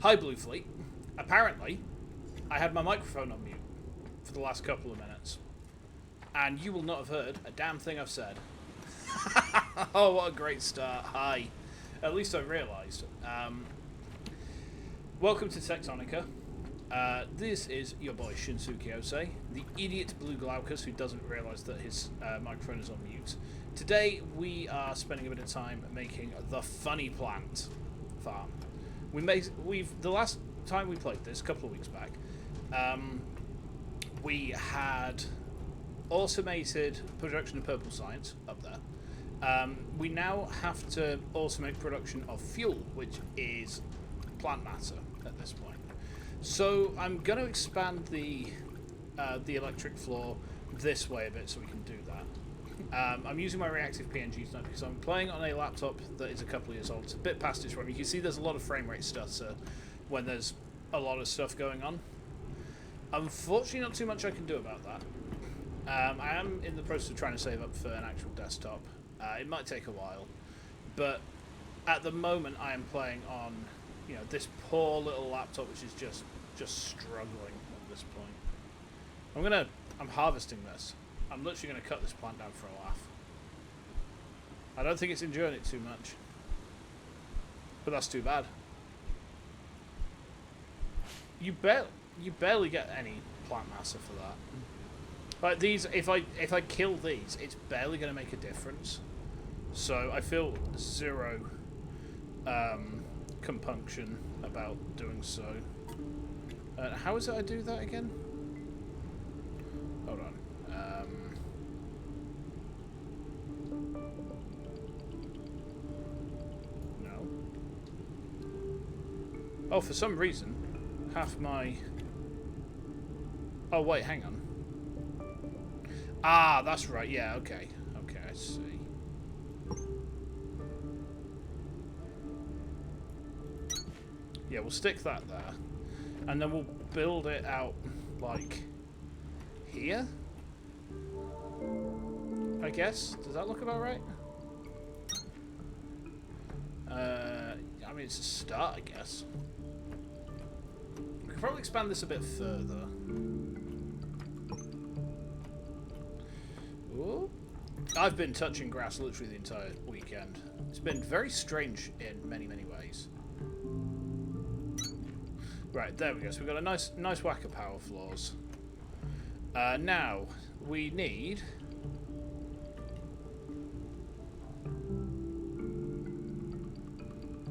Hi, Blue Fleet. Apparently, I had my microphone on mute for the last couple of minutes, and you will not have heard a damn thing I've said. Oh, what a great start. Hi. At least I realised. Welcome to Techtonica. This is your boy Shinsuke Osei, the idiot Blue Glaucus who doesn't realise that his microphone is on mute. Today we are spending a bit of time making the funny plant farm. The last time we played this, a couple of weeks back, we had automated production of purple science up there. We now have to automate production of fuel, which is plant matter at this point. So I'm going to expand the electric floor this way a bit so we can do that. I'm using my reactive PNGs now because I'm playing on a laptop that is a couple of years old. It's a bit past its run. You can see there's a lot of frame rate stutter when there's a lot of stuff going on. Unfortunately, not too much I can do about that. I am in the process of trying to save up for an actual desktop. It might take a while, but at the moment I am playing on, this poor little laptop which is just struggling at this point. I'm harvesting this. I'm literally going to cut this plant down for a laugh. I don't think it's enjoying it too much, but that's too bad. You barely get any plant matter for that. Like these, if I kill these, it's barely going to make a difference. So I feel zero compunction about doing so. How is it I do that again? Hold on. No. Oh, for some reason, half my... Oh, wait, hang on. Ah, that's right. Yeah, okay. Okay, I see. Yeah, we'll stick that there. And then we'll build it out, like, here? I guess? Does that look about right? I mean, it's a start, I guess. We could probably expand this a bit further. Ooh. I've been touching grass literally the entire weekend. It's been very strange in many, many ways. Right, there we go. So we've got a nice whack of power floors. Now, we need...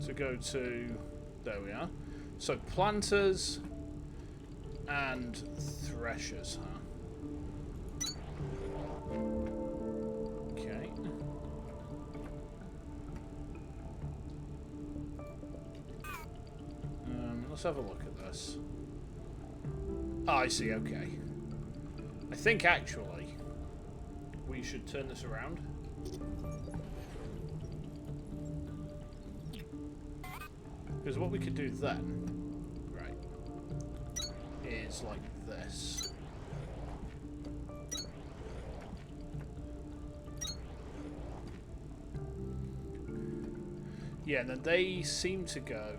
to go to... There we are. So, planters and threshers, huh? Okay. Let's have a look at this. Oh, I see, okay. I think, actually, we should turn this around. Because what we could do then, right, is like this. Yeah, and then they seem to go...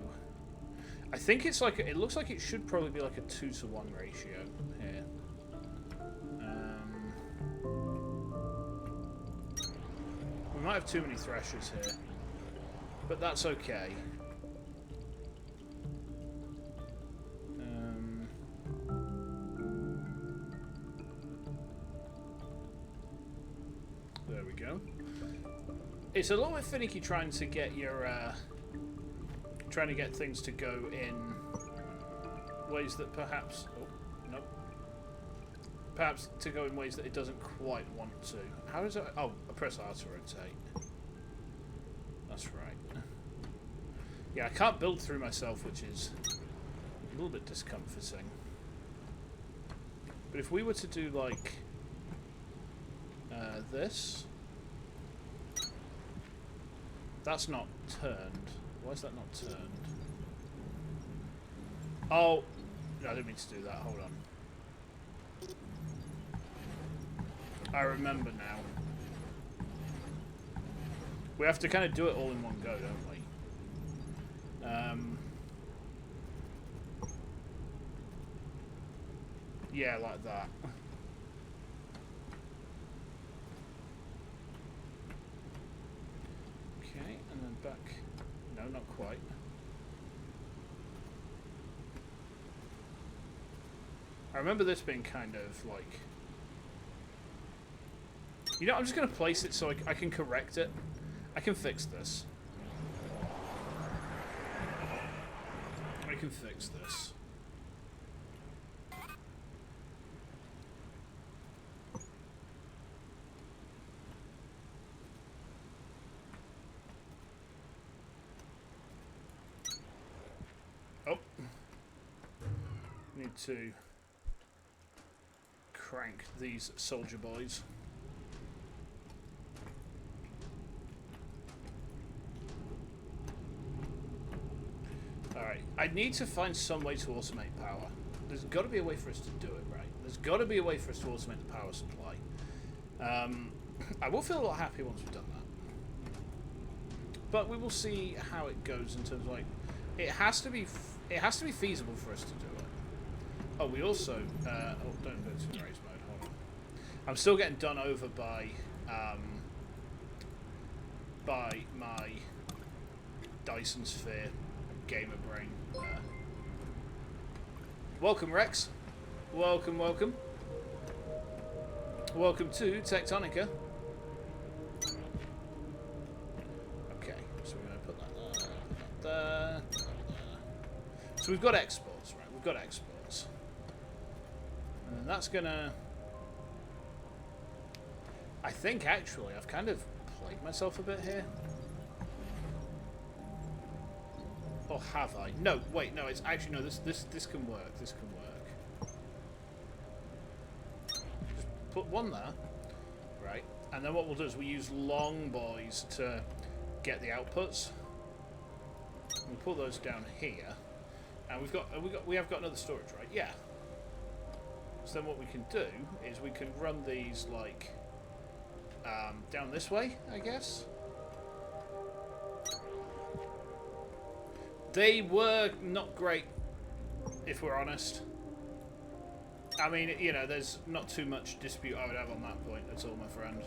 I think it's like... It looks like it should probably be like a 2-to-1 ratio here. We might have too many threshers here. But that's okay. There we go. It's a little bit finicky trying to get your... trying to get things to go in ways that perhaps... Oh, nope. Perhaps to go in ways that it doesn't quite want to. How does it... Oh, I press R to rotate. That's right. Yeah, I can't build through myself, which is a little bit discomforting. But if we were to do, like... this... That's not turned. Why is that not turned? Oh! No, I didn't mean to do that. Hold on. I remember now. We have to kind of do it all in one go, don't we? Yeah, like that. Okay, and then back. No, not quite. I remember this being kind of like... You know, I'm just going to place it so I can correct it. I can fix this. I can fix this. Oh. Need to crank these soldier boys. Alright, I need to find some way to automate power. There's got to be a way for us to do it, right? There's got to be a way for us to automate the power supply. I will feel a lot happy once we've done that. But we will see how it goes in terms of, like, it has to be feasible for us to do it. Oh, we also oh, don't go to raise mode. Hold on. I'm still getting done over by my Dyson Sphere gamer brain. Welcome, Rex. Welcome, welcome. Welcome to Techtonica. Okay, so we're going to put that there. So we've got exports, right? We've got exports. And that's going to... I think, actually, I've kind of played myself a bit here. Or have I? No, wait, no, it's actually, no, this can work. This can work. Just put one there, right? And then what we'll do is we use long boys to get the outputs. We'll put those down here. And we have got another storage, right? Yeah. So then what we can do is we can run these, like, down this way, I guess. They were not great, if we're honest. I mean, you know, there's not too much dispute I would have on that point at all, my friend.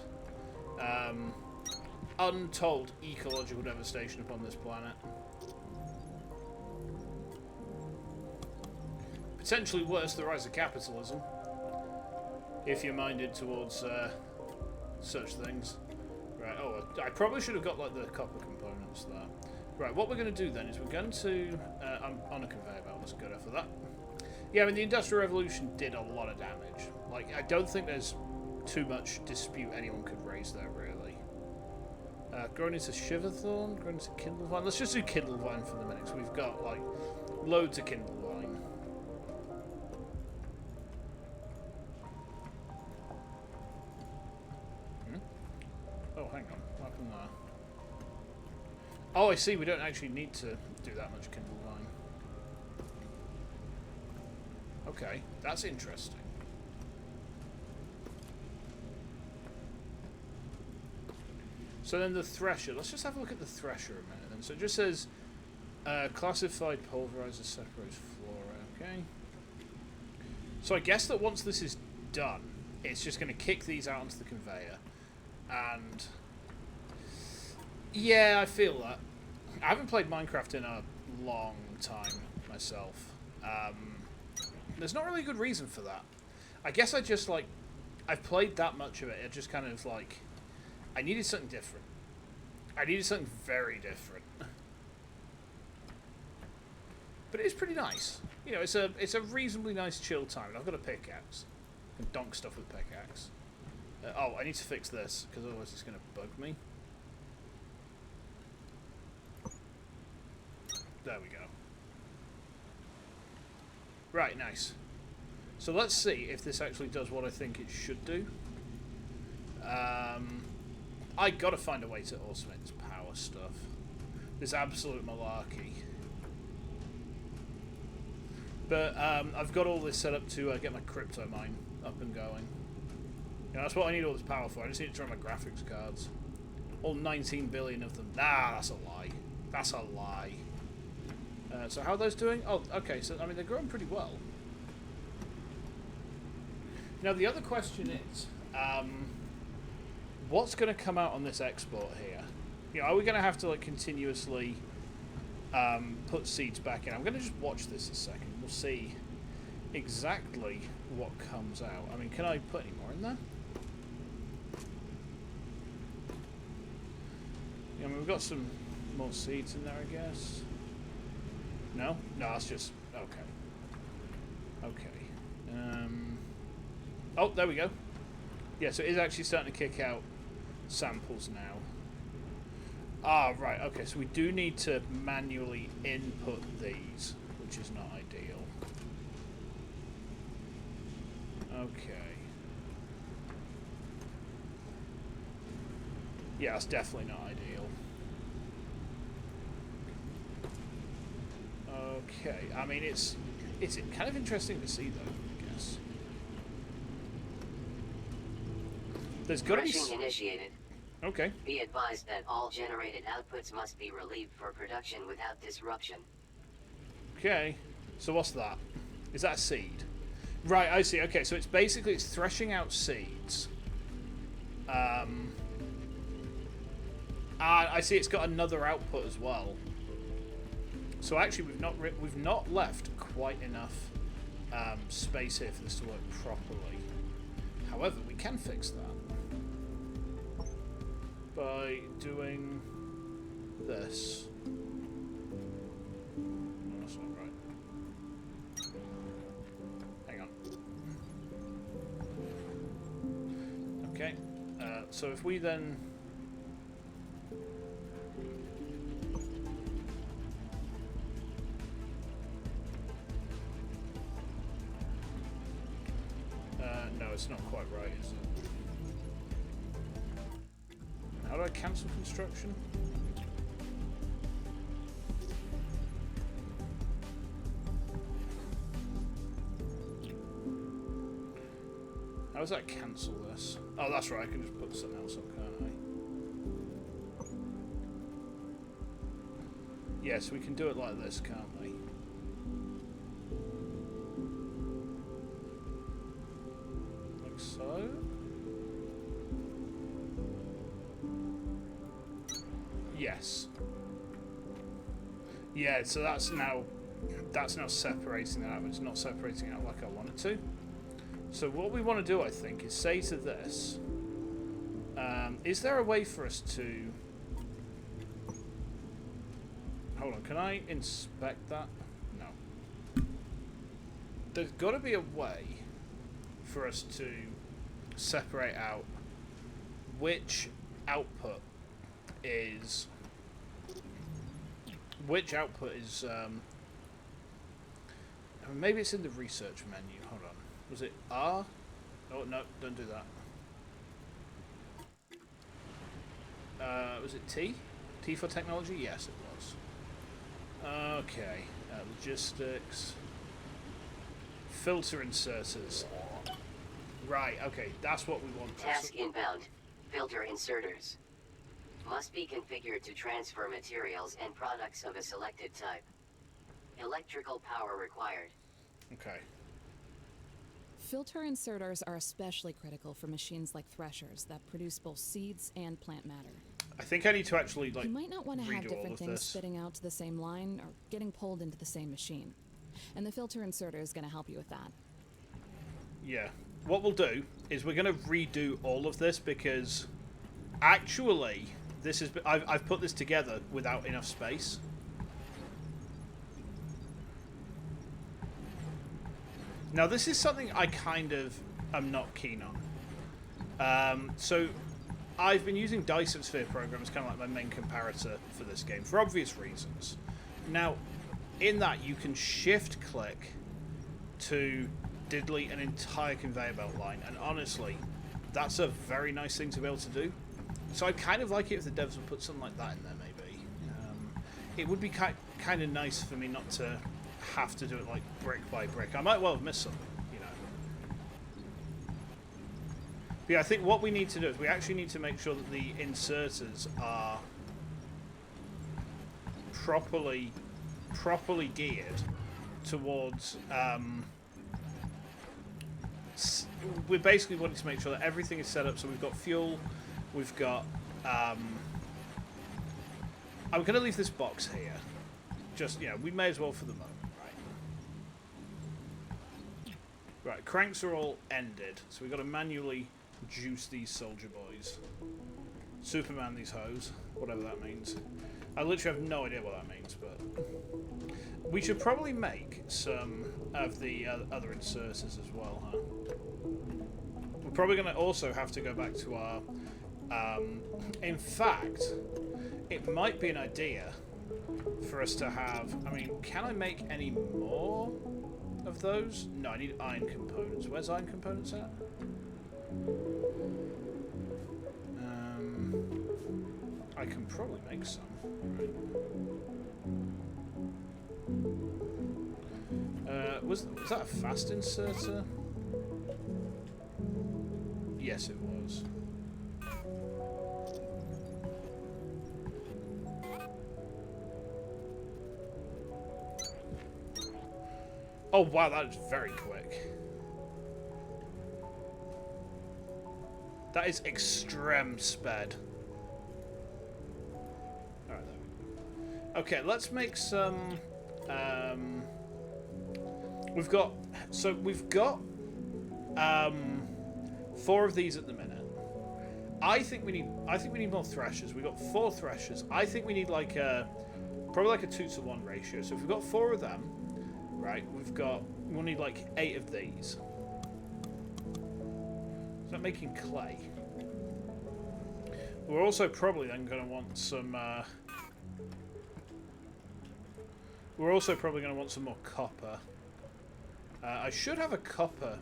Untold ecological devastation upon this planet. Potentially worse, the rise of capitalism, if you're minded towards such things. Right, oh, I probably should have got, like, the copper components there. Right, what we're going to do then is we're going to... I'm on a conveyor belt, let's go for that. Yeah, I mean, the Industrial Revolution did a lot of damage. Like, I don't think there's too much dispute anyone could raise there, really. Growing into Shiverthorn, growing into Kindlevine. Let's just do Kindlevine for the minute, because we've got, like, loads of Kindlevine. Oh, hang on. What happened there? Oh, I see. We don't actually need to do that much Kindlevine. Okay, that's interesting. So then the Thresher. Let's just have a look at the Thresher a minute then. So it just says classified pulverizer separates flora. Okay. So I guess that once this is done, it's just going to kick these out onto the conveyor. And yeah, I feel that. I haven't played Minecraft in a long time myself. There's not really a good reason for that. I guess I just, like, I've played that much of it. It just kind of, like, I needed something different. I needed something very different. But it is pretty nice. You know, it's a reasonably nice chill time. And I've got a pickaxe. I can donk stuff with pickaxe. Oh, I need to fix this, because otherwise it's going to bug me. There we go. Right, nice. So let's see if this actually does what I think it should do. I gotta find a way to automate this power stuff. This absolute malarkey. But I've got all this set up to get my crypto mine up and going. You know, that's what I need all this power for. I just need to run my graphics cards. All 19 billion of them. Nah, that's a lie. That's a lie. So how are those doing? Oh, okay. So, I mean, they're growing pretty well. Now the other question is, what's going to come out on this export here? You know, are we going to have to like continuously put seeds back in? I'm going to just watch this a second. We'll see exactly what comes out. I mean, can I put any more in there? I mean, we've got some more seeds in there, I guess. No? No, that's just... Okay. Okay. Oh, there we go. Yeah, so it is actually starting to kick out samples now. Ah, right, okay, so we do need to manually input these, which is not ideal. Okay. Yeah, it's definitely not ideal. Okay, I mean, it's kind of interesting to see, though, I guess. There's got to be... Threshing initiated. Okay. Be advised that all generated outputs must be relieved for production without disruption. Okay, so what's that? Is that a seed? Right, I see. Okay, so it's basically threshing out seeds. I see. It's got another output as well. So actually, we've not left quite enough space here for this to work properly. However, we can fix that by doing this. No, that's not right. Hang on. Okay. So if we then... no, it's not quite right, is it? How do I cancel construction? How does that cancel this? Oh, that's right, I can just put something else up, can't I? Yes, we can do it like this, can't we? Like so. Yes. Yeah, so that's now separating that out. It's not separating out like I wanted to. So what we want to do, I think, is say to this, is there a way for us to... Hold on, can I inspect that? No. There's got to be a way for us to separate out which output is... maybe it's in the research menu. Hold on. Was it R? Oh, no, don't do that. Was it T? T for technology? Yes, it was. Okay. Logistics. Filter inserters. Right, okay, that's what we want. Task inbound. Filter inserters. Must be configured to transfer materials and products of a selected type. Electrical power required. Okay. Filter inserters are especially critical for machines like threshers that produce both seeds and plant matter. I think I need to actually, like, you might not want to have redo all different of things this. spitting out to the same line or getting pulled into the same machine. And the filter inserter is going to help you with that. Yeah. What we'll do is we're going to redo all of this because actually this is I've put this together without enough space. Now this is something I kind of am not keen on. So I've been using Dyson Sphere program as kind of like my main comparator for this game for obvious reasons. Now, in that you can shift click to delete an entire conveyor belt line, and honestly, that's a very nice thing to be able to do. So I'd kind of like it if the devs would put something like that in there, maybe. It would be kind of nice for me not to have to do it like brick by brick. I might well have missed something, you know. But yeah, I think what we need to do is we actually need to make sure that the inserters are properly geared towards we're basically wanting to make sure that everything is set up. So we've got fuel, we've got. I'm going to leave this box here. Just, you know, we may as well for the moment, right? Right, cranks are all ended, so we've got to manually juice these soldier boys. Superman these hoes, whatever that means. I literally have no idea what that means, but... We should probably make some of the other inserters as well, huh? We're probably going to also have to go back to our... in fact, it might be an idea for us to have... I mean, can I make any more of those? No, I need iron components. Where's iron components at? I can probably make some. Right. Was that a fast inserter? Yes, it was. Oh wow, that is very quick. That is extreme sped. Alright, there we go. Okay, let's make some... we've got 4 of these at the minute. I think we need more threshers. We've got 4 threshers. I think we need like probably like a 2-to-1 ratio. So if we've got 4 of them, right, we'll need like 8 of these. Is that making clay? We're also probably then going to want some more copper. I should have a copper.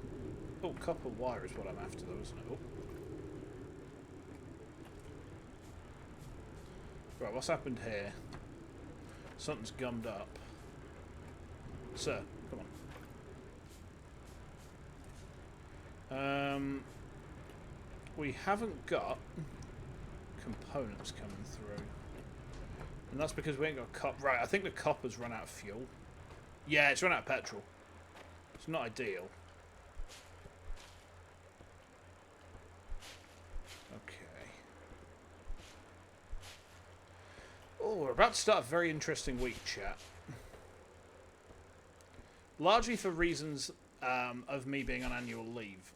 Oh, copper wire is what I'm after, though, isn't it? Oh. Right, what's happened here? Something's gummed up. Sir, come on. We haven't got components coming through. And that's because we ain't got copper. Right, I think the copper's run out of fuel. Yeah, it's run out of petrol. It's not ideal. Okay. Oh, we're about to start a very interesting week, chat. Largely for reasons of me being on annual leave.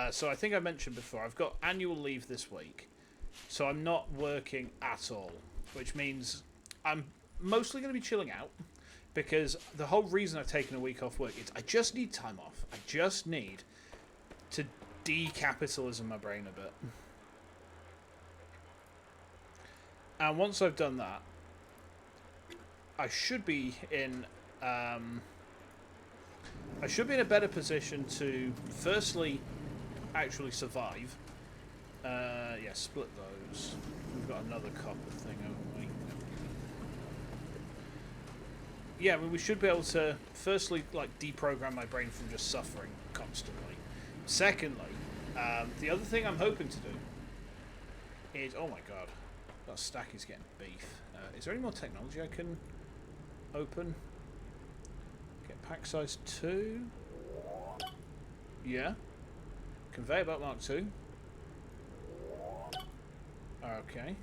So I think I mentioned before, I've got annual leave this week. So I'm not working at all. Which means I'm mostly going to be chilling out. Because the whole reason I've taken a week off work is I just need time off. I just need to decapitalism my brain a bit. And once I've done that, I should be in a better position to firstly actually survive. Yeah, split those. We've got another copper thing, haven't we? Yeah, I mean, we should be able to firstly like deprogram my brain from just suffering constantly. Secondly, the other thing I'm hoping to do is, oh my god, that stack is getting beef. Is there any more technology I can open? Get pack size 2. Yeah. Conveyor belt Mark 2. Okay.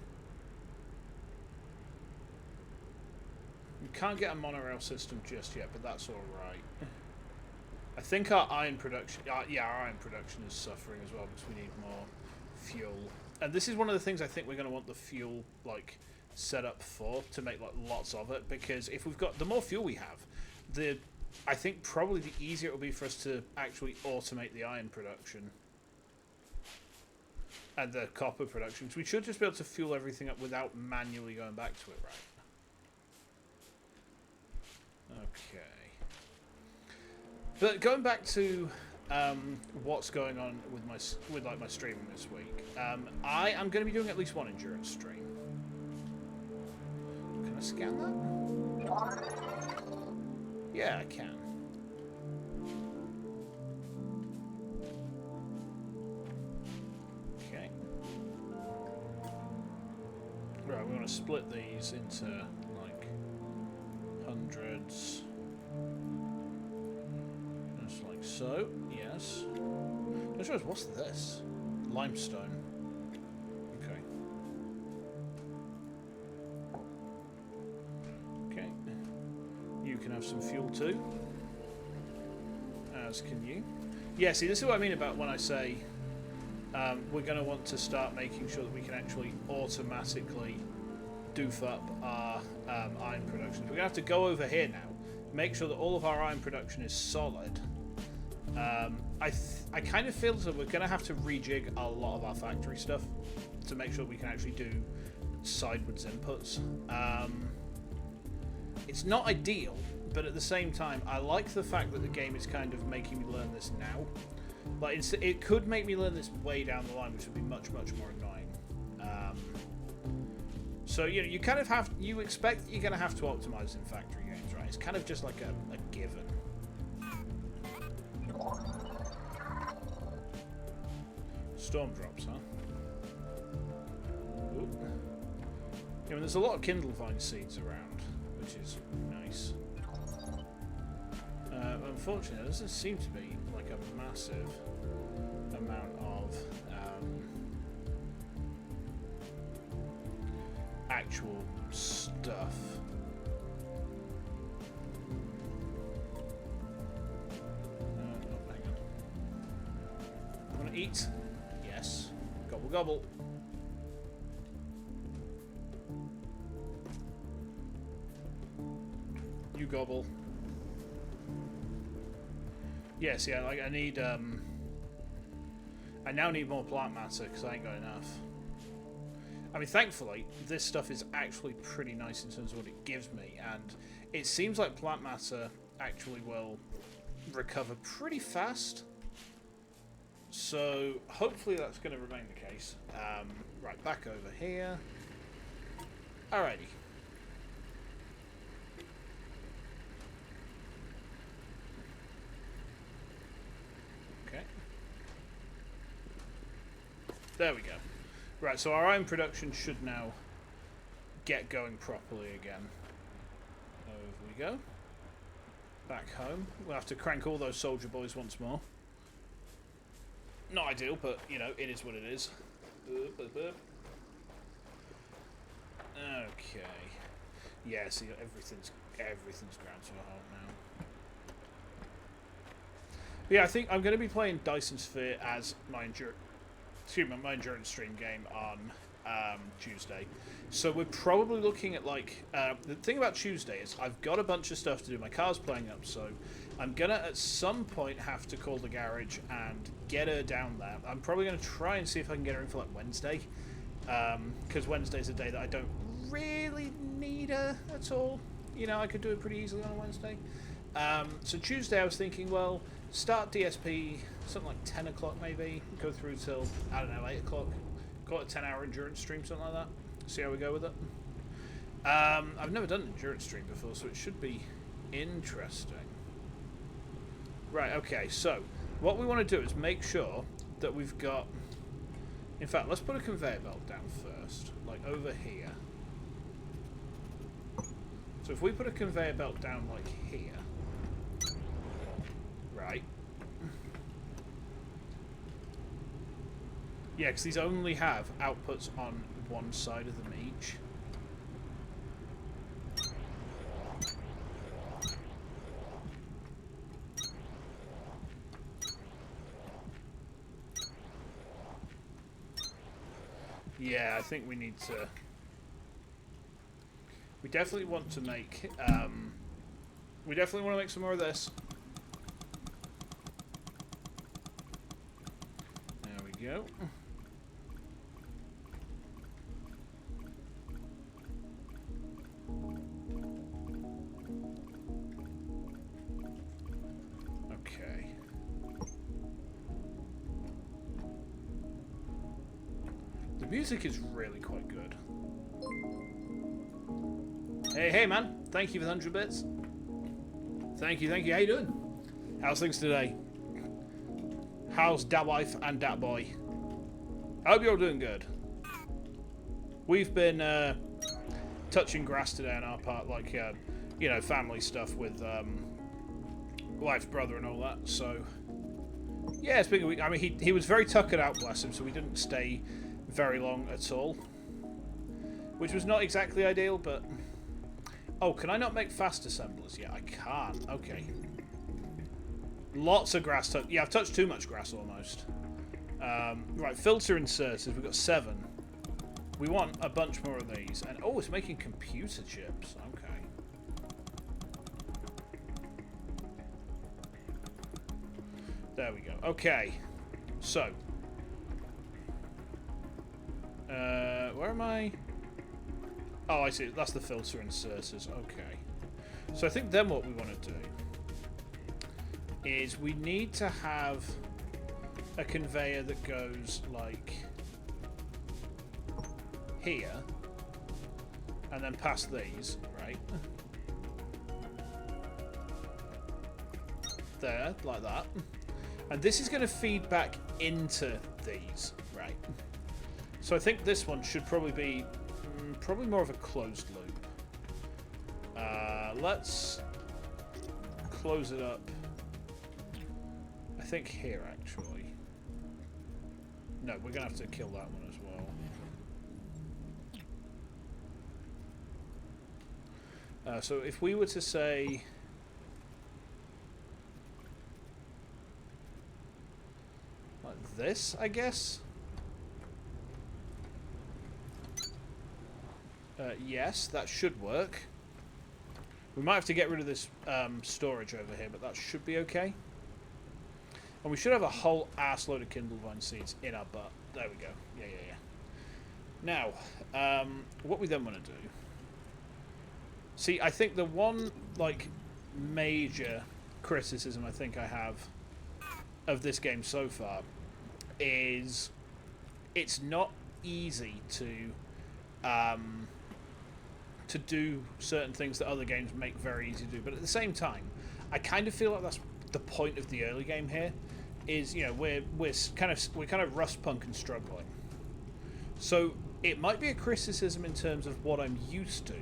We can't get a monorail system just yet, but that's alright. I think our iron production... yeah, our iron production is suffering as well because we need more fuel. And this is one of the things I think we're going to want the fuel, like, set up for, to make, like, lots of it. Because if we've got... The more fuel we have, I think probably the easier it will be for us to actually automate the iron production. And the copper production. So we should just be able to fuel everything up without manually going back to it, right? Okay. But going back to what's going on with my streaming this week, I am going to be doing at least one endurance stream. Can I scan that? Yeah, I can. Okay. Right, we want to split these into like hundreds. Just like so, yes. just realized, what's this? Limestone. Okay. Okay. You can have some fuel too. As can you. Yeah, see, this is what I mean about when I say we're going to want to start making sure that we can actually automatically doof up our iron production. We're going to have to go over here now, make sure that all of our iron production is solid. I kind of feel that we're going to have to rejig a lot of our factory stuff to make sure we can actually do sidewards inputs. It's not ideal, but at the same time, I like the fact that the game is kind of making me learn this now. Like, it could make me learn this way down the line, which would be much, much more annoying. So, you know, you kind of have... You expect that you're going to have to optimize in factory games, right? It's kind of just like a given. Storm drops, huh? Ooh. Yeah, I mean, there's a lot of Kindle Vine seeds around, which is nice. Unfortunately, there doesn't seem to be like a massive amount of actual stuff. Oh, hang on. I want to eat. Yes. Gobble gobble. You gobble. Yes, yeah, like I need, I now need more plant matter because I ain't got enough. I mean, thankfully, this stuff is actually pretty nice in terms of what it gives me, and it seems like plant matter actually will recover pretty fast. So, hopefully that's going to remain the case. Right, back over here. Alrighty. There we go. Right, so our iron production should now get going properly again. Over we go. Back home. We'll have to crank all those soldier boys once more. Not ideal, but, you know, it is what it is. Okay. Yeah, see, everything's ground to a halt now. But yeah, I think I'm going to be playing Dyson Sphere as my endurance stream game on Tuesday. So we're probably looking at like the thing about Tuesday is I've got a bunch of stuff to do. My car's playing up, so I'm gonna at some point have to call the garage and get her down there. I'm probably gonna try and see if I can get her in for like Wednesday, because Wednesday's a day that I don't really need her at all. You know, I could do it pretty easily on a Wednesday. So Tuesday I was thinking, well, start DSP something like 10 o'clock maybe, go through till, I don't know, 8 o'clock, got a 10-hour endurance stream, something like that, see how we go with it. I've never done an endurance stream before, so it should be interesting. Right, okay, so what we want to do is make sure that we've got, in fact, let's put a conveyor belt down first, like over here. So if we put a conveyor belt down like here, right. Yeah, because these only have outputs on one side of them each. Yeah, I think we need to... We definitely want to make... we definitely want to make some more of this. There we go. Okay. The music is really quite good. Hey, man. Thank you for the 100 bits. Thank you. How you doing? How's things today? How's dat wife and dat boy? I hope you're all doing good. We've been touching grass today on our part, like, you know, family stuff with wife's brother and all that, so Yeah, speaking of, I mean, he was very tuckered out, bless him, so we didn't stay very long at all. Which was not exactly ideal, but... Oh, can I not make fast assemblers? Yeah, I can. Okay. Lots of grass. Yeah, I've touched too much grass almost. Right, filter inserters. We've got 7. We want a bunch more of these. And oh, it's making computer chips. Okay. There we go. Okay. So. Where am I? Oh, I see. That's the filter inserters. Okay. So I think then what we want to do is we need to have a conveyor that goes like here and then past these, right? There, like that. And this is going to feed back into these, right? So I think this one should probably be probably more of a closed loop. Let's close it up. I think here, actually. No, we're going to have to kill that one as well. So if we were to say... like this, I guess? Yes, that should work. We might have to get rid of this storage over here, but that should be okay. And we should have a whole ass load of Kindlevine seeds in our butt. There we go. Yeah. Now, what we then want to do... See, I think the one, like, major criticism I think I have of this game so far is it's not easy to do certain things that other games make very easy to do. But at the same time, I kind of feel like that's the point of the early game here. Is, you know, we're kind of rust punk and struggling. So it might be a criticism in terms of what I'm used to,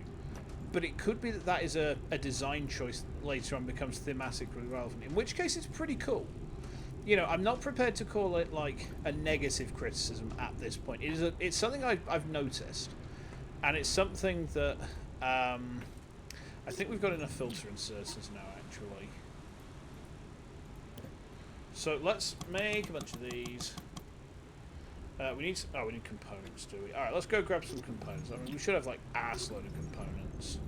but it could be that is a design choice that later on becomes thematically relevant. In which case, it's pretty cool. You know, I'm not prepared to call it like a negative criticism at this point. It's something I've noticed, and it's something that I think we've got enough filter inserters now, actually. So let's make a bunch of these. We need components, do we? All right, let's go grab some components. I mean, we should have like ass load of components.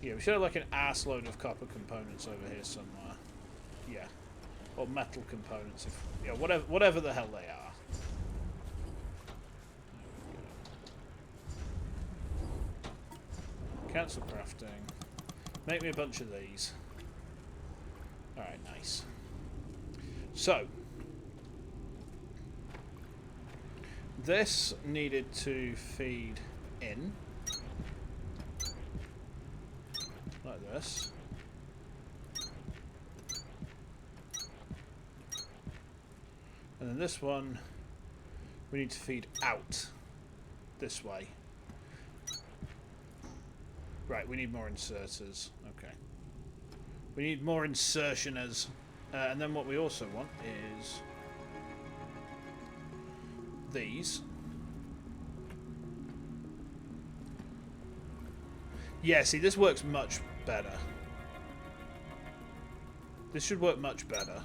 Yeah, we should have like an ass load of copper components over here somewhere. Yeah, or metal components, if yeah, whatever the hell they are. Cancel crafting. Make me a bunch of these. Alright, nice. So, this needed to feed in. Like this. And then this one, we need to feed out this way. Right, we need more inserters. Okay. We need more insertioners. And then what we also want is these. Yeah, see, this works much better. This should work much better.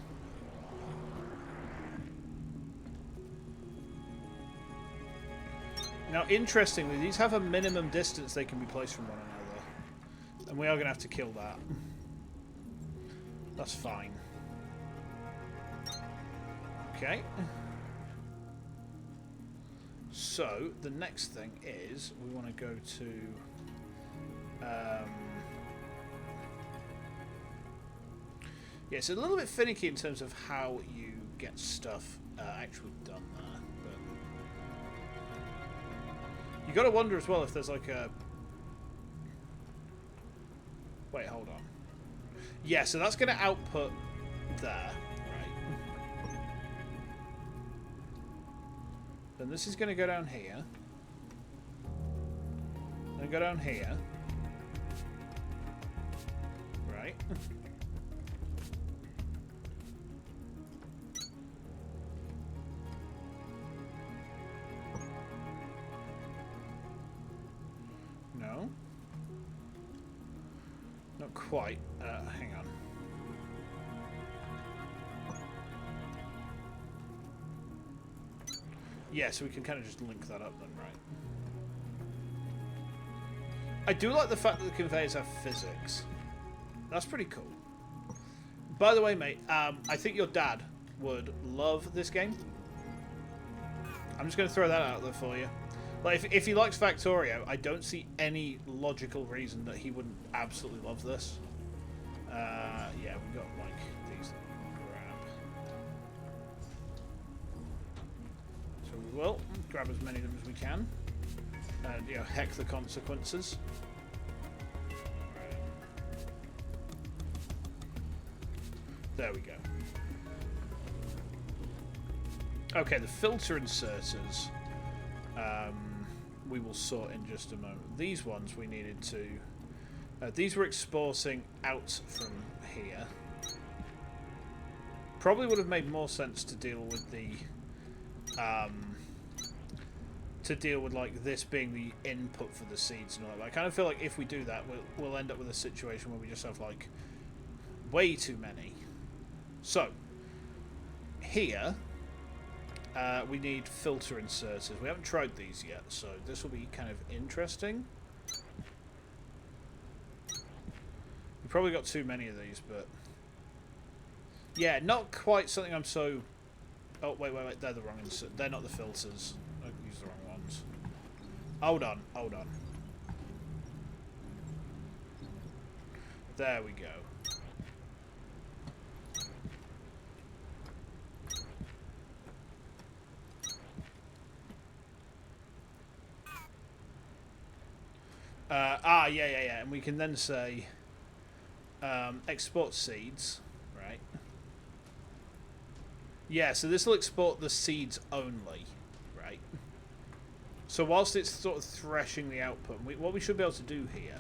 Now, interestingly, these have a minimum distance they can be placed from one another. And we are going to have to kill that. That's fine. Okay. So, the next thing is we want to go to... yeah, it's a little bit finicky in terms of how you get stuff actually done there. But you got to wonder as well if there's like a... Wait, hold on. Yeah, so that's going to output there, right? Then this is going to go down here. Then go down here. Right. Not quite. Hang on. Yeah, so we can kind of just link that up then, right? I do like the fact that the conveyors have physics. That's pretty cool. By the way, mate, I think your dad would love this game. I'm just going to throw that out there for you. Like, if he likes Factorio, I don't see any logical reason that he wouldn't absolutely love this. Yeah, we've got, like, these that we can grab. So we will grab as many of them as we can. And, you know, heck the consequences. There we go. Okay, the filter inserters we will sort in just a moment. These ones we needed to... these were exporting out from here. Probably would have made more sense to deal with the... like, this being the input for the seeds and all that. I kind of feel like if we do that, we'll end up with a situation where we just have, like, way too many. So, here... we need filter inserters. We haven't tried these yet, so this will be kind of interesting. We've probably got too many of these, but... yeah, not quite something I'm so... oh, wait, they're the wrong insert. They're not the filters. I used the wrong ones. Hold on. There we go. Yeah. And we can then say export seeds, right? Yeah, so this will export the seeds only, right? So whilst it's sort of threshing the output, what we should be able to do here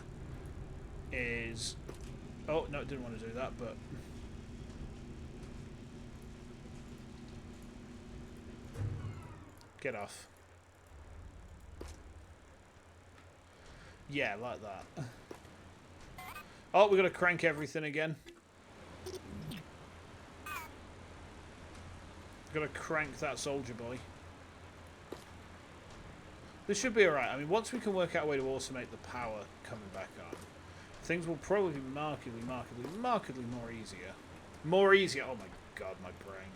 is... oh, no, it didn't want to do that, but... get off. Yeah, like that. Oh, we're going to crank everything again. Got to crank that soldier boy. This should be alright. I mean, once we can work out a way to automate the power coming back on, things will probably be markedly more easier. More easier. Oh my god, my brain.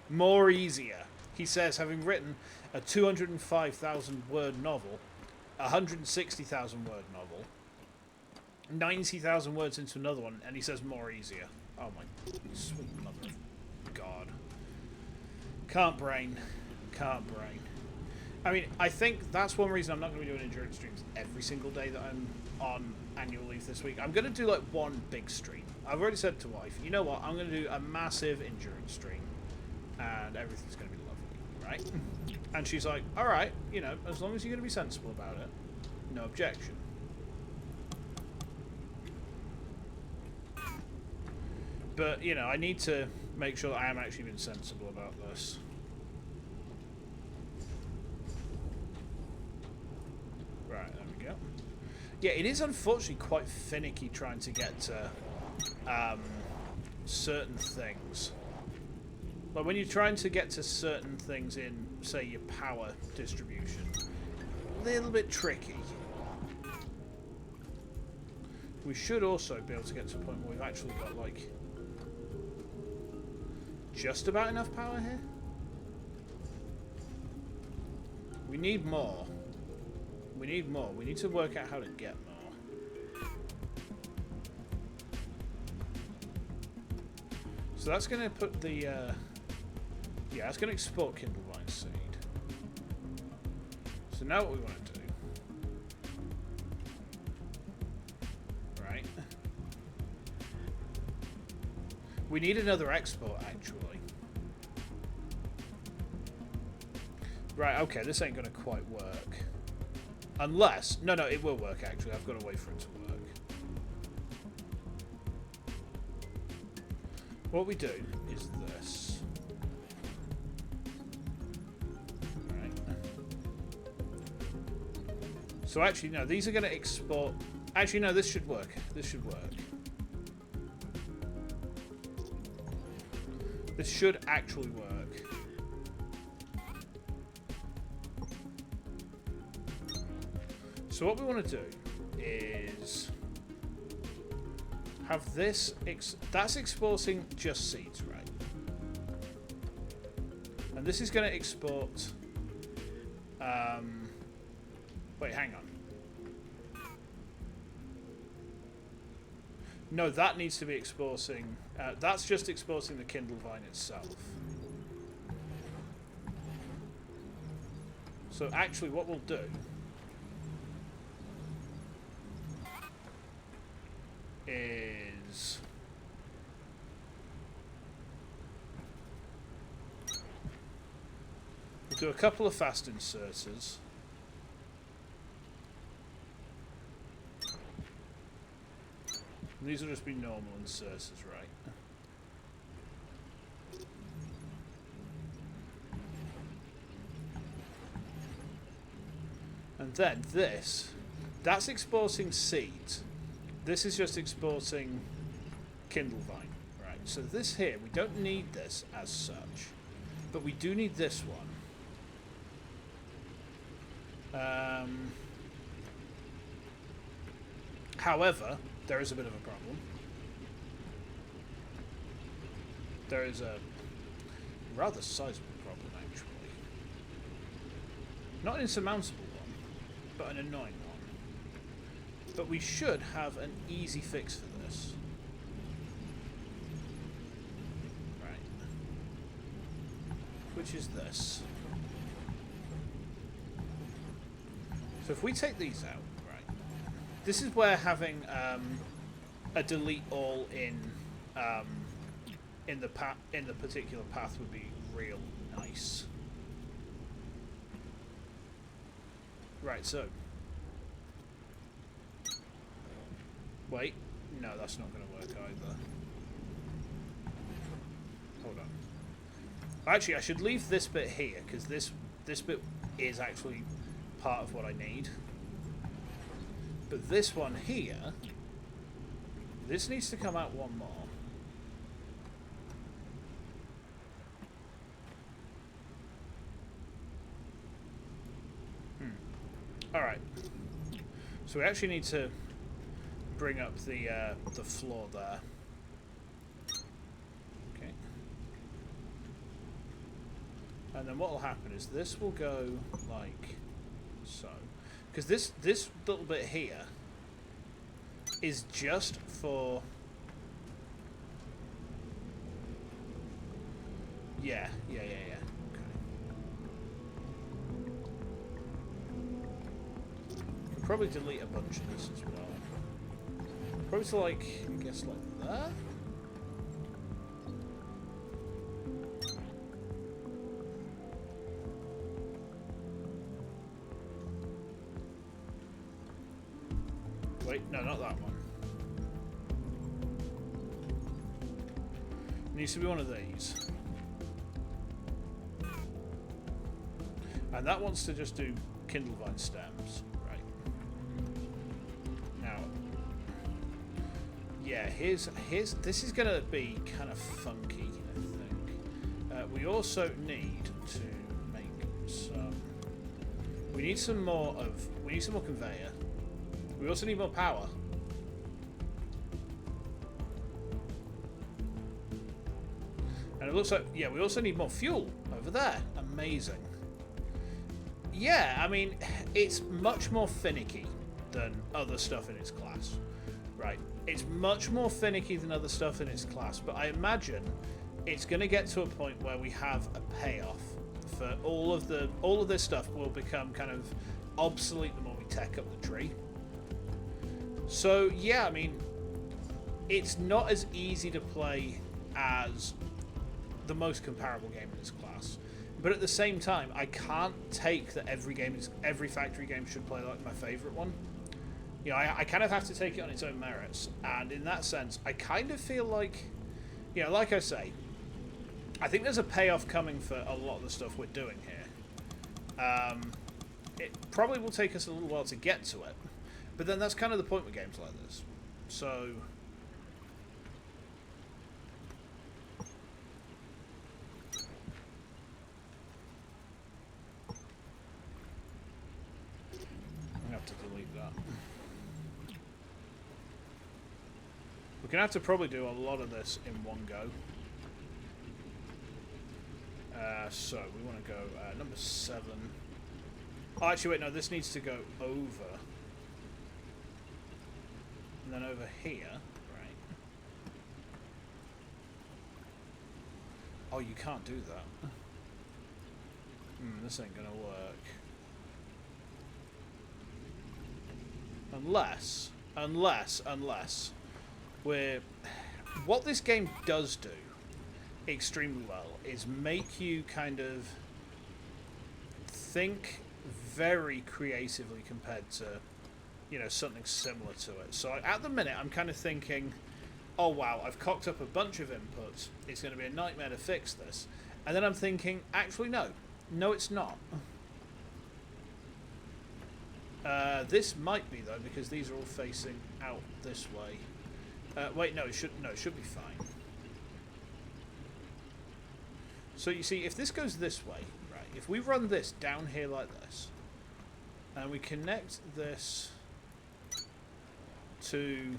More easier. He says, having written a 205,000 word novel, 160,000 word novel, 90,000 words into another one, and he says more easier. Oh my sweet mother of God. Can't brain. I mean, I think that's one reason I'm not going to be doing endurance streams every single day that I'm on annual leave this week. I'm going to do like one big stream. I've already said to wife, you know what, I'm going to do a massive endurance stream and everything's going to be lovely, right? And she's like, alright, you know, as long as you're going to be sensible about it, no objection. But, you know, I need to make sure that I am actually being sensible about this. Right, there we go. Yeah, it is unfortunately quite finicky trying to get to certain things. Like when you're trying to get to certain things in, say, your power distribution, a little bit tricky. We should also be able to get to a point where we've actually got, like, just about enough power here. We need more. We need more. We need to work out how to get more. So that's going to put the... yeah, that's going to export Kindlevine seed. So now what we want to do... right. We need another export, actually. Right, okay, this ain't going to quite work. Unless... no, it will work, actually. I've got to wait for it to work. What we do is this. Right. So actually, no, these are going to export... actually, no, this should work. This should work. This should actually work. So what we want to do is have this, that's exporting just seeds, right? And this is going to export, wait, hang on. No, that needs to be exporting, that's just exporting the Kindle Vine itself. So actually what we'll do is we'll do a couple of fast inserters. And these will just be normal inserters, right? And then this, that's exporting seeds. This is just exporting Kindle Vine, right? So this here, we don't need this as such, but we do need this one. However, there is a bit of a problem. There is a rather sizable problem, actually. Not an insurmountable one, but an annoying one. But we should have an easy fix for this. Right. Which is this. So if we take these out, right, this is where having a delete all in the particular path would be real nice. Right, so wait, no, that's not going to work either. Hold on. Actually, I should leave this bit here, because this bit is actually part of what I need. But this one here, this needs to come out one more. Alright. So we actually need to bring up the floor there. Okay. And then what will happen is this will go like so. Because this little bit here is just for... Yeah. Okay. Could probably delete a bunch of this as well. Probably to like, I guess like that. Wait, no, not that one. Needs to be one of these. And that wants to just do Kindle Vine stems, right? Now, yeah, here's this is gonna be kind of funky, I think. We also need to make some. We need some more conveyor. We also need more power. And it looks like, yeah, we also need more fuel over there. Amazing. Yeah, I mean, it's much more finicky than other stuff in its class. Right. It's much more finicky than other stuff in its class, but I imagine it's going to get to a point where we have a payoff for all of this stuff will become kind of obsolete the more we tech up the tree. So, yeah, I mean, it's not as easy to play as the most comparable game in its class. But at the same time, I can't take that every factory game should play like my favourite one. You know, I kind of have to take it on its own merits. And in that sense, I kind of feel like, you know, like I say, I think there's a payoff coming for a lot of the stuff we're doing here. It probably will take us a little while to get to it. But then that's kind of the point with games like this. So... We're going to have to probably do a lot of this in one go. So we want to go number 7. Oh, actually, wait, no, this needs to go over. And then over here. Right. Oh, you can't do that. This ain't going to work. Unless we're... What this game does do extremely well is make you kind of think very creatively compared to, you know, something similar to it. So at the minute I'm kind of thinking, oh wow, I've cocked up a bunch of inputs, it's going to be a nightmare to fix this. And then I'm thinking, actually no it's not. This might be though, because these are all facing out this way. Wait, no, it should be fine. So you see, if this goes this way, right, if we run this down here like this, and we connect this to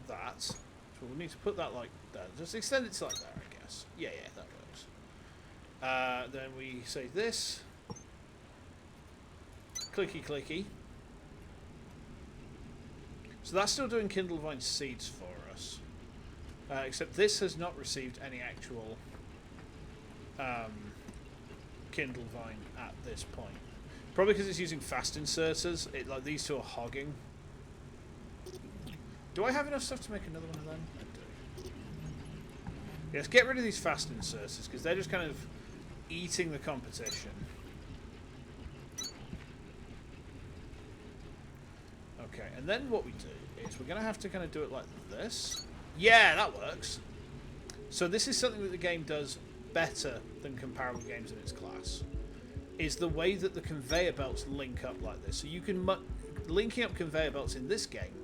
that, so we'll need to put that like that, just extend it to like there, I guess. Yeah, that works. Then we say this, clicky clicky. So that's still doing Kindlevine seeds for us, except this has not received any actual Kindlevine at this point. Probably because it's using fast inserters. Like these two are hogging. Do I have enough stuff to make another one of them? I do. Yes, get rid of these fast inserters because they're just kind of eating the competition. Okay, and then what we do is we're going to have to kind of do it like this. Yeah, that works. So this is something that the game does better than comparable games in its class, is the way that the conveyor belts link up like this. So you can linking up conveyor belts in this game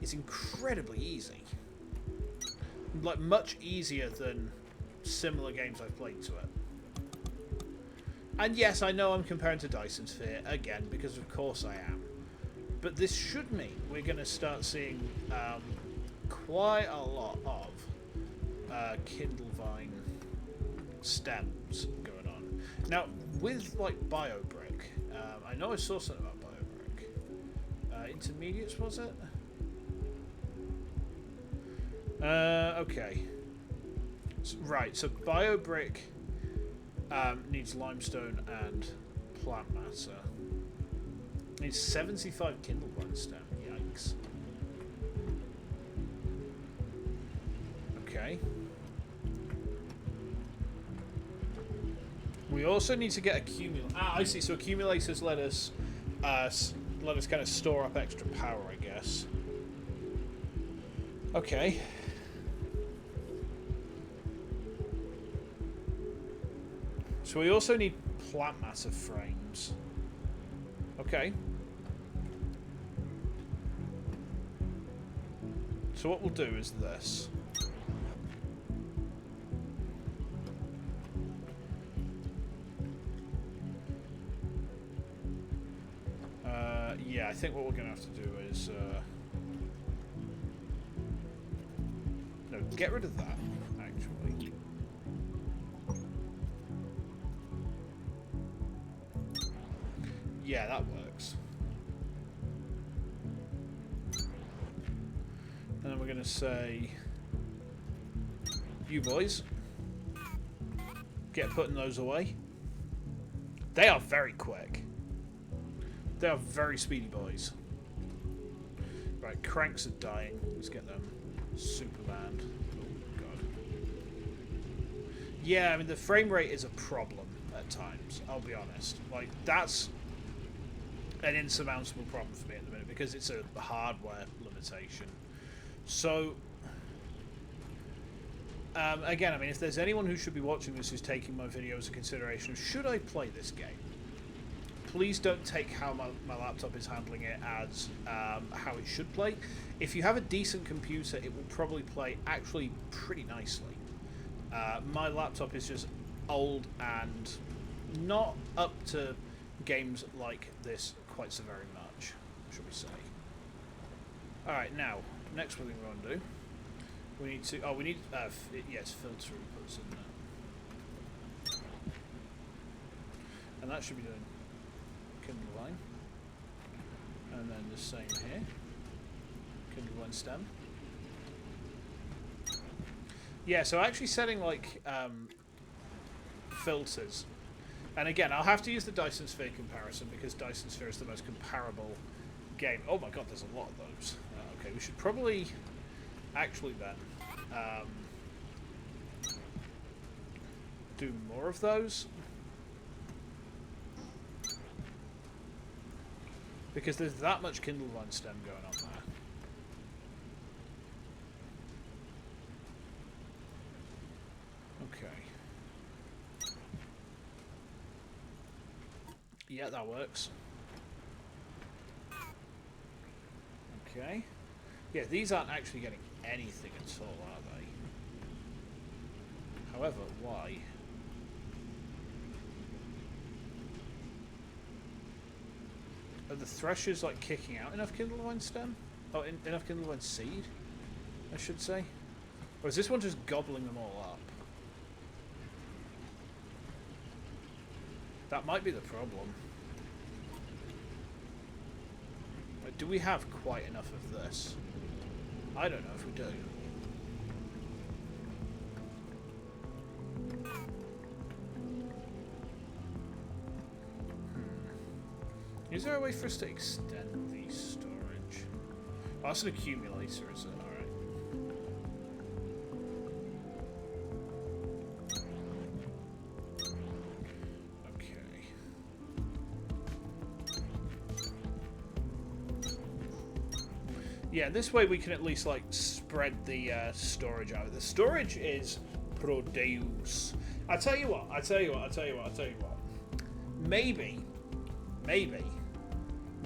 is incredibly easy, like much easier than similar games I've played to it. And yes, I know I'm comparing to Dyson Sphere again, because of course I am, but this should mean we're going to start seeing quite a lot of Kindlevine stems going on. Now, with like BioBrick, I know I saw something about BioBrick. Intermediates, was it? Okay. Right, so BioBrick needs limestone and plant matter. Needs 75 Kindlevine stem. Yikes. Okay. We also need to get accumulators. Ah, I see. So accumulators let us kind of store up extra power, I guess. Okay. So we also need plant matter frames. Okay. So what we'll do is this. Yeah, I think what we're going to have to do is... no, get rid of that, actually. Yeah, that works. And then we're going to say... You boys, get putting those away. They are very quick. They are very speedy boys. Right, cranks are dying. Let's get them super banned. Oh, God. Yeah, I mean, the frame rate is a problem at times, I'll be honest. Like, that's an insurmountable problem for me at the minute because it's a hardware limitation. So, again, I mean, if there's anyone who should be watching this who's taking my video as a consideration of should I play this game, please don't take how my laptop is handling it as how it should play. If you have a decent computer, it will probably play actually pretty nicely. My laptop is just old and not up to games like this quite so very much, should we say. Alright, now, next thing we want to do, we need to, oh, we need, yes, filter inputs in there. And that should be doing kindle line. And then the same here, kindle line stem. Yeah, so actually setting, like, filters. And again, I'll have to use the Dyson Sphere comparison because Dyson Sphere is the most comparable game. Oh my god, there's a lot of those. Okay, we should probably actually then do more of those. Because there's that much kindle line stem going on there. Okay. Yeah, that works. Okay. Yeah, these aren't actually getting anything at all, are they? However, why? Are the threshers, like, kicking out enough kindle-vine stem? Oh, enough kindle-vine seed, I should say? Or is this one just gobbling them all up? That might be the problem. Like, do we have quite enough of this? I don't know if we do. Is there a way for us to extend the storage? Oh, that's an accumulator, is it? Alright. Okay. Yeah, this way we can at least, like, spread the storage out. The storage is produce. I tell you what.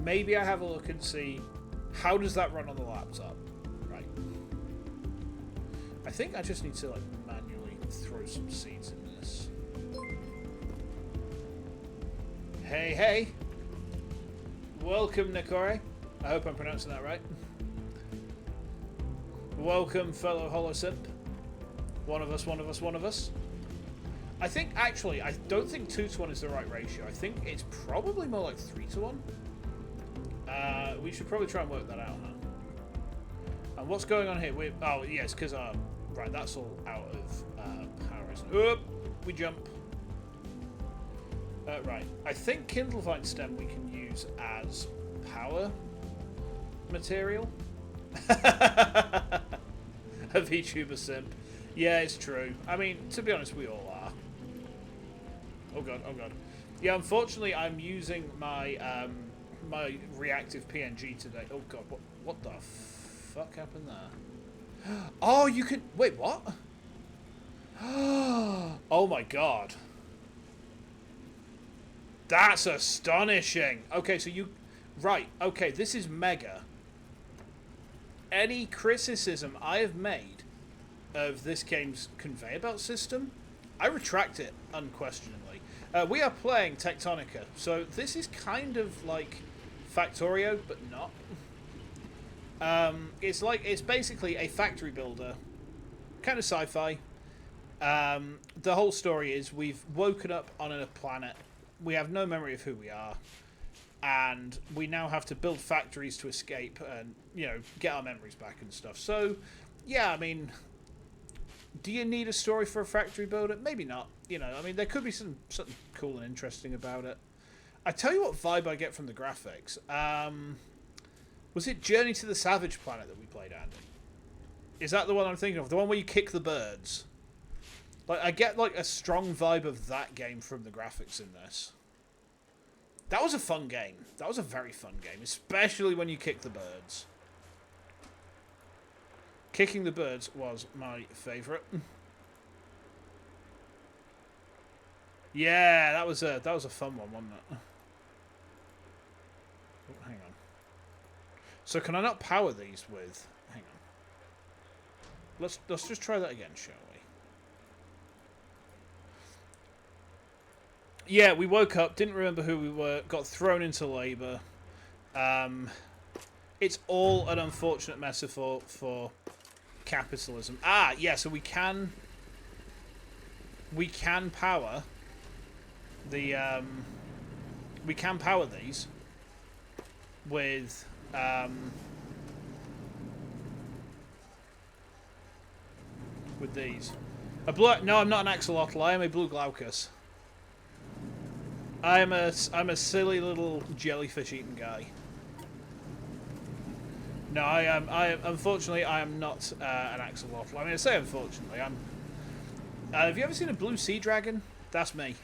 Maybe I have a look and see how does that run on the laptop. Right. I think I just need to, like, manually throw some seeds in this. Hey. Welcome, Nikore. I hope I'm pronouncing that right. Welcome, fellow Holosynth. One of us. I think, actually, I don't think 2-to-1 is the right ratio. I think it's probably more like 3-to-1. We should probably try and work that out, huh? And what's going on here? Oh, yes, because, right, that's all out of power, isn't it? Oop, we jump. Right, I think Kindlevine stem we can use as power material. A VTuber simp. Yeah, it's true. I mean, to be honest, we all are. Oh god. Yeah, unfortunately, I'm using my my reactive PNG today. Oh god, what the fuck happened there? Oh, you could wait. What? Oh my god. That's astonishing. Okay, so you right. Okay, this is mega. Any criticism I have made of this game's conveyor belt system, I retract it unquestionably. We are playing Techtonica, so this is kind of like Factorio, but not. It's basically a factory builder, kind of sci-fi. The whole story is we've woken up on a planet. We have no memory of who we are, and we now have to build factories to escape and, you know, get our memories back and stuff. So, yeah, I mean, do you need a story for a factory builder? Maybe not. You know, I mean, there could be something cool and interesting about it. I tell you what vibe I get from the graphics. Was it Journey to the Savage Planet that we played, Andy? Is that the one I'm thinking of? The one where you kick the birds? Like, I get, like, a strong vibe of that game from the graphics in this. That was a fun game. That was a very fun game, especially when you kick the birds. Kicking the birds was my favourite. Yeah, that was a fun one, wasn't it? Oh, hang on. So can I not power these with? Hang on. Let's just try that again, shall we? Yeah, we woke up, didn't remember who we were, got thrown into labour. It's all an unfortunate metaphor for capitalism. Ah, yeah, so we can power the we can power these with these. No, I'm not an axolotl. I am a blue glaucus. I'm a silly little jellyfish eating guy. No, unfortunately, I am not an axolotl. I mean, I say unfortunately. I'm. Have you ever seen a blue sea dragon? That's me.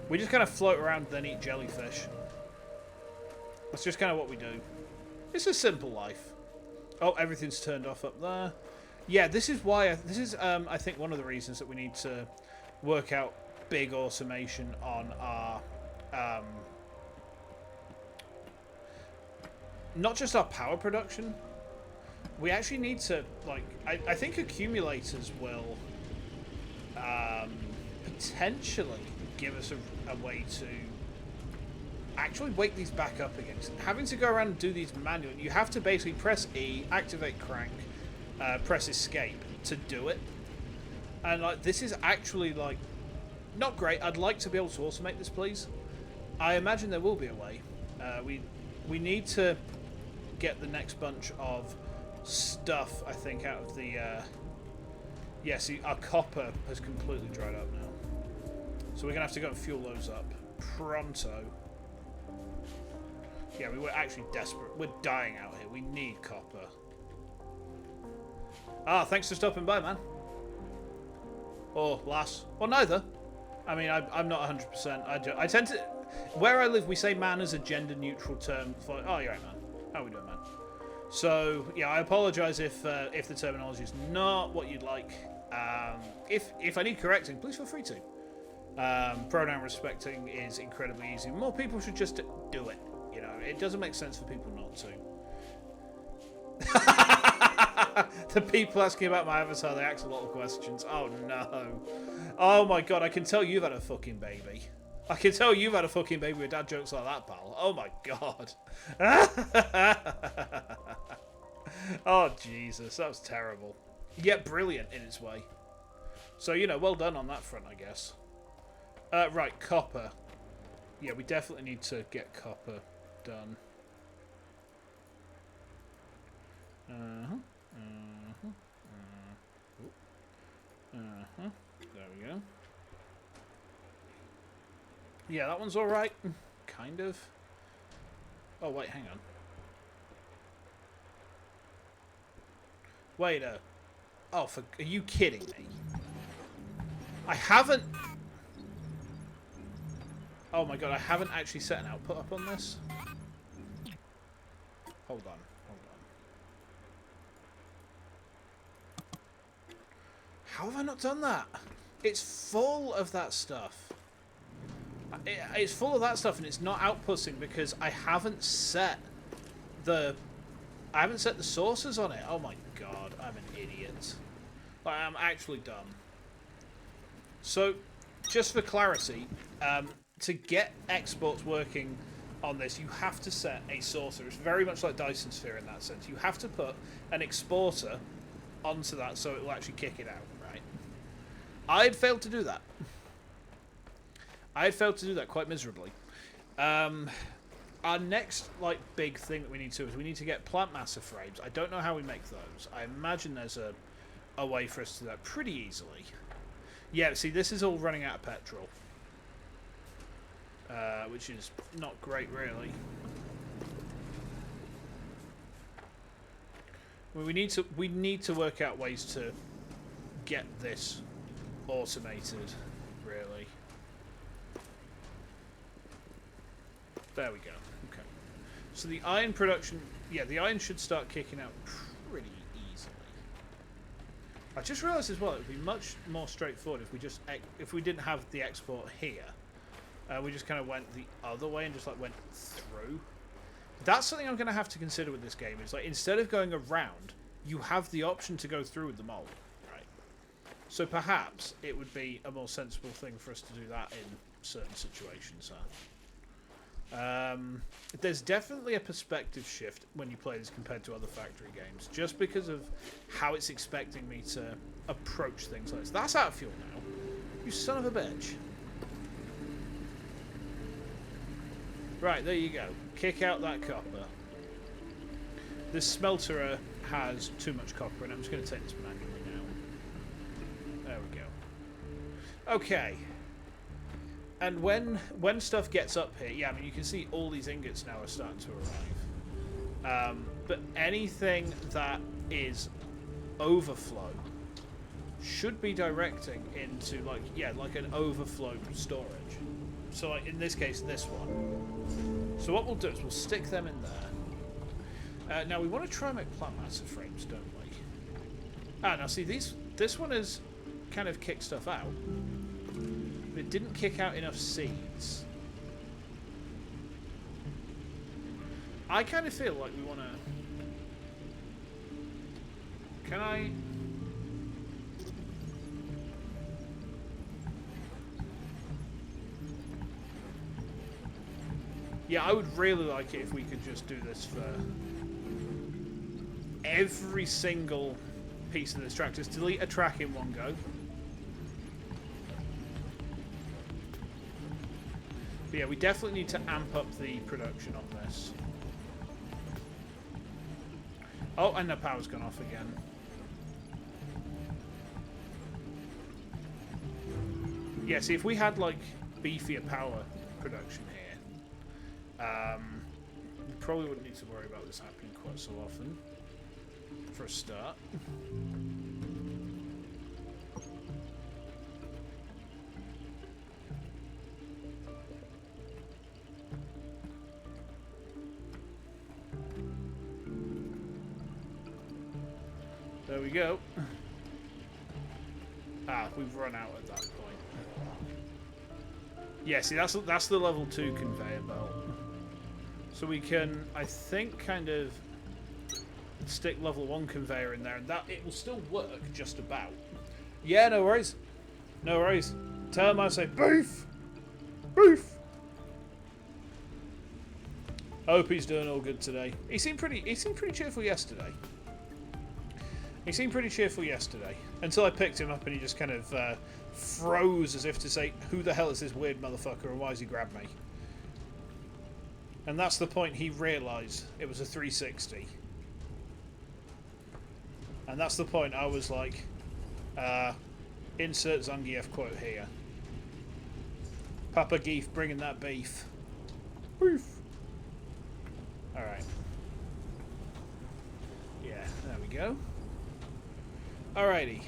We just kind of float around and then eat jellyfish. That's just kind of what we do. It's a simple life. Oh, everything's turned off up there. Yeah, this is why. This is, I think, one of the reasons that we need to work out big automation on our, not just our power production. We actually need to, like, I think accumulators will potentially give us a way to actually wake these back up again. Having to go around and do these manually, you have to basically press E, activate crank, press escape to do it. And like, this is actually like not great. I'd like to be able to automate this, please. I imagine there will be a way. We need to get the next bunch of stuff, I think, out of the yeah, see, our copper has completely dried up now, so we're gonna have to go and fuel those up pronto. Yeah, we were actually desperate. We're dying out here. We need copper. Ah, thanks for stopping by, man. Or lass. Or neither. I mean, I'm not 100%. I tend to... Where I live, we say man as a gender-neutral term. For, oh, you're right, man. How are we doing, man? So, yeah, I apologise if the terminology is not what you'd like. If I need correcting, please feel free to. Pronoun respecting is incredibly easy. More people should just do it. You know, it doesn't make sense for people not to. The people asking about my avatar, they ask a lot of questions. Oh no. Oh my god, I can tell you've had a fucking baby. I can tell you've had a fucking baby with dad jokes like that, pal. Oh my god. Oh Jesus, that was terrible. Yet brilliant in its way. So, you know, well done on that front, I guess. Right, copper. Yeah, we definitely need to get copper done. There we go. Yeah, that one's alright. Kind of. Oh, wait, hang on. Wait a... Oh, are you kidding me? I haven't... Oh my god, I haven't actually set an output up on this. Hold on. How have I not done that? It's full of that stuff. It's full of that stuff, and it's not outputting because I haven't set the sources on it. Oh my god, I'm an idiot. Like, I'm actually dumb. So, just for clarity, to get exports working on this, you have to set a sourcer. It's very much like Dyson Sphere in that sense. You have to put an exporter onto that so it will actually kick it out, right? I had failed to do that. I had failed to do that quite miserably. Our next big thing that we need to do is we need to get plant matter frames. I don't know how we make those. I imagine there's a way for us to do that pretty easily. Yeah, see, this is all running out of petrol. Which is not great, really. Well, we need to work out ways to get this automated, really. There we go. Okay. So the iron production, yeah, the iron should start kicking out pretty easily. I just realised as well it would be much more straightforward if we didn't have the export here. We just kind of went the other way and just went through. That's something I'm going to have to consider with this game. Is instead of going around, you have the option to go through with the mold, right? So perhaps it would be a more sensible thing for us to do that in certain situations. There's definitely a perspective shift when you play this compared to other factory games, just because of how it's expecting me to approach things like this. That's out of fuel now. You son of a bitch. Right, there you go. Kick out that copper. This smelterer has too much copper, and I'm just going to take this manually now. There we go. Okay. And when stuff gets up here, yeah, I mean, you can see all these ingots now are starting to arrive. But anything that is overflow should be directing into, like, yeah, like an overflow storage. So, like, in this case, this one. So what we'll do is we'll stick them in there. Now, we want to try and make plant matter frames, don't we? Ah, now, see, this one has kind of kicked stuff out. But it didn't kick out enough seeds. I kind of feel like we want to... Can I... Yeah, I would really like it if we could just do this for every single piece of this track. Just delete a track in one go. But yeah, we definitely need to amp up the production on this. Oh, and the power's gone off again. Yeah, see, if we had, like, beefier power production here, we probably wouldn't need to worry about this happening quite so often, for a start. There we go. Ah, we've run out at that point. Yeah, see, that's the level 2 conveyor belt. So we can, I think, kind of stick level 1 conveyor in there, and that it will still work just about. Yeah, no worries. No worries. Tell him I say beef! Beef! I hope he's doing all good today. He seemed pretty cheerful yesterday. He seemed pretty cheerful yesterday, until I picked him up and he just kind of froze as if to say, who the hell is this weird motherfucker and why has he grabbed me? And that's the point he realised it was a 360. And that's the point I was like, insert Zangief quote here. Papa Geef bringing that beef. Beef! Alright. Yeah, there we go. Alrighty.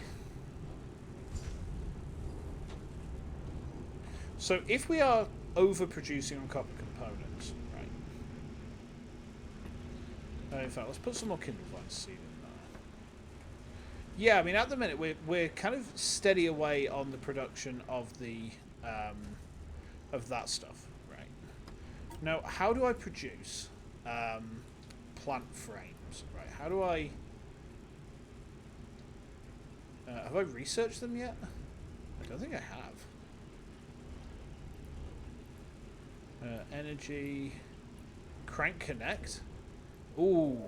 So if we are overproducing on copper components, right? In fact, let's put some more kindle plants seed in there. Yeah, I mean, at the minute we're kind of steady away on the production of the of that stuff, right? Now, how do I produce plant frames? Right? How do I? Have I researched them yet? I don't think I have. Energy. Crank Connect. Ooh.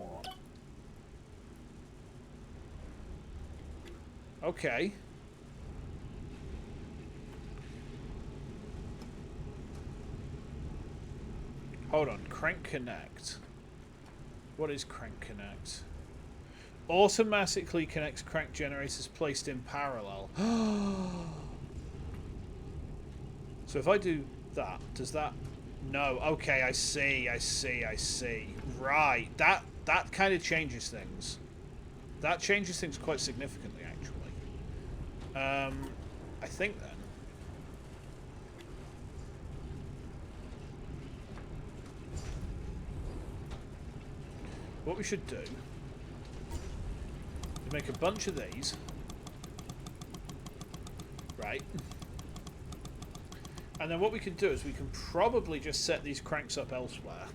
Okay. Hold on. Crank Connect. What is Crank Connect? Automatically connects crank generators placed in parallel. So if I do that, does that... No. Okay, I see. Right. That kind of changes things. That changes things quite significantly, actually. I think then. What we should do... make a bunch of these, right? And then what we can do is we can probably just set these cranks up elsewhere.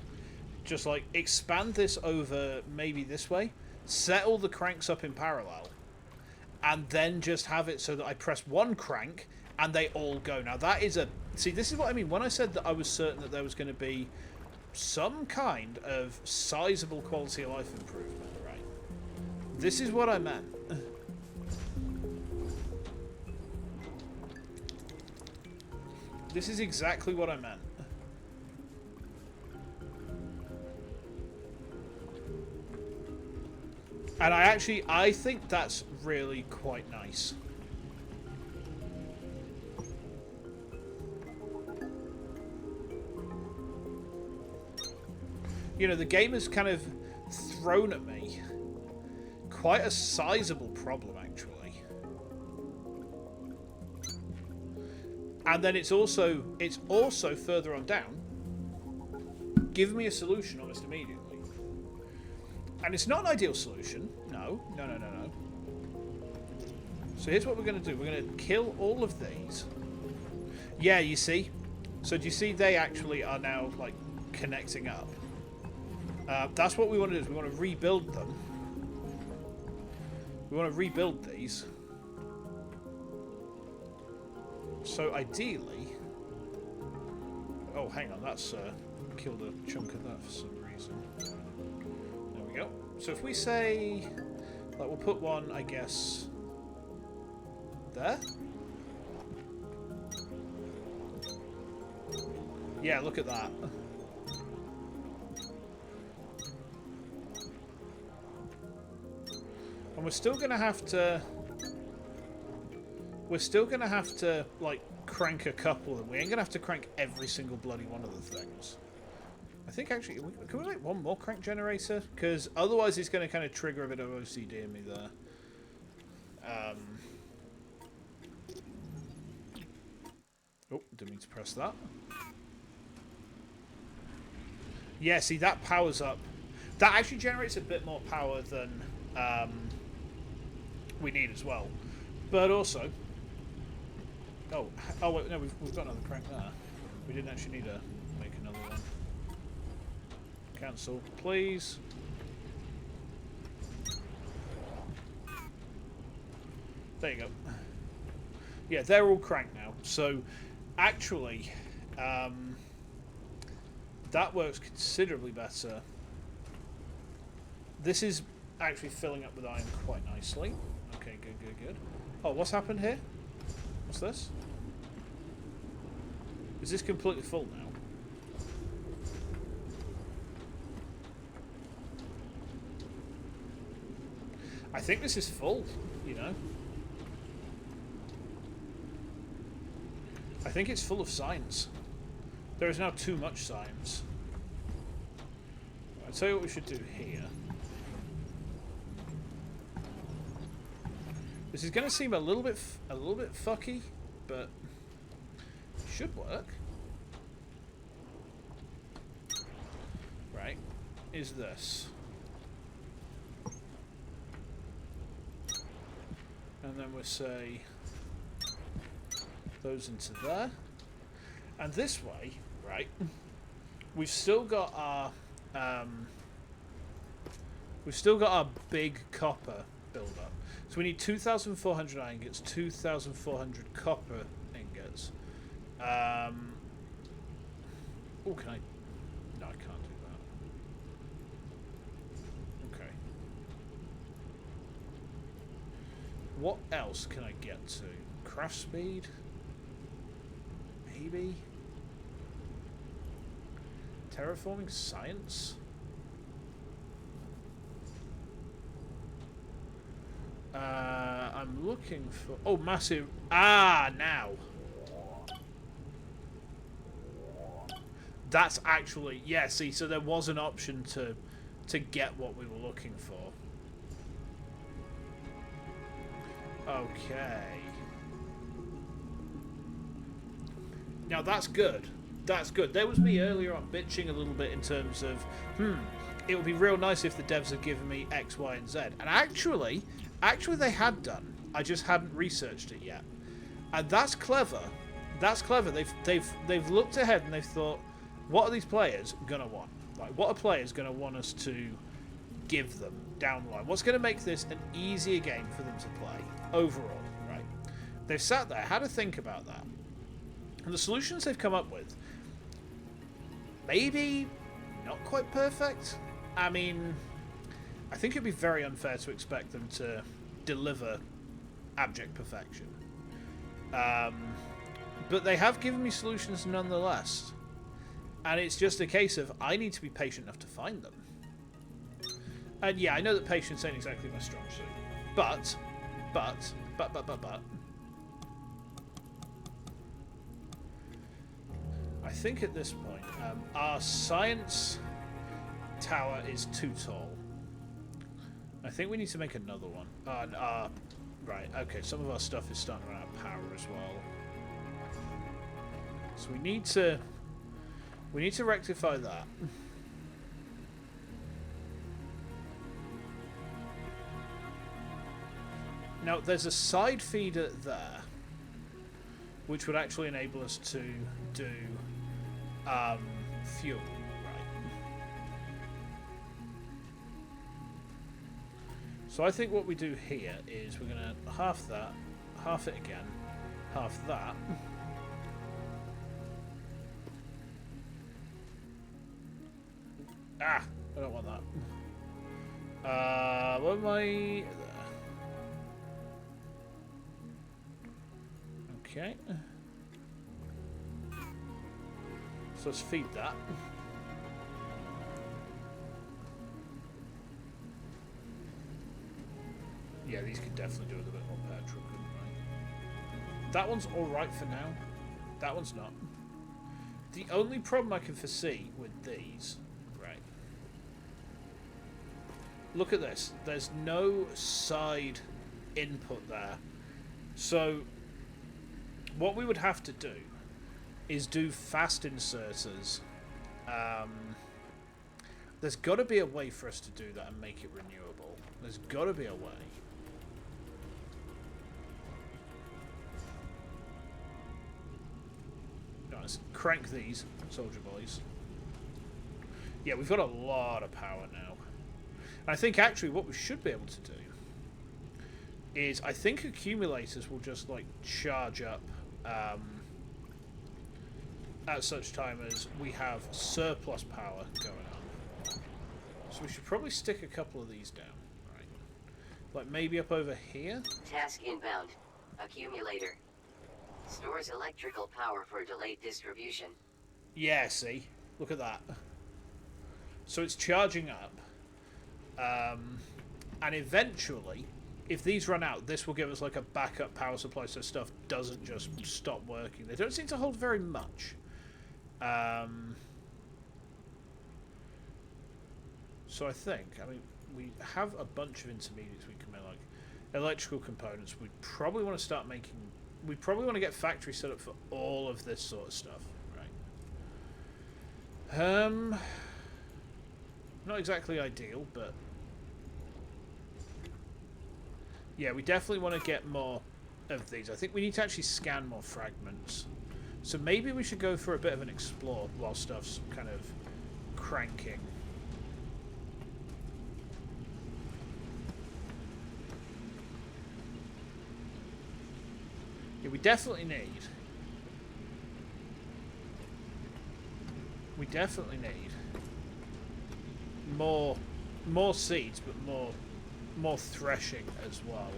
Just like expand this over maybe this way, set all the cranks up in parallel, and then just have it so that I press one crank and they all go. Now that is a... See, this is what I mean. When I said that I was certain that there was going to be some kind of sizable quality of life improvement, right? This is what I meant. This is exactly what I meant. And I think that's really quite nice. You know, the game has kind of thrown at me quite a sizable problem, actually. And then it's also further on down, give me a solution almost immediately. And it's not an ideal solution. No. So here's what we're going to do. We're going to kill all of these. Yeah, you see? So do you see they actually are now, like, connecting up? That's what we want to do. Is we want to rebuild them. We want to rebuild these. So ideally... Oh, hang on. That's killed a chunk of that for some reason. There we go. So if we say... Like, we'll put one, I guess... There? Yeah, look at that. And we're still gonna have to... We're still gonna have to, like, crank a couple of them. We ain't gonna have to crank every single bloody one of the things. I think, actually... Can we make one more crank generator? Because otherwise it's gonna kind of trigger a bit of OCD in me there. Oh, didn't mean to press that. Yeah, see, that powers up. That actually generates a bit more power than we need as well. But also... Oh, wait, no, we've got another crank there. We didn't actually need to make another one. Cancel, please. There you go. Yeah, they're all cranked now. So, actually, that works considerably better. This is actually filling up with iron quite nicely. Okay, good. Oh, what's happened here? What's this? Is this completely full now? I think this is full, you know. I think it's full of science. There is now too much science. I'll tell you what we should do here. This is going to seem a little bit fucky, but it should work. Right, is this. And then we'll say those into there. And this way, right, we've still got our big copper build up. So we need 2,400 iron ingots, 2,400 copper ingots. Oh, can I? No, I can't do that. Okay. What else can I get to? Craft speed? Maybe? Terraforming science? I'm looking for... Oh, massive... Ah, now. That's actually... Yeah, see, so there was an option to get what we were looking for. Okay. Now, that's good. That's good. There was me earlier on bitching a little bit in terms of, it would be real nice if the devs had given me X, Y, and Z. And actually they had done. I just hadn't researched it yet. And that's clever. That's clever. They've looked ahead and they've thought, what are these players gonna want? Like, what are players gonna want us to give them down the line? What's gonna make this an easier game for them to play overall, right? They've sat there, had to think about that. And the solutions they've come up with, maybe not quite perfect. I mean, I think it'd be very unfair to expect them to deliver abject perfection. But they have given me solutions nonetheless. And it's just a case of I need to be patient enough to find them. And yeah, I know that patience ain't exactly my strong suit. But. I think at this point, our science tower is too tall. I think we need to make another one. Right, okay, some of our stuff is starting to run out of power as well. So we need to rectify that. Now, there's a side feeder there, which would actually enable us to do fuel. So I think what we do here is we're going to half that, half it again, half that. Ah, I don't want that. What am I... Okay. So let's feed that. Yeah, these could definitely do with a bit more petrol, couldn't they? That one's alright for now. That one's not. The only problem I can foresee with these... Right. Look at this. There's no side input there. So, what we would have to do is do fast inserters. There's got to be a way for us to do that and make it renewable. There's got to be a way. Let's crank these, soldier boys. Yeah, we've got a lot of power now. And I think actually what we should be able to do is I think accumulators will just like charge up at such time as we have surplus power going on. So we should probably stick a couple of these down. Right. Like maybe up over here? Task inbound. Accumulator. Stores electrical power for delayed distribution. Yeah, see? Look at that. So it's charging up. And eventually, if these run out, this will give us like a backup power supply so stuff doesn't just stop working. They don't seem to hold very much. So I think, I mean, we have a bunch of intermediates we can make, like electrical components. We'd probably want to start making... We probably want to get factory set up for all of this sort of stuff, right? Not exactly ideal, but yeah, we definitely want to get more of these. I think we need to actually scan more fragments. So maybe we should go for a bit of an explore while stuff's kind of cranking. Yeah, we definitely need more seeds, but more threshing as well.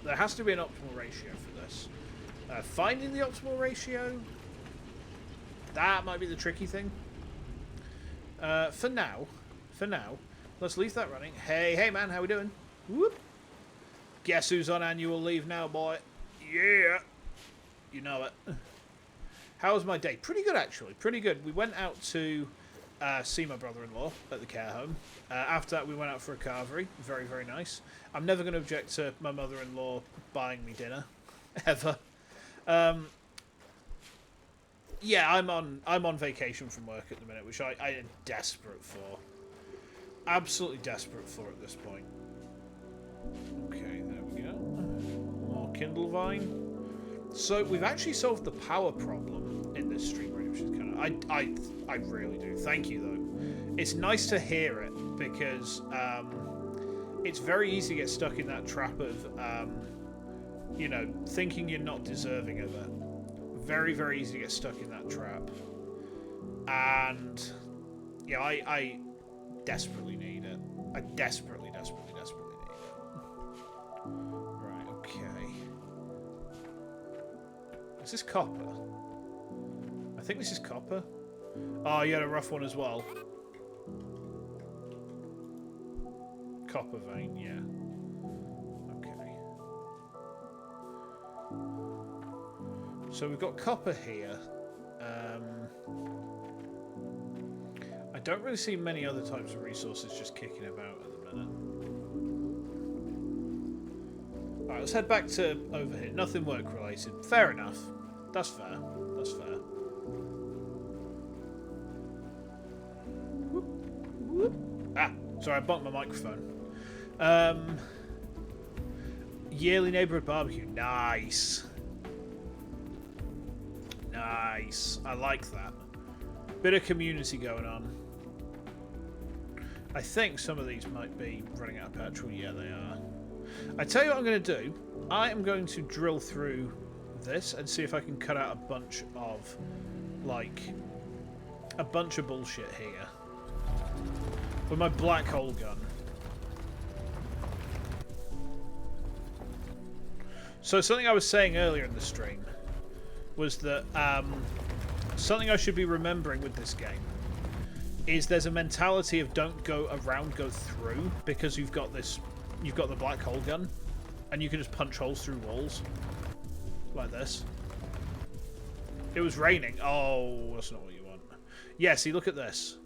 There has to be an optimal ratio for this. Finding the optimal ratio, that might be the tricky thing. For now, let's leave that running. Hey man, how we doing? Whoop. Guess who's on annual leave now, boy? Yeah. You know it. How was my day? Pretty good, actually. Pretty good. We went out to see my brother-in-law at the care home. After that, we went out for a carvery. Very, very nice. I'm never going to object to my mother-in-law buying me dinner. Ever. Yeah, I'm on vacation from work at the minute, which I am desperate for. Absolutely desperate for at this point. Okay, there we go. More Kindle Vine. So we've actually solved the power problem in this stream, which is kind of I really do. Thank you though. It's nice to hear it because it's very easy to get stuck in that trap of you know, thinking you're not deserving of it. Very, very easy to get stuck in that trap. And yeah, I desperately need it. I desperately need it. Right, okay. Is this copper? I think this is copper. Oh, you had a rough one as well. Copper vein, yeah. Okay. So we've got copper here. I don't really see many other types of resources just kicking about at the minute. Alright, let's head back to over here. Nothing work related. Fair enough. That's fair. That's fair. Ah, sorry, I bumped my microphone. Yearly neighborhood barbecue. Nice. Nice. I like that. Bit of community going on. I think some of these might be running out of petrol. Yeah, they are. I tell you what I'm going to do. I am going to drill through this and see if I can cut out a bunch of, like, a bunch of bullshit here. With my black hole gun. So something I was saying earlier in the stream was that something I should be remembering with this game is there's a mentality of don't go around, go through, because you've got the black hole gun, and you can just punch holes through walls like this. It was raining. Oh, that's not what you want. Yeah, see, look at this.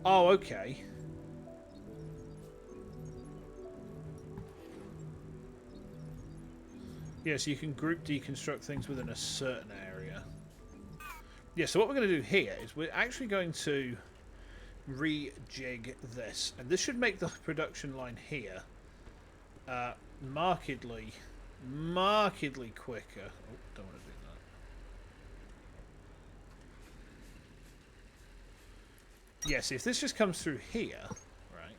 Oh, okay. Yeah, so you can group deconstruct things within a certain area. Yeah, so what we're going to do here is we're actually going to rejig this. And this should make the production line here markedly quicker. Oh, don't want to do that. Yeah, see, if this just comes through here, right?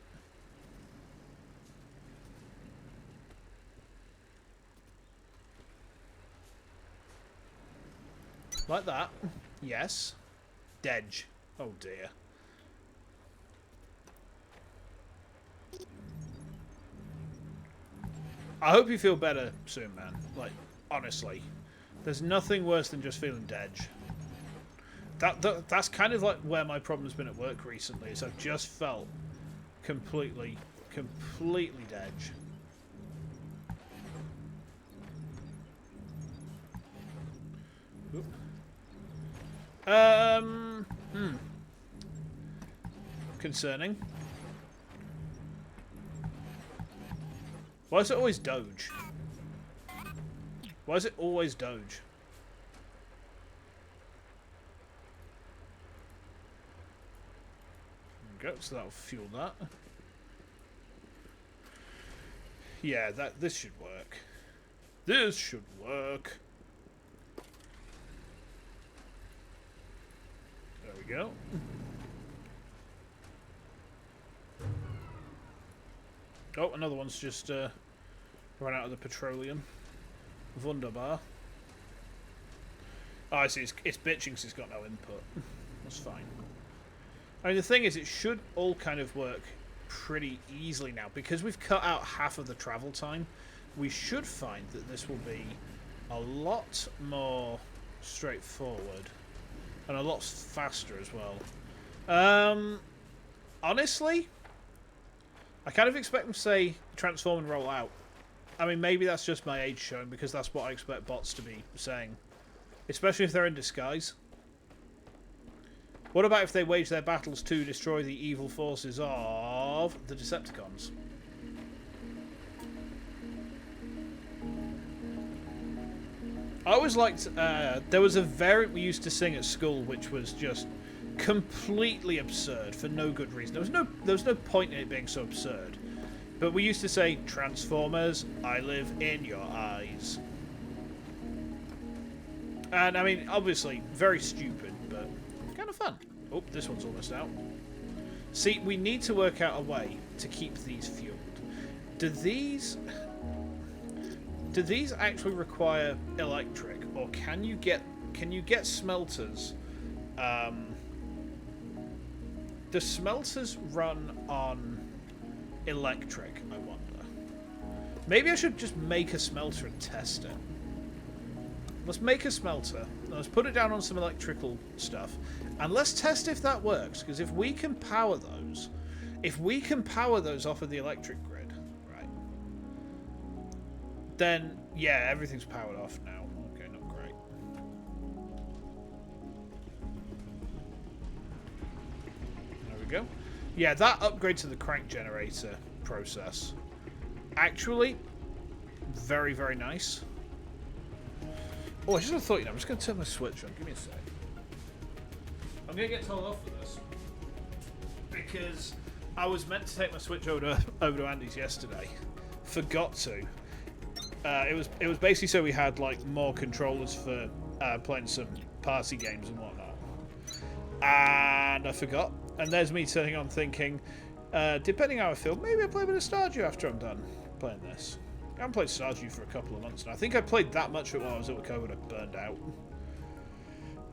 Like that. Yes. Dedge. Oh dear. I hope you feel better soon, man. Like, honestly. There's nothing worse than just feeling dedge. That's kind of like where my problem's been at work recently, is I've just felt completely dedge. Oop. Concerning. Why is it always Doge? Why is it always Doge? There we go, so that'll fuel that. Yeah, this should work. This should work. There we go. Oh, another one's just run out of the petroleum. Wunderbar. Oh, I see. It's bitching because it's got no input. That's fine. I mean, the thing is, it should all kind of work pretty easily now. Because we've cut out half of the travel time, we should find that this will be a lot more straightforward. And a lot faster as well. Honestly, I kind of expect them to say transform and roll out. I mean, maybe that's just my age showing, because that's what I expect bots to be saying. Especially if they're in disguise. What about if they wage their battles to destroy the evil forces of the Decepticons? I always liked... there was a variant we used to sing at school which was just completely absurd for no good reason. There was no point in it being so absurd. But we used to say, Transformers, I live in your eyes. And, I mean, obviously, very stupid, but kind of fun. Oh, this one's almost out. See, we need to work out a way to keep these fueled. Do these actually require electric, or can you get smelters? Do smelters run on electric, I wonder? Maybe I should just make a smelter and test it. Let's make a smelter. Let's put it down on some electrical stuff. And let's test if that works. Because if we can power those... off of the electric grid, right, then, yeah, everything's powered off now. Okay, not great. There we go. Yeah, that upgrade to the crank generator process. Actually, very, very nice. Oh, I just thought, you know, I'm just going to turn my switch on. Give me a sec. I'm going to get told off for this. Because I was meant to take my Switch over to Andy's yesterday. Forgot to. It was basically so we had, like, more controllers for playing some party games and whatnot. And I forgot. And there's me turning on thinking, depending how I feel, maybe I'll play a bit of Stardew after I'm done playing this. I haven't played Stardew for a couple of months now. I think I played that much of it while I was at COVID. I burned out.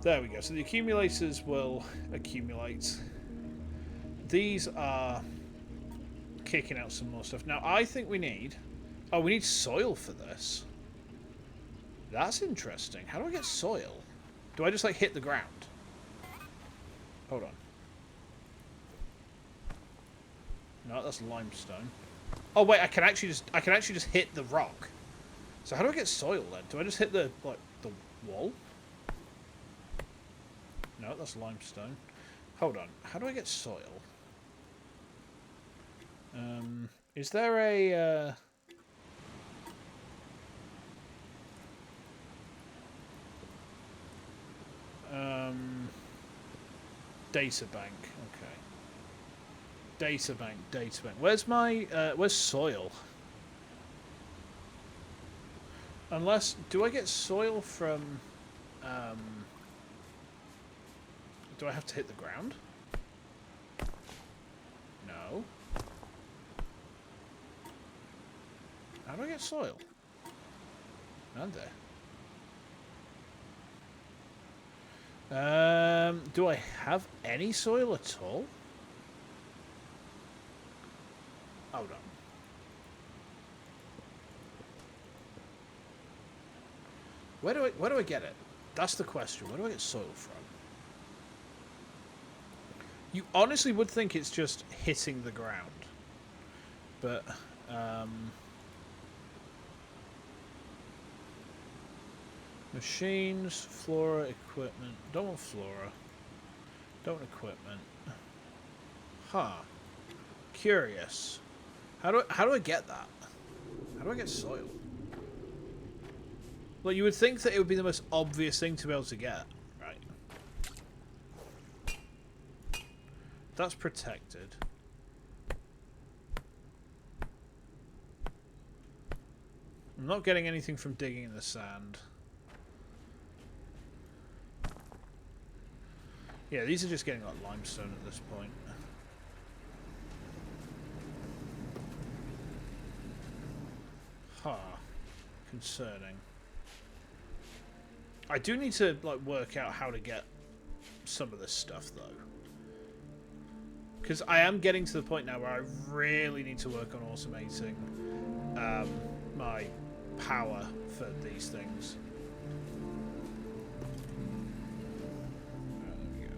There we go. So the accumulators will accumulate. These are kicking out some more stuff. Now, I think we need... Oh, we need soil for this. That's interesting. How do I get soil? Do I just, like, hit the ground? Hold on. No, that's limestone. Oh wait, I can actually just hit the rock. So how do I get soil then? Do I just hit the the wall? No, that's limestone. Hold on. How do I get soil? Is there a data bank? Okay. Data bank. Where's my, where's soil? Unless, do I get soil from, do I have to hit the ground? No. How do I get soil? None there. Do I have any soil at all? Hold on. Where do I get it? That's the question. Where do I get soil from? You honestly would think it's just hitting the ground. But machines, flora, equipment. Don't want flora. Don't want equipment. Huh. Curious. How do I get that? How do I get soil? Well, you would think that it would be the most obvious thing to be able to get, right? That's protected. I'm not getting anything from digging in the sand. Yeah, these are just getting like limestone at this point. Huh. Concerning. I do need to like work out how to get some of this stuff though. Because I am getting to the point now where I really need to work on automating my power for these things. There we go.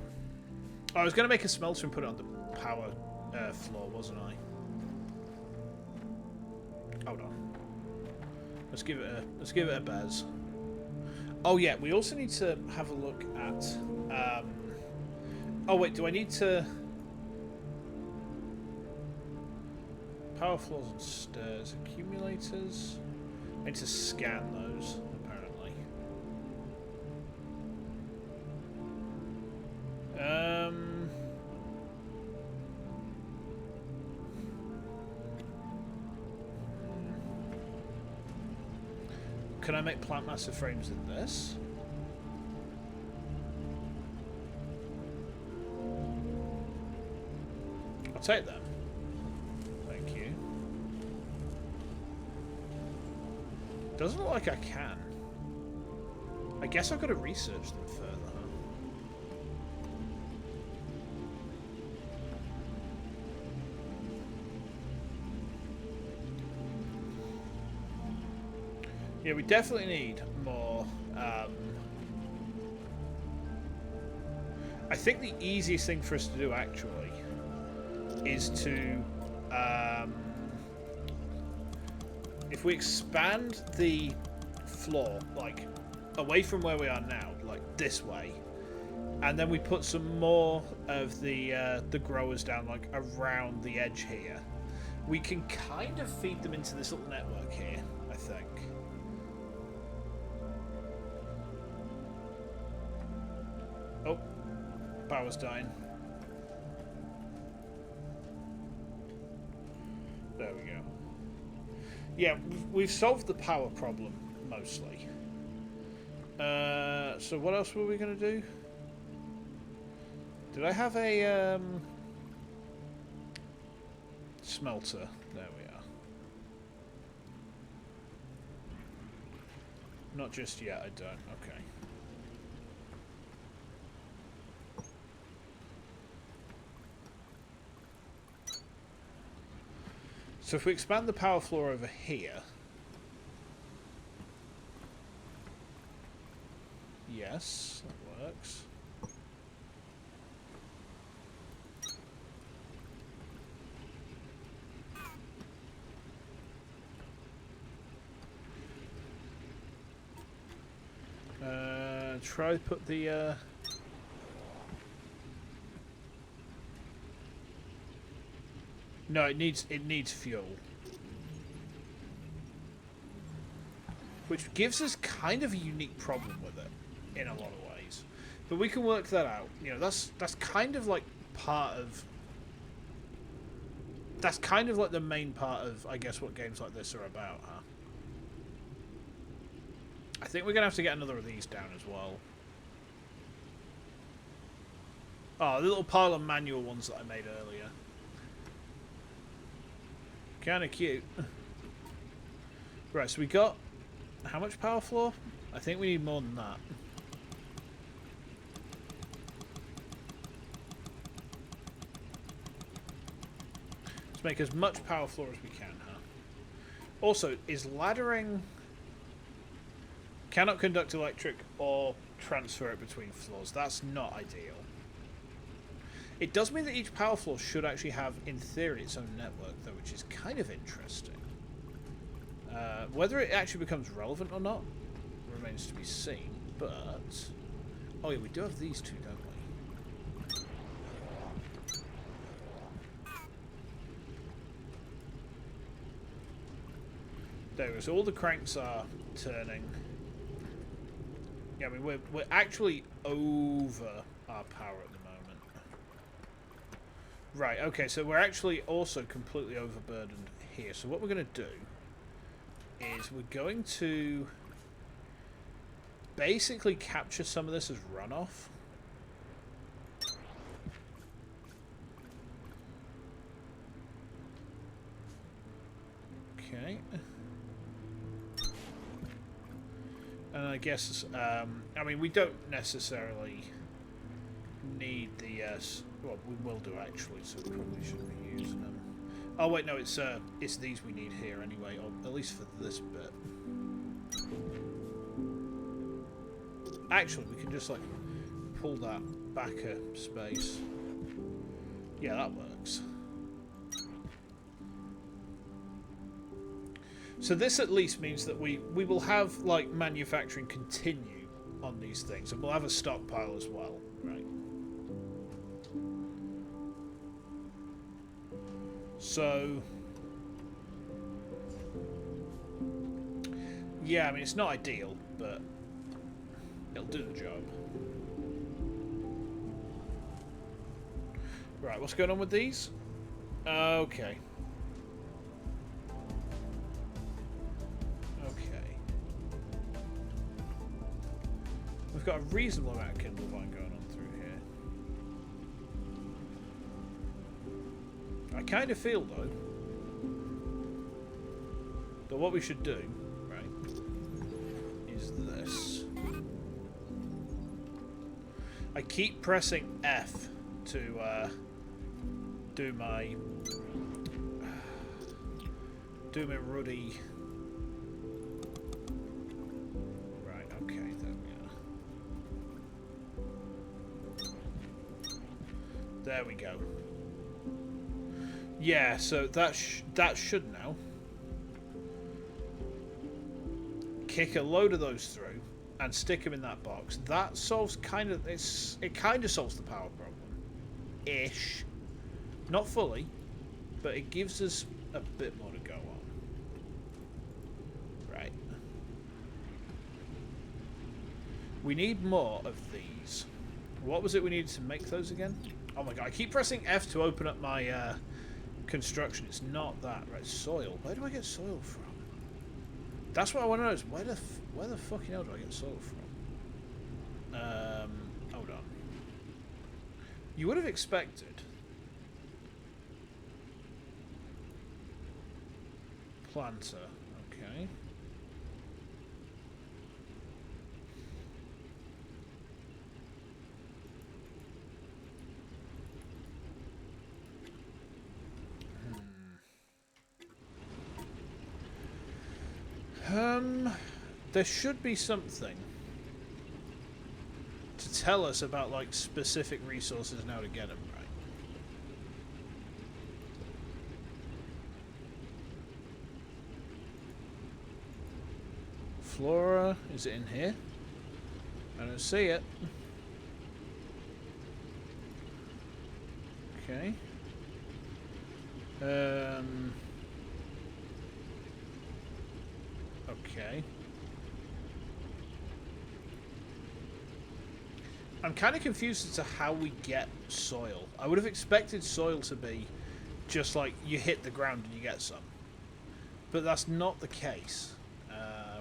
I was going to make a smelter and put it on the power floor, wasn't I? Hold on. Let's give it a buzz. Oh yeah, we also need to have a look at. Oh wait, do I need to? Power floors and stairs, accumulators. I need to scan those, apparently. Can I make plant matter frames in this? I'll take them. Thank you. Doesn't look like I can. I guess I've got to research them further. Yeah, we definitely need more. I think the easiest thing for us to do actually is to, if we expand the floor like away from where we are now, like this way, and then we put some more of the growers down like around the edge here, we can kind of feed them into this little network here, I think. Oh, power's dying. There we go. Yeah, we've solved the power problem mostly. So what else were we going to do? Did I have a smelter? There we are. Not just yet, I don't. Okay. So if we expand the power floor over here, yes, that works. Try to put the no, it needs fuel, which gives us kind of a unique problem with it in a lot of ways, but we can work that out. You know, that's kind of like part of, that's kind of like the main part of, I guess, what games like this are about, huh? I think we're gonna have to get another of these down as well. Oh, the little pile of manual ones that I made earlier. Kind of cute. Right, so we got how much power floor? I think we need more than that. Let's make as much power floor as we can, huh? Also, is laddering... Cannot conduct electric or transfer it between floors. That's not ideal. It does mean that each power floor should actually have, in theory, its own network, though, which is kind of interesting. Whether it actually becomes relevant or not remains to be seen, but... Oh yeah, we do have these two, don't we? There we go, so all the cranks are turning. Yeah, I mean, we're actually over our power at the moment. Right, okay, so we're actually also completely overburdened here. So what we're going to do is we're going to basically capture some of this as runoff. Okay. And I guess, I mean, we don't necessarily need the, well, we will do actually, so we probably shouldn't be using them. Oh wait, no, it's these we need here anyway, or at least for this bit. Actually, we can just, like, pull that back a space. Yeah, that works. So this at least means that we will have, like, manufacturing continue on these things, and we'll have a stockpile as well, right? So, yeah, I mean, it's not ideal, but it'll do the job. Right, what's going on with these? Okay. We've got a reasonable amount of Kindle Vine going on through here. I kind of feel, though, that what we should do, right, is this. I keep pressing F to do my ruddy. Right, okay, there we go. There we go. Yeah, so that should now kick a load of those through and stick them in that box. That solves it kind of solves the power problem, ish. Not fully, but it gives us a bit more to go on. Right. We need more of these. What was it we needed to make those again? Oh my god! I keep pressing F to open up my construction. It's not that. Right, soil. Where do I get soil from? That's what I want to know is where the fucking hell do I get soil from? Hold on. You would have expected planter. Okay. There should be something to tell us about, like, specific resources now to get them, right? Flora, is it in here? I don't see it. Okay. Okay. I'm kind of confused as to how we get soil. I would have expected soil to be just like you hit the ground and you get some. But that's not the case.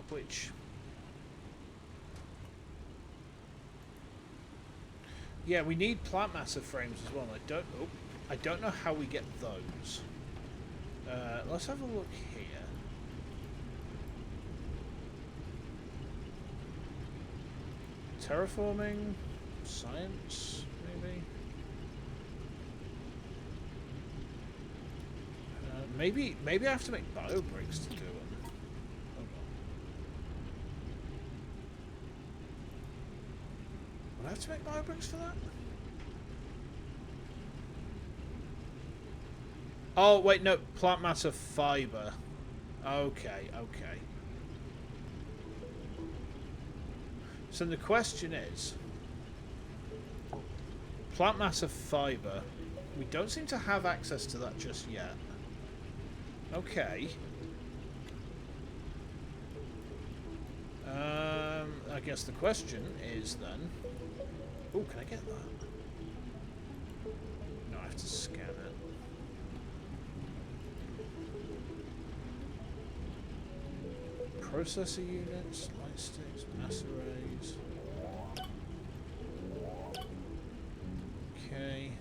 Which... Yeah, we need plant matter frames as well. I don't know how we get those. Let's have a look here. Terraforming, science, maybe. Maybe I have to make bio bricks to do them. Hold on. Would I have to make bio bricks for that? Oh wait, no, plant matter fiber. Okay, okay. So the question is, plant matter fiber, we don't seem to have access to that just yet. Okay. I guess the question is then, oh, can I get that? No, I have to scan it. Processor units, light sticks, mass arrays. Okay.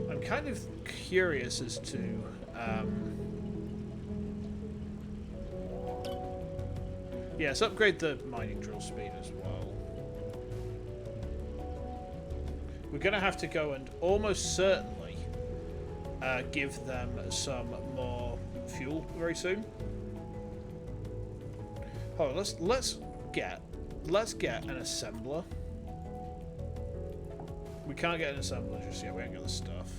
I'm kind of curious as to yeah, let's upgrade the mining drill speed as well. We're going to have to go and almost certainly give them some more fuel very soon. Oh, let's get an assembler. We can't get an assembler just yet. We ain't got the stuff.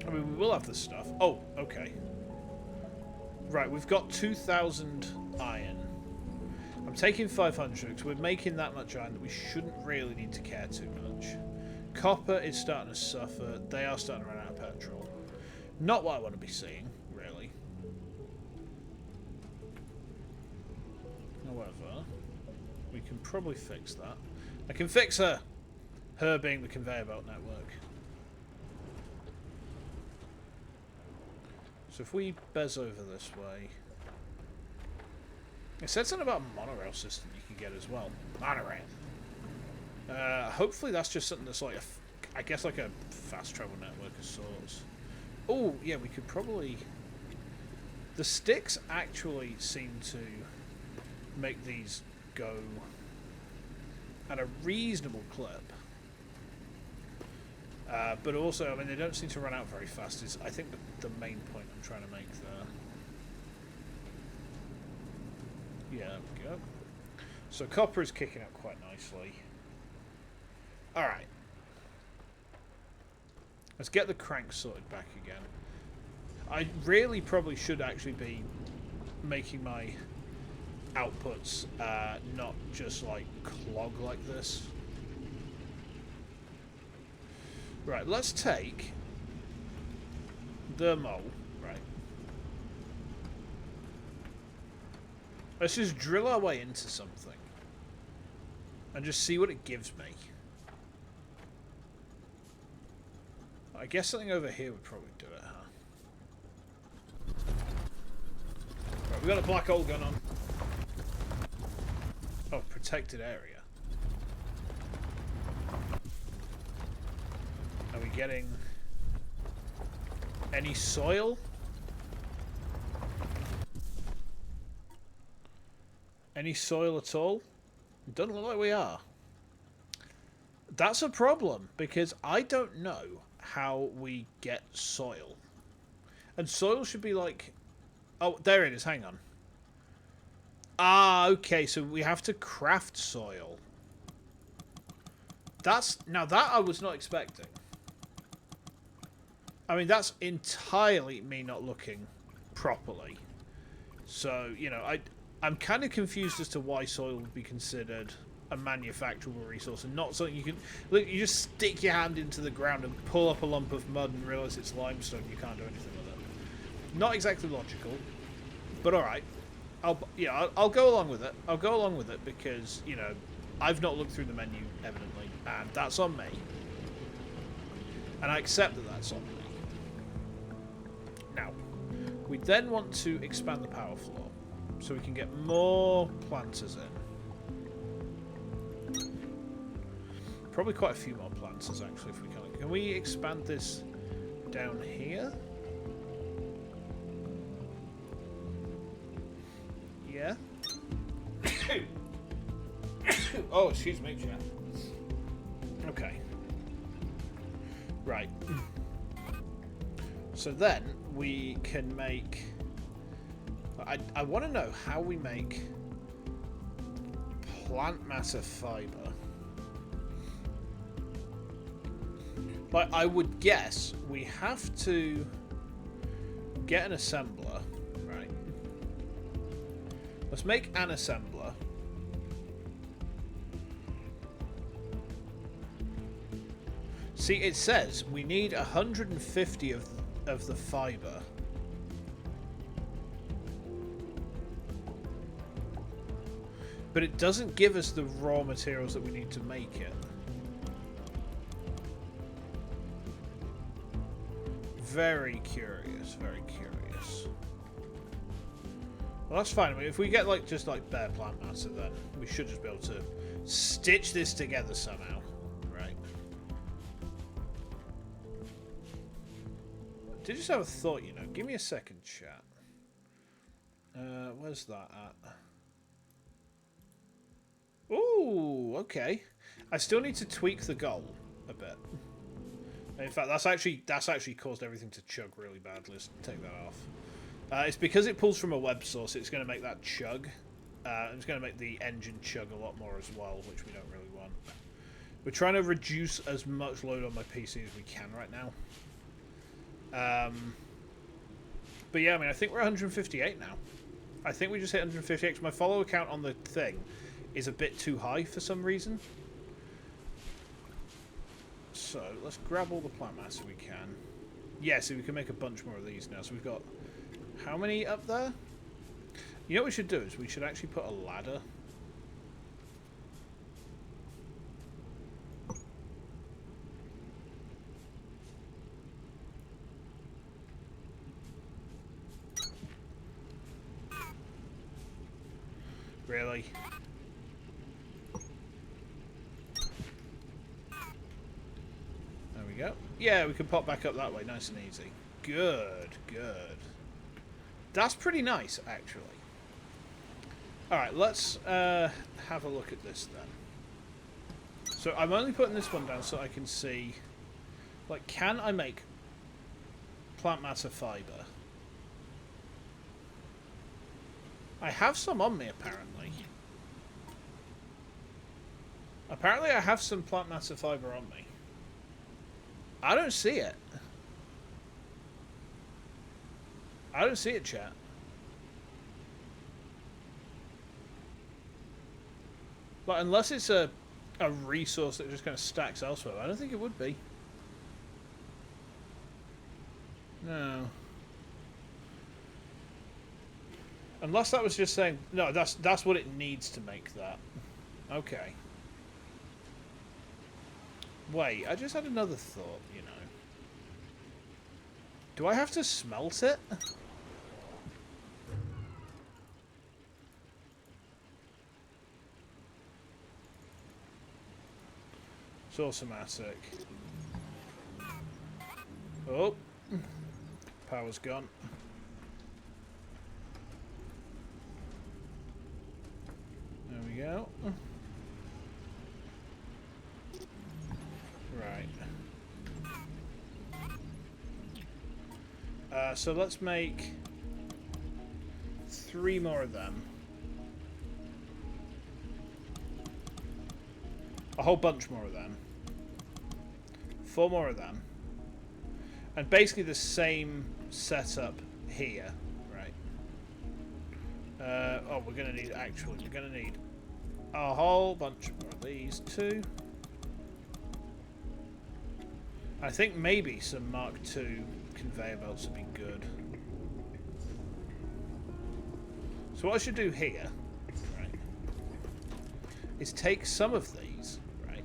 I mean, we will have the stuff. Oh, okay. Right, we've got 2,000 iron. I'm taking 500 because we're making that much iron that we shouldn't really need to care too much. Copper is starting to suffer. They are starting to run out of petrol. Not what I want to be seeing, really. However, we can probably fix that. I can fix her! Her being the conveyor belt network. So if we bez over this way... It said something about a monorail system you can get as well. Monorail. Hopefully that's just something that's like I guess like a fast travel network of sorts. Oh, yeah, we could probably... The sticks actually seem to make these go at a reasonable clip. But also, I mean, they don't seem to run out very fast, is I think the main point I'm trying to make there. Yeah, there we go. So copper is kicking up quite nicely. Alright. Let's get the crank sorted back again. I really probably should actually be making my outputs not just like clog like this. Right, let's take the mole, right. Let's just drill our way into something and just see what it gives me. I guess something over here would probably do it, huh? Right, we got a black hole gun on. Oh, protected area. Are we getting any soil? Any soil at all? Doesn't look like we are. That's a problem, because I don't know how we get soil. And soil should be like... Oh, there it is, hang on. Ah, okay, so we have to craft soil. That's... Now that I was not expecting. I mean, that's entirely me not looking properly. So, you know, I'm kind of confused as to why soil would be considered a manufacturable resource and not something you can... Look, you just stick your hand into the ground and pull up a lump of mud and realise it's limestone. You can't do anything with it. Not exactly logical, but alright. I'll go along with it. I'll go along with it because, you know, I've not looked through the menu, evidently, and that's on me. And I accept that that's on me. Now, we then want to expand the power floor so we can get more planters in. Probably quite a few more planters, actually, if we can. Can we expand this down here? Yeah. Oh, excuse me, Jeff. Okay. Right. So then we can make... I want to know how we make plant matter fiber. Like, I would guess we have to get an assembler, right? Let's make an assembler. See, it says we need 150 of the fiber. But it doesn't give us the raw materials that we need to make it. Very curious, very curious. Well, that's fine. I mean, if we get like just like bare plant matter, then we should just be able to stitch this together somehow, right? Did you just have a thought? You know, give me a second, chat. Where's that at? Ooh, okay. I still need to tweak the goal a bit. In fact, that's actually caused everything to chug really badly. Let's take that off. It's because it pulls from a web source. It's going to make that chug. It's going to make the engine chug a lot more as well, which we don't really want. We're trying to reduce as much load on my PC as we can right now. But yeah, I mean, I think we're 158 now. I think we just hit 158 because my follower count on the thing is a bit too high for some reason. So, let's grab all the plant matter we can. Yeah, so we can make a bunch more of these now. So we've got... How many up there? You know what we should do is we should actually put a ladder. Really? There we go. Yeah, we can pop back up that way, nice and easy. Good, good. That's pretty nice, actually. Alright, let's have a look at this then. So I'm only putting this one down so I can see... Like, can I make plant matter fibre? I have some on me, apparently. Apparently I have some plant matter fibre on me. I don't see it. I don't see it, chat. Like, unless it's a resource that just kind of stacks elsewhere. I don't think it would be. No. Unless that was just saying... No, that's what it needs to make that. Okay. Wait, I just had another thought, you know. Do I have to smelt it? It's automatic. Oh. Power's gone. There we go. Right. So let's make 3 more of them. A whole bunch more of them. 4 more of them. And basically the same setup here, right? Oh, we're going to need, actually, we're going to need a whole bunch more of these too. I think maybe some Mark II conveyor belts would be good. So what I should do here, right, is take some of these, right,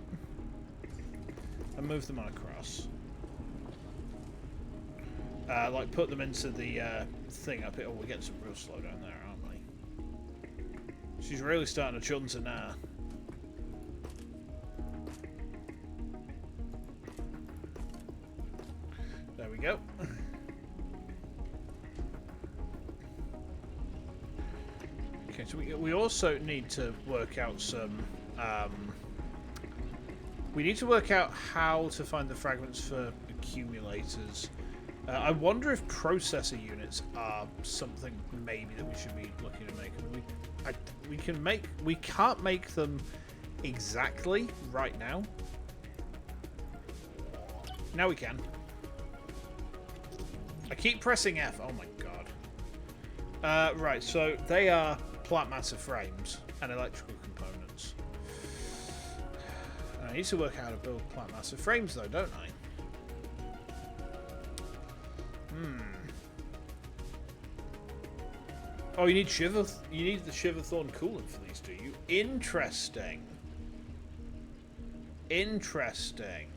and move them on across. Like put them into the thing up here. Oh, we're getting some real slow down there, aren't we? She's really starting to chunter now. There we go. Okay, so we also need to work out some... we need to work out how to find the fragments for accumulators. I wonder if processor units are something maybe that we should be looking to make. We can't make them exactly right now. Now we can. I keep pressing F. Oh my god. Right, so they are plant matter frames and electrical components. I need to work out how to build plant matter frames though, don't I? Oh, you need you need the Shiverthorn coolant for these, do you? Interesting. Interesting.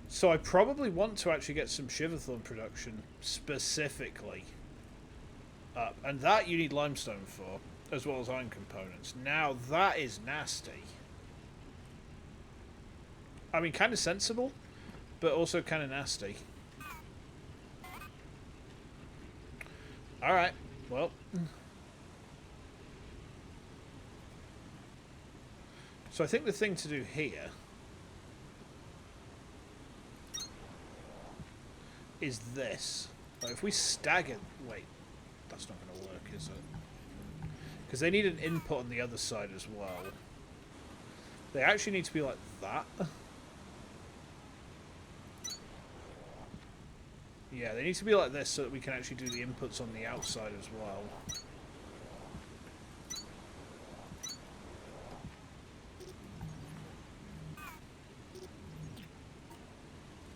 So I probably want to actually get some Shiverthorn production specifically up. And that you need limestone for, as well as iron components. Now that is nasty. I mean, kind of sensible, but also kind of nasty. Alright, well. So I think the thing to do here is this. Like if we stagger... Wait, that's not going to work, is it? Because they need an input on the other side as well. They actually need to be like that. Yeah, they need to be like this so that we can actually do the inputs on the outside as well.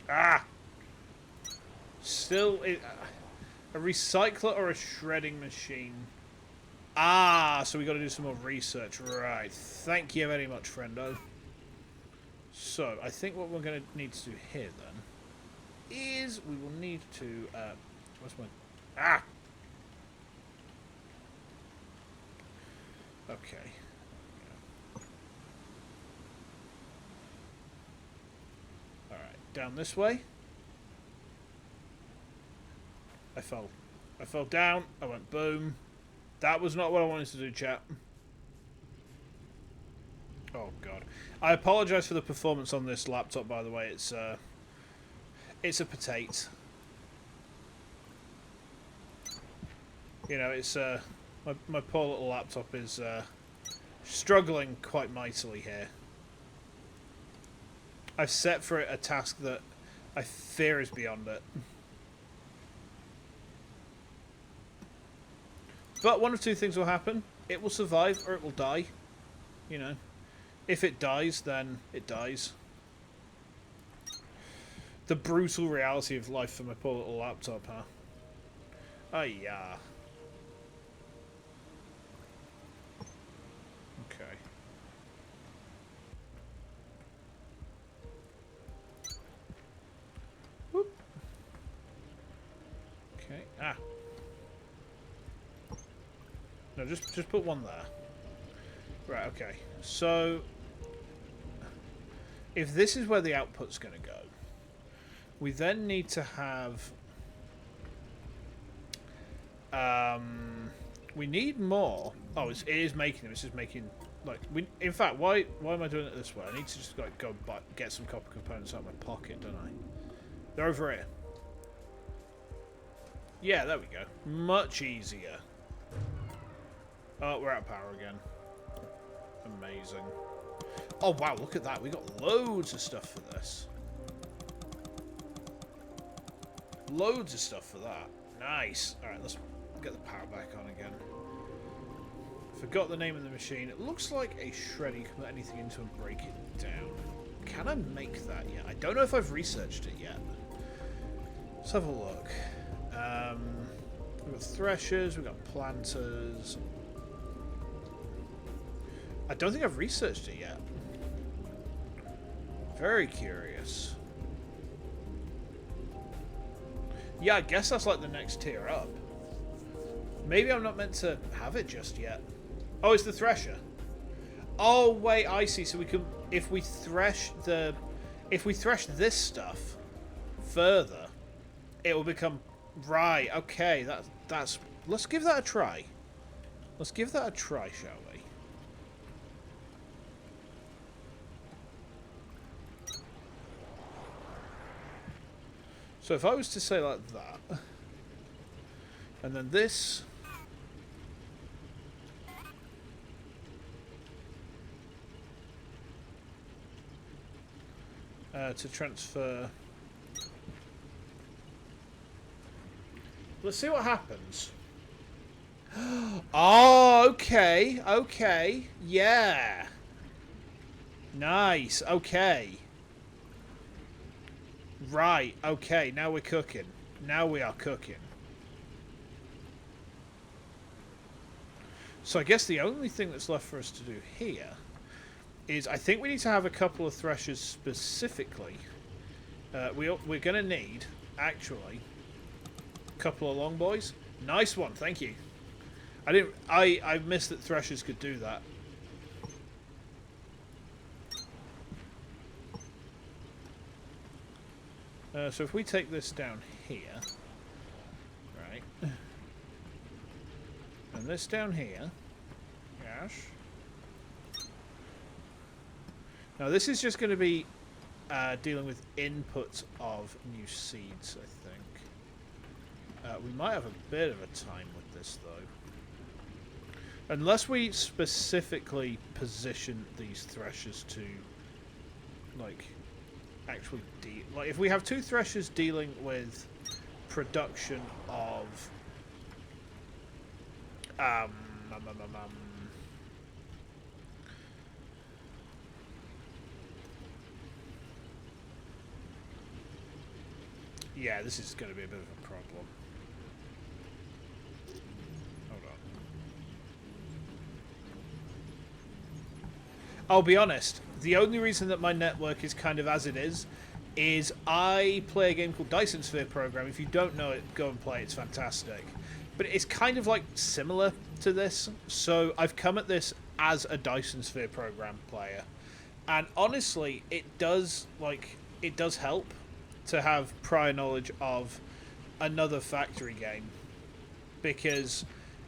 Ah! Still, a recycler or a shredding machine? Ah, so we got to do some more research. Right. Thank you very much, friendo. So, I think what we're going to need to do here then is we will need to where's my Okay. Alright, down this way. I fell. I fell down. I went boom. That was not what I wanted to do, chat. Oh, God. I apologise for the performance on this laptop, by the way. It's a potato. You know, it's my poor little laptop is struggling quite mightily here. I've set for it a task that I fear is beyond it. But one of two things will happen. It will survive or it will die. You know. If it dies, then it dies. The brutal reality of life for my poor little laptop, huh? Oh, yeah. Okay. Whoop. Okay. Ah. No, just put one there. Right, okay. So, if this is where the output's going to go, we then need to have... we need more... Oh, it is making them. It's just making... Like, in fact, why am I doing it this way? I need to just like go get some copper components out of my pocket, don't I? They're over here. Yeah, there we go. Much easier. Oh, we're out of power again. Amazing. Oh, wow, look at that. We got loads of stuff for this. Loads of stuff for that. Nice. Alright, let's get the power back on again. Forgot the name of the machine. It looks like a shredder. You can put anything into and break it down. Can I make that yet? I don't know if I've researched it yet. Let's have a look. We've got threshers. We've got planters. I don't think I've researched it yet. Very curious. Yeah, I guess that's like the next tier up. Maybe I'm not meant to have it just yet. Oh, it's the thresher. Oh, wait, I see. So we can, if we thresh this stuff further, it will become, right, okay, that's, let's give that a try. Let's give that a try, shall we? So if I was to say like that, and then this, to transfer, let's see what happens. Oh, okay, okay, yeah, nice, okay. Right, okay, now we're cooking. Now we are cooking. So I guess the only thing that's left for us to do here is I think we need to have a couple of threshers specifically. We're going to need, actually, a couple of long boys. Nice one, thank you. I missed that threshers could do that. So if we take this down here, right, and this down here, yes. Now this is just going to be dealing with input of new seeds, I think. We might have a bit of a time with this though. Unless we specifically position these threshers to, like, actually like if we have two threshers dealing with production of yeah, this is going to be a bit of a problem. Hold on. I'll be honest, the only reason that my network is kind of as it is I play a game called Dyson Sphere Program. If you don't know it, go and play it. It's fantastic. But it's kind of like similar to this. So I've come at this as a Dyson Sphere program player. And honestly, it does help to have prior knowledge of another factory game, because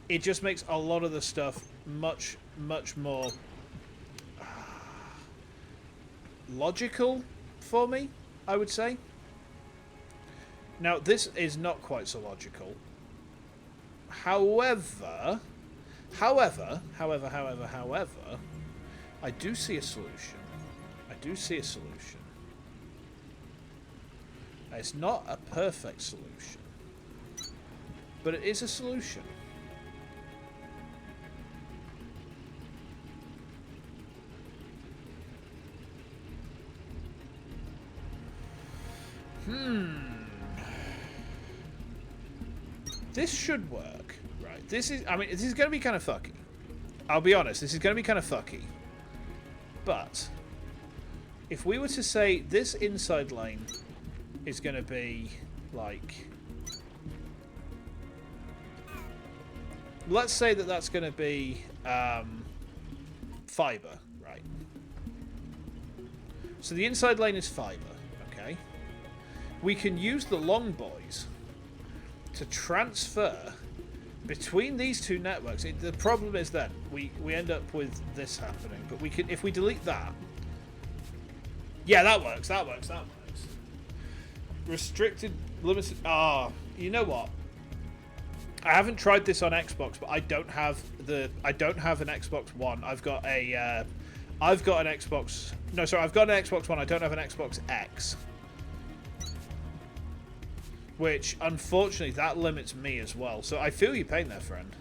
it just makes a lot of the stuff much more logical for me, I would say. Now, this is not quite so logical. However, I do see a solution. It's not a perfect solution, but it is a solution. This should work, right? This is going to be kind of fucky. I'll be honest, this is going to be kind of fucky. But if we were to say this inside lane is going to be like, let's say that that's going to be fiber, right? So the inside lane is fiber, okay? We can use the long boys to transfer between these two networks. The problem is then we end up with this happening, but we can, if we delete that. Yeah, that works. Restricted, limited. You know what? I haven't tried this on Xbox, but I don't have an Xbox One. I've got an Xbox. No, sorry, I've got an Xbox One. I don't have an Xbox X. Which, unfortunately, that limits me as well. So I feel your pain there, friend.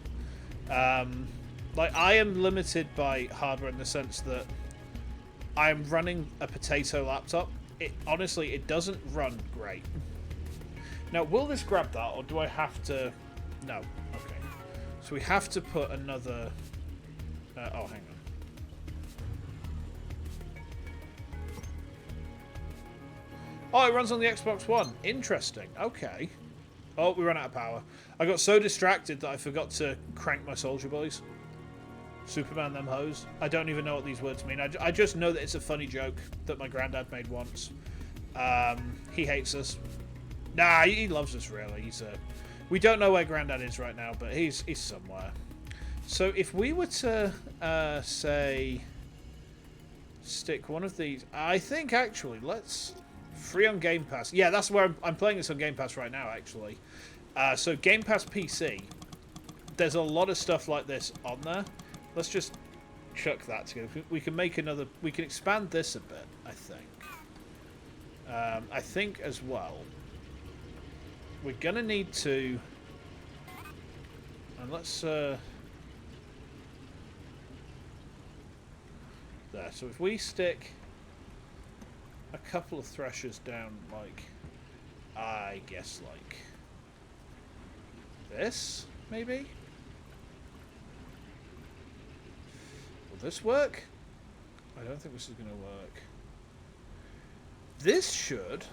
Like, I am limited by hardware in the sense that I am running a potato laptop. Honestly, it doesn't run great. Now, will this grab that, or do I have to... No. Okay. So we have to put another... hang on. Oh, it runs on the Xbox One. Interesting. Okay. Oh, we ran out of power. I got so distracted that I forgot to crank my soldier boys. Superman them hoes. I don't even know what these words mean. I just know that it's a funny joke that my granddad made once. He hates us. Nah, he loves us, really. We don't know where granddad is right now, but he's somewhere. So if we were to, say, stick one of these... I think, actually, let's... Free on Game Pass. Yeah, that's where I'm playing this on Game Pass right now, actually. So Game Pass PC, there's a lot of stuff like this on there. Let's just chuck that together. We can make another... We can expand this a bit, I think. I think as well, we're going to need to... And let's... There. So if we stick... a couple of threshers down, like, I guess, like, this, maybe? Will this work? I don't think this is going to work. This should.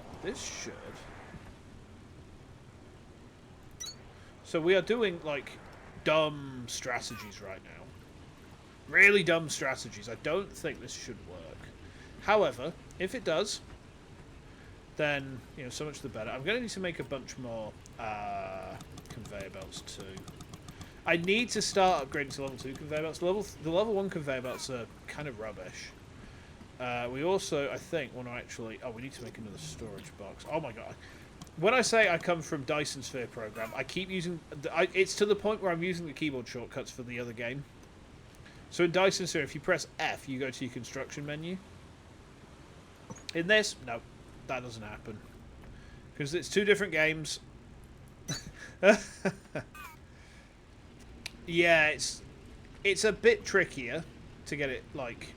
So we are doing, like, dumb strategies right now. Really dumb strategies. I don't think this should work. However, if it does, then, you know, so much the better. I'm going to need to make a bunch more conveyor belts too. I need to start upgrading to level 2 conveyor belts. The level 1 conveyor belts are kind of rubbish. We also, I think, want to actually... Oh, we need to make another storage box. Oh my god. When I say I come from Dyson Sphere program, I keep using... it's to the point where I'm using the keyboard shortcuts for the other game. So in Dyson Sphere, if you press F, you go to your construction menu. In this, no, that doesn't happen. Because it's two different games. Yeah, it's a bit trickier to get it, like,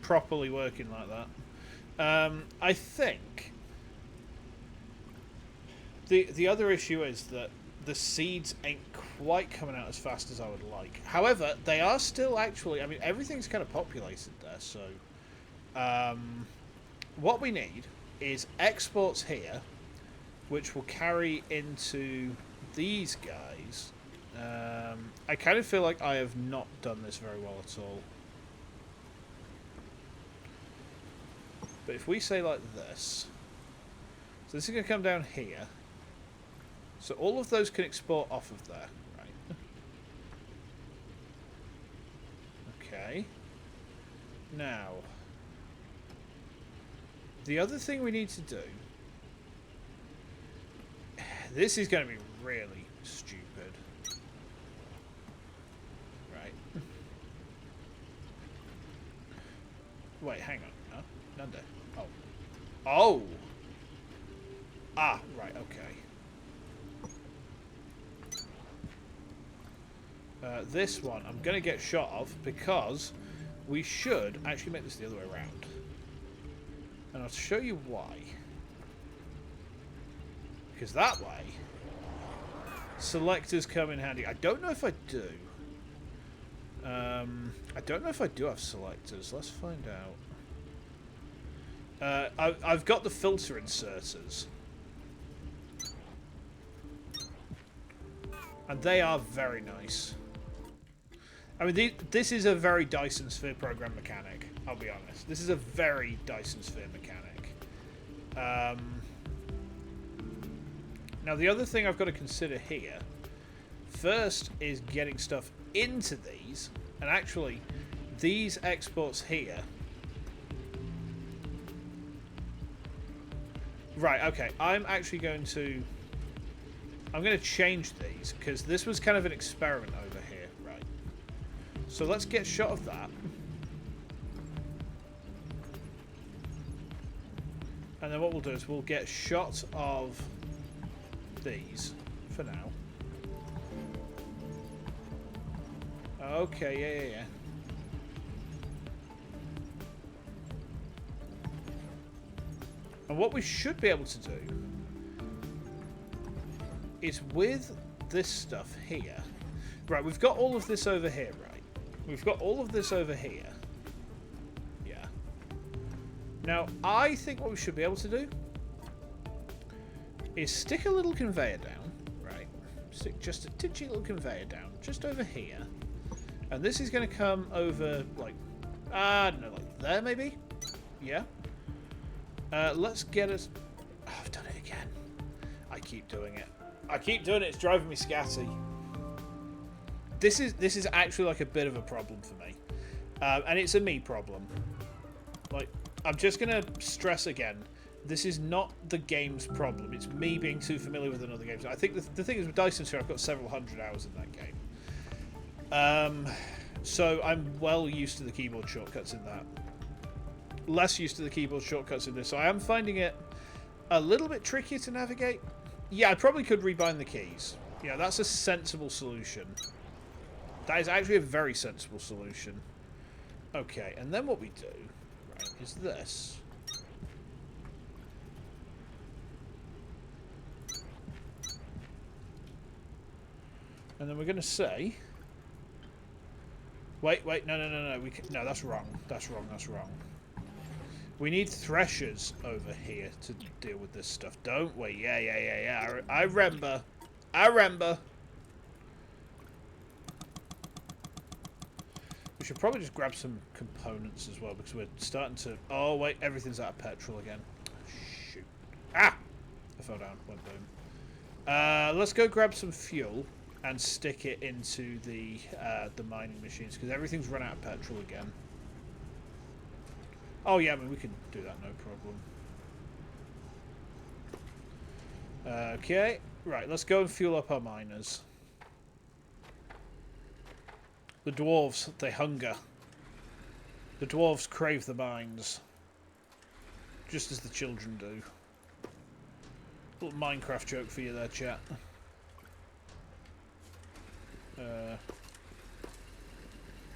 properly working like that. I think the other issue is that the seeds ain't quite coming out as fast as I would like. However, they are still actually... I mean, everything's kind of populated there, so... what we need is exports here, which will carry into these guys. I kind of feel like I have not done this very well at all. But if we say like this, so this is going to come down here. So all of those can export off of there, right? Okay. Now, the other thing we need to do, this is going to be really stupid. Right. Wait, hang on. No? Nanda. Oh. Oh! Ah, right, okay. This one I'm going to get shot of because we should actually make this the other way around. And I'll show you why. Because that way, selectors come in handy. I don't know if I do. I don't know if I do have selectors. Let's find out. I've got the filter inserters. And they are very nice. I mean, this is a very Dyson Sphere program mechanic, I'll be honest. This is a very Dyson Sphere mechanic. Now, the other thing I've got to consider here, first is getting stuff into these. And actually, these exports here... Right, okay. I'm actually going to... I'm going to change these, because this was kind of an experiment over here, right? So let's get shot of that. And then what we'll do is we'll get shot of these for now. Okay, yeah. And what we should be able to do is with this stuff here. Right, we've got all of this over here, right? We've got all of this over here. Yeah. Now, I think what we should be able to do is stick a little conveyor down, right? Stick just a titchy little conveyor down, just over here. And this is going to come over, like, I don't know, like there maybe? Yeah. Let's get us... Oh, I've done it again. I keep doing it. It's driving me scatty. This is actually like a bit of a problem for me. And it's a me problem. Like, I'm just going to stress again, this is not the game's problem. It's me being too familiar with another game. I think the thing is with Dyson Sphere, I've got several hundred hours in that game. So I'm well used to the keyboard shortcuts in that. Less used to the keyboard shortcuts in this. So I am finding it a little bit trickier to navigate. Yeah, I probably could rebind the keys. Yeah, that's a sensible solution. That is actually a very sensible solution. Okay, and then what we do, right, is this. And then we're going to say... Wait, no. No, that's wrong. That's wrong. We need threshers over here to deal with this stuff, don't we? Yeah. I remember. We should probably just grab some components as well, because we're starting to... Oh, wait, everything's out of petrol again. Shoot. Ah! I fell down. Went boom. Let's go grab some fuel and stick it into the mining machines, because everything's run out of petrol again. Oh yeah, I mean, we can do that, no problem. Okay, right, let's go and fuel up our miners. The dwarves, they hunger. The dwarves crave the mines. Just as the children do. Little Minecraft joke for you there, chat.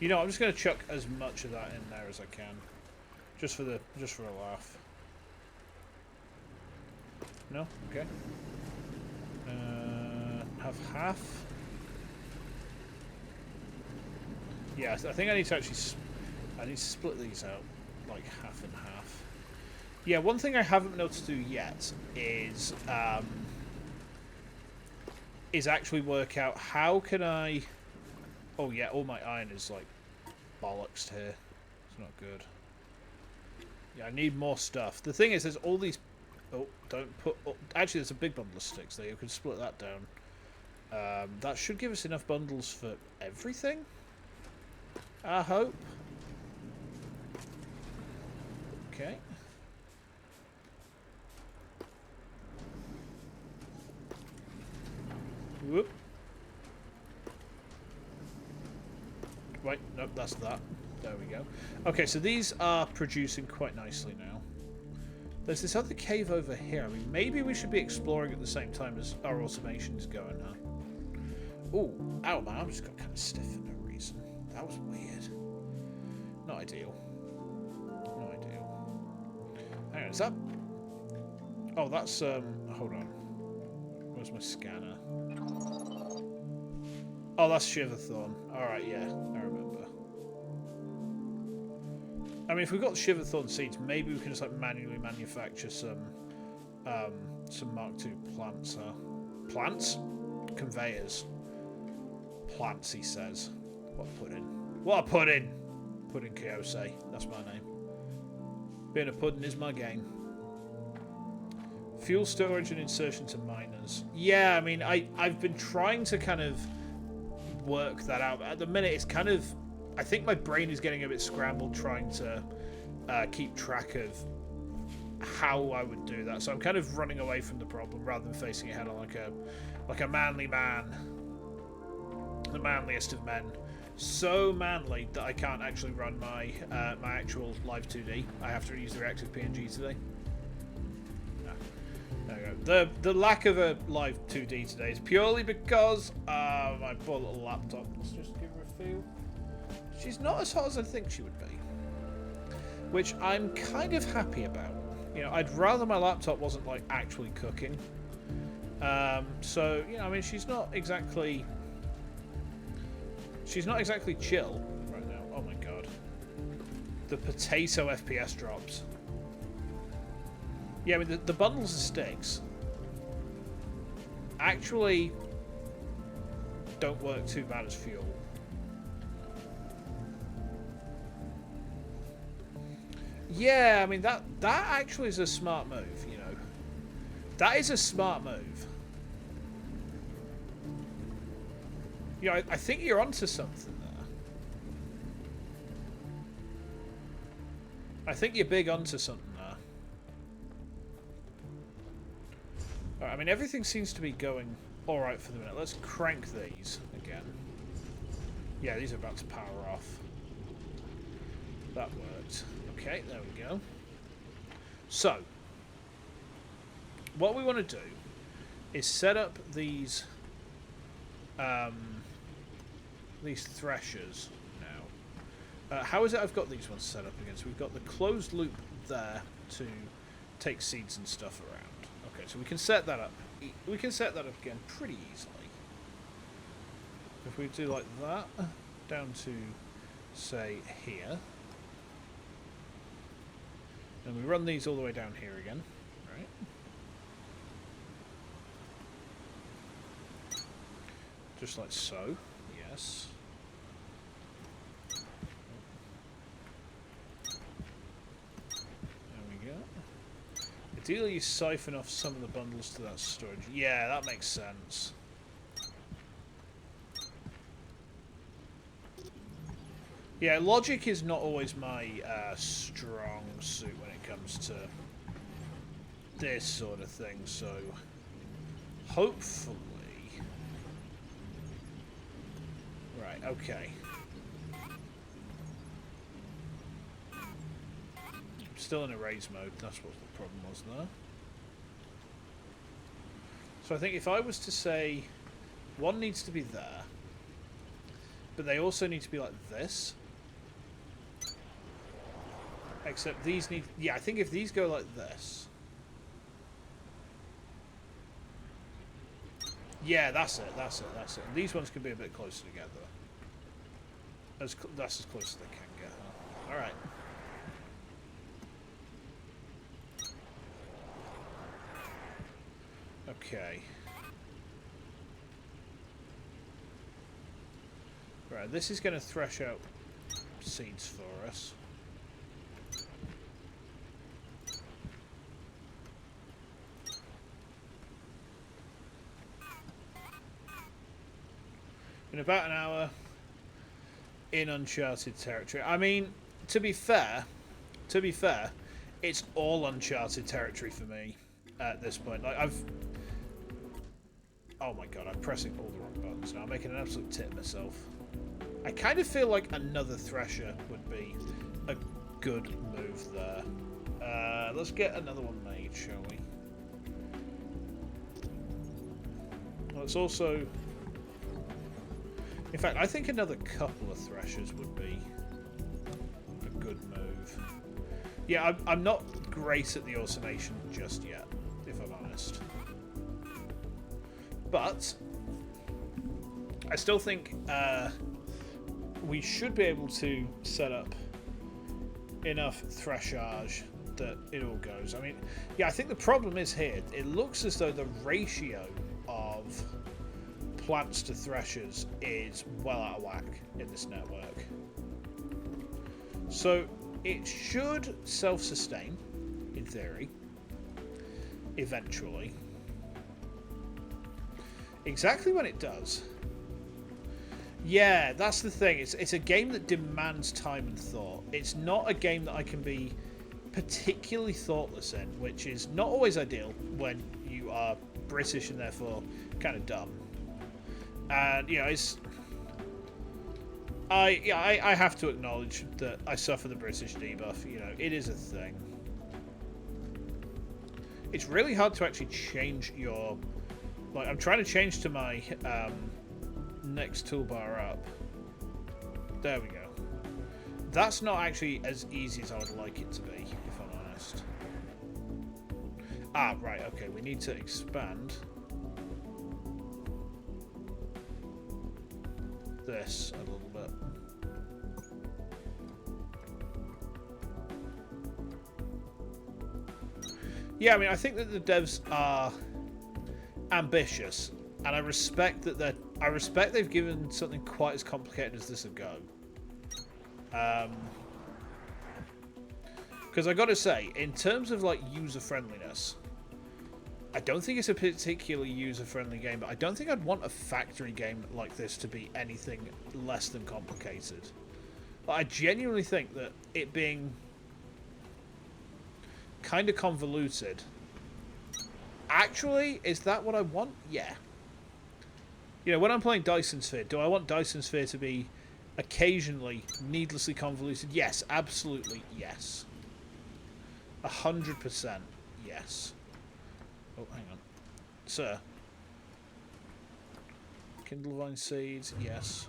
You know, I'm just going to chuck as much of that in there as I can. Just for a laugh. No? Okay. Have half. Yeah, I think I need to actually... I need to split these out, like half and half. Yeah, one thing I haven't been able to do yet is... is actually work out how can I... Oh yeah, all my iron is like bollocks here. It's not good. Yeah, I need more stuff. The thing is, there's all these... Oh, don't put... Oh, actually, there's a big bundle of sticks there. You can split that down. That should give us enough bundles for everything. I hope. Okay. Whoop. Wait, nope, that's that. There we go. Okay, so these are producing quite nicely now. There's this other cave over here. I mean, maybe we should be exploring at the same time as our automation is going, huh? Ooh, ow, my arm just got kind of stiff for no reason. That was weird. Not ideal. Not ideal. Hang on, is that... Oh, that's, hold on. Where's my scanner? Oh, that's Shiverthorn. Alright, yeah, I remember. I mean, if we've got Shiverthorn seeds, maybe we can just, like, manually manufacture some Mark II plants, huh? Plants? Conveyors. Plants, he says. What I put in? What I put in? Pudding Kiyose. That's my name. Being a pudding is my game. Fuel storage and insertion to miners. Yeah, I mean, I've been trying to kind of work that out. At the minute, it's kind of... I think my brain is getting a bit scrambled trying to keep track of how I would do that. So I'm kind of running away from the problem rather than facing it head on like a manly man. The manliest of men. So manly that I can't actually run my my actual live 2D. I have to use the reactive PNG today. No. There we go. The lack of a live 2D today is purely because my poor little laptop. Let's just give her a feel. She's not as hot as I think she would be, which I'm kind of happy about. You know, I'd rather my laptop wasn't like actually cooking. So you know, I mean, she's not exactly chill right now. Oh my god, the potato FPS drops. Yeah, I mean the bundles of sticks actually don't work too bad as fuel. Yeah, I mean that actually is a smart move, you know. That is a smart move. Yeah, I think you're onto something there. I think you're big onto something there. Alright, I mean everything seems to be going alright for the minute. Let's crank these again. Yeah, these are about to power off. That worked. Okay, there we go. So, what we want to do is set up these threshers now. How is it I've got these ones set up again? So we've got the closed loop there to take seeds and stuff around. Okay, so we can set that up. We can set that up again pretty easily. If we do like that, down to, say, here. And we run these all the way down here again, right? Just like so, yes. There we go. Ideally you siphon off some of the bundles to that storage. Yeah, that makes sense. Yeah, logic is not always my strong suit when it comes to this sort of thing, so hopefully... Right, okay. Still in erase mode, that's what the problem was there. So I think if I was to say one needs to be there, but they also need to be like this. Except these need... Yeah, I think if these go like this... Yeah, that's it, that's it, that's it. These ones can be a bit closer together. That's as close as they can get, huh? Alright. Okay. Right, this is going to thresh out seeds for us. In about an hour, in uncharted territory. I mean, to be fair, it's all uncharted territory for me at this point. Like oh my god, I'm pressing all the wrong buttons now. I'm making an absolute tit of myself. I kind of feel like another thresher would be a good move there. Let's get another one made, shall we? Let's also... In fact, I think another couple of threshers would be a good move. Yeah, I'm not great at the automation just yet, if I'm honest. But I still think we should be able to set up enough threshage that it all goes. I mean, yeah, I think the problem is here. It looks as though the ratio of plants to threshers is well out of whack in this network. So it should self-sustain, in theory, eventually. Exactly when it does. Yeah, that's the thing. It's a game that demands time and thought. It's not a game that I can be particularly thoughtless in, which is not always ideal when you are British and therefore kind of dumb. And you know, I have to acknowledge that I suffer the British debuff. You know, it is a thing. It's really hard to actually change your... Like, I'm trying to change to my next toolbar up. There we go. That's not actually as easy as I would like it to be, if I'm honest. Ah, right, okay, we need to expand this a little bit. Yeah, I mean, I think that the devs are ambitious, and I respect that they've given something quite as complicated as this a go. Because I gotta say, in terms of like user friendliness, I don't think it's a particularly user friendly game, but I don't think I'd want a factory game like this to be anything less than complicated. But I genuinely think that it being kind of convoluted, actually, is that what I want? Yeah. You know, when I'm playing Dyson Sphere, do I want Dyson Sphere to be occasionally needlessly convoluted? Yes, absolutely yes. 100% yes. Oh, hang on. Sir. Kindle vine seeds, yes.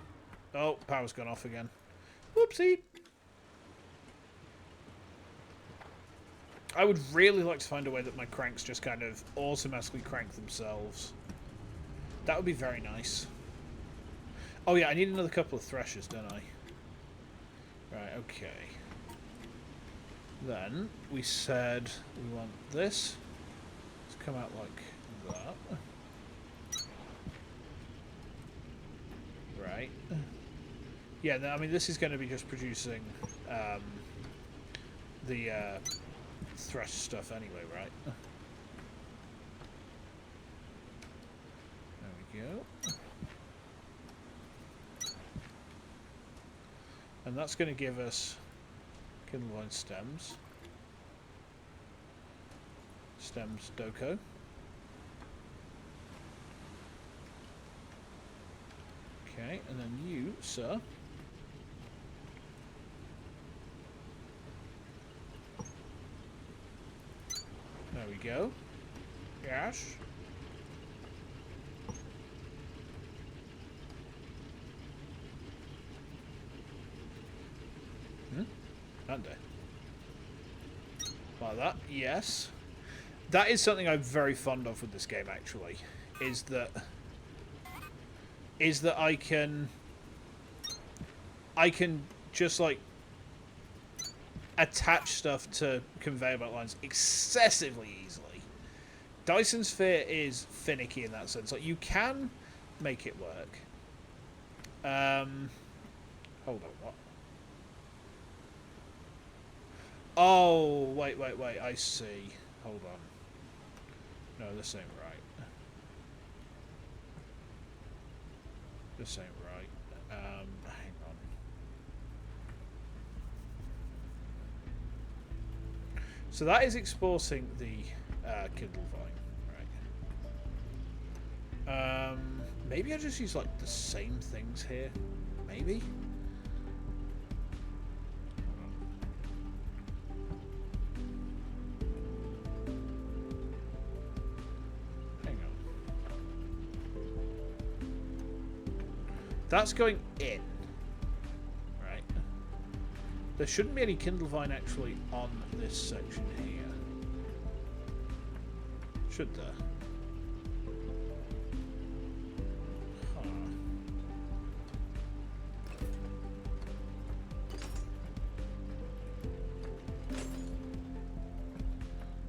Oh, power's gone off again. Whoopsie. I would really like to find a way that my cranks just kind of automatically crank themselves. That would be very nice. Oh yeah, I need another couple of threshers, don't I? Right, okay. Then we said we want this to come out like that. Right. Yeah, I mean, this is going to be just producing the thresh stuff anyway, right? There we go. And that's going to give us Kindle vine stems. Stems Doko. Okay, and then you, sir. There we go. Yes. Monday. Like that, yes. That is something I'm very fond of with this game, actually. Is that I can just like attach stuff to conveyor belt lines excessively easily. Dyson Sphere is finicky in that sense. Like, you can make it work. Hold on, what? Oh, wait, I see. Hold on. No, this ain't right. This ain't right. Hang on. So that is exporting the Kindle Vine, right? Maybe I just use like the same things here. Maybe. Hang on. That's going in, right? There shouldn't be any Kindle Vine actually on this section here. Should there? Huh.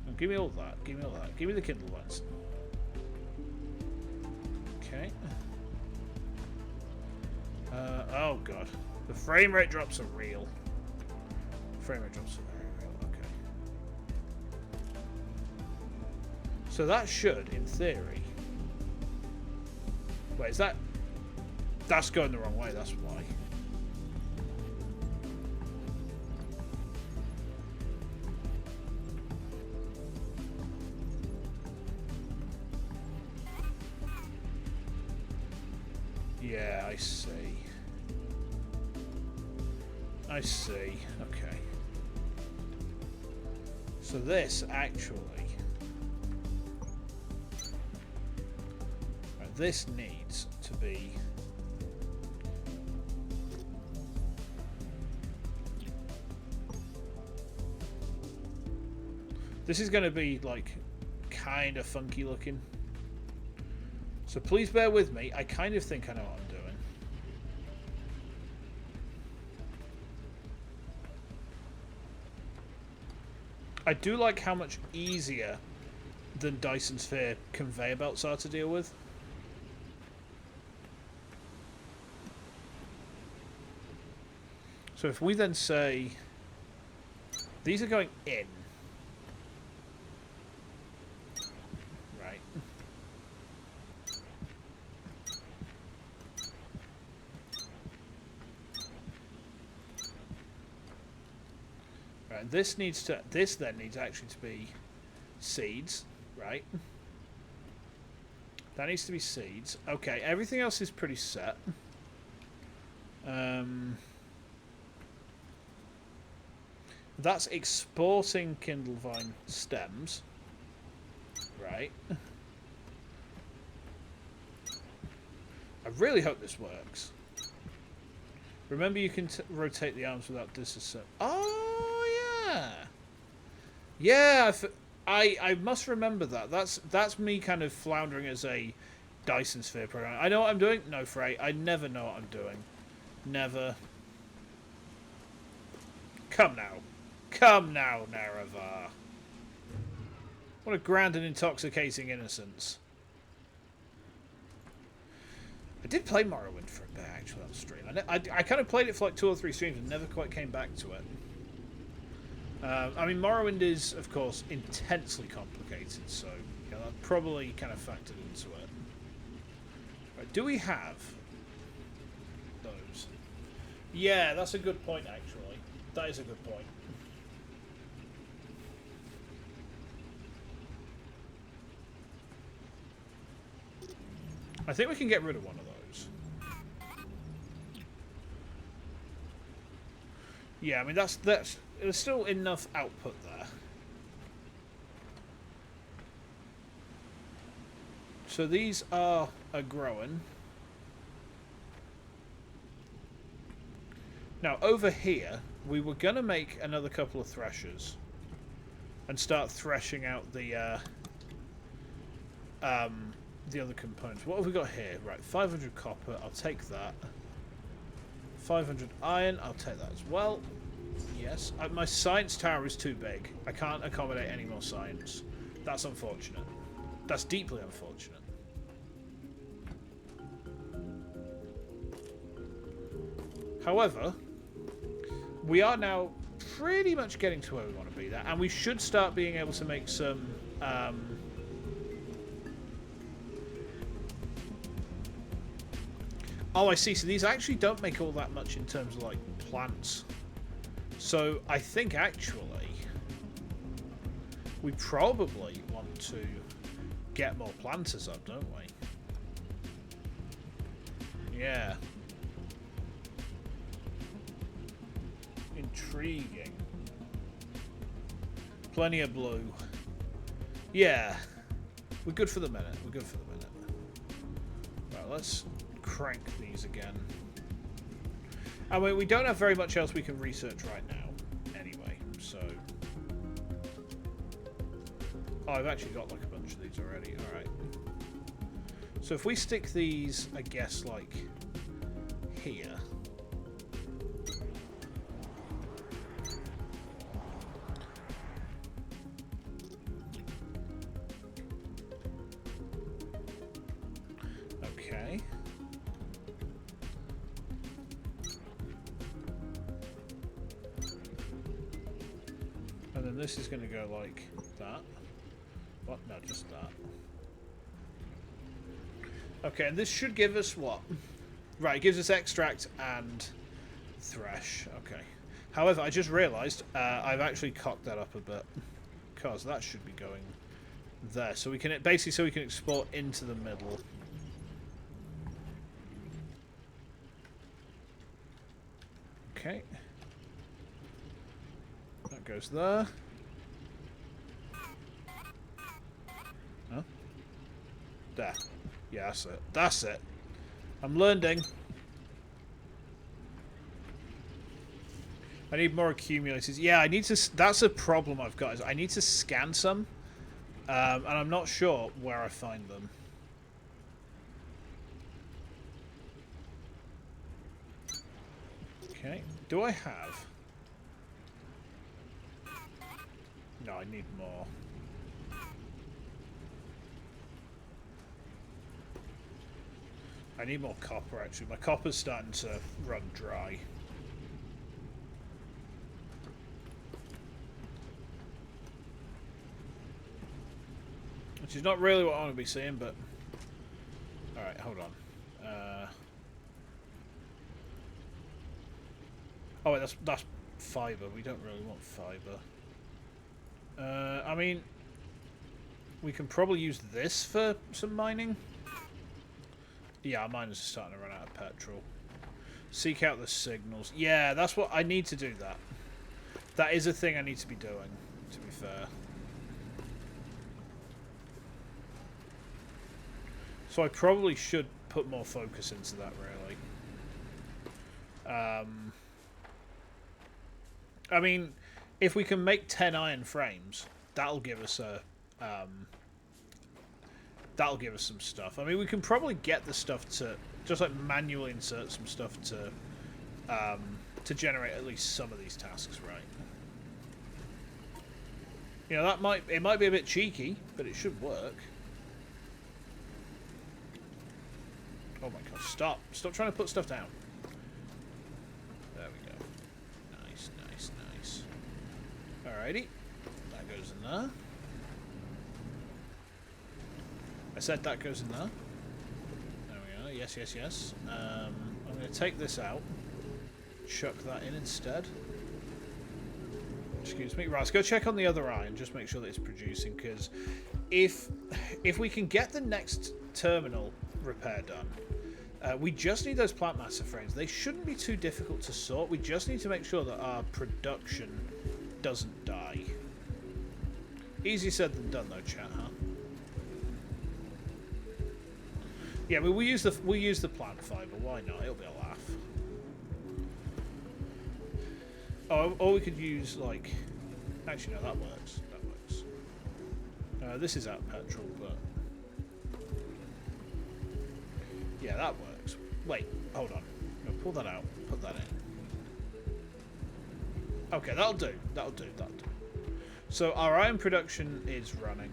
Oh, give me all that. Give me all that. Give me the Kindle Vines. Okay. Oh god. The frame rate drops are real. Frame rate drops are very real. Okay. So that should, in theory... Wait, is that... That's going the wrong way, that's why. Yeah, I see. I see. Okay. So this actually... Right, this needs to be... This is going to be, like, kind of funky looking. So please bear with me. I kind of think I know what I'm doing. I do like how much easier than Dyson Sphere conveyor belts are to deal with. So if we then say these are going in, right? Right, this then needs actually to be seeds, right? That needs to be seeds. Okay, everything else is pretty set. That's exporting Kindle Vine stems, right? I really hope this works. Remember, you can rotate the arms without disassembling. Oh yeah, yeah. I must remember that. That's me kind of floundering as a Dyson Sphere program. I know what I'm doing. No, Frey. I never know what I'm doing. Never. Come now. Come now, Naravar. What a grand and intoxicating innocence. I did play Morrowind for a bit, actually, on stream. I kind of played it for like 2 or 3 streams and never quite came back to it. I mean, Morrowind is, of course, intensely complicated, so yeah, that probably kind of factored into it. Right, do we have those? Yeah, that's a good point, actually. That is a good point. I think we can get rid of one of those. Yeah, I mean that's there's still enough output there. So these are growing. Now over here, we were gonna make another couple of threshers and start threshing out the other components. What have we got here? Right, 500 copper. I'll take that. 500 iron. I'll take that as well. Yes. My science tower is too big. I can't accommodate any more science. That's unfortunate. That's deeply unfortunate. However, we are now pretty much getting to where we want to be there, and we should start being able to make some oh, I see. So these actually don't make all that much in terms of like plants. So I think actually we probably want to get more planters up, don't we? Yeah. Intriguing. Plenty of blue. Yeah. We're good for the minute. We're good for the minute. Right, let's crank these again. I mean, we don't have very much else we can research right now, anyway, so... Oh, I've actually got, like, a bunch of these already. Alright. So if we stick these, I guess, like, here... Okay. And then this is going to go like that. What? No, just that. Okay, and this should give us what? Right, it gives us extract and thresh. Okay. However, I just realised I've actually cocked that up a bit because that should be going there. So we can basically we can export into the middle. Okay. That goes there. Huh? There. Yeah, that's it. That's it. I'm learning. I need more accumulators. Yeah, I need to... That's a problem I've got. Is I need to scan some. And I'm not sure where I find them. Okay. Do I have... No, I need more. I need more copper, actually. My copper's starting to run dry. Which is not really what I want to be seeing, but... Alright, hold on. Oh, wait, that's fibre. We don't really want fibre. I mean... We can probably use this for some mining. Yeah, our miners are starting to run out of petrol. Seek out the signals. Yeah, that's what... I need to do that. That is a thing I need to be doing, to be fair. So I probably should put more focus into that, really. I mean, if we can make 10 iron frames, that'll give us a... that'll give us some stuff. I mean, we can probably get the stuff to... Just, like, manually insert some stuff to generate at least some of these tasks, right? You know, that might... It might be a bit cheeky, but it should work. Oh my god, stop. Stop trying to put stuff down. There we go. Nice, nice, nice. Alrighty. That goes in there. I said that goes in there. There we are. Yes, yes, yes. I'm going to take this out. Chuck that in instead. Excuse me. Right, let's go check on the other eye and just make sure that it's producing, because if we can get the next terminal repair done, we just need those plant matter frames. They shouldn't be too difficult to sort. We just need to make sure that our production doesn't die. Easier said than done, though, chat, huh? Yeah, I mean, we'll use the plant fiber. Why not? It'll be a laugh. Oh, or we could use like. Actually, no, that works. That works. This is out petrol, but yeah, that works. Wait, hold on. No, pull that out. Put that in. Okay, that'll do. That'll do. That'll do. So our iron production is running.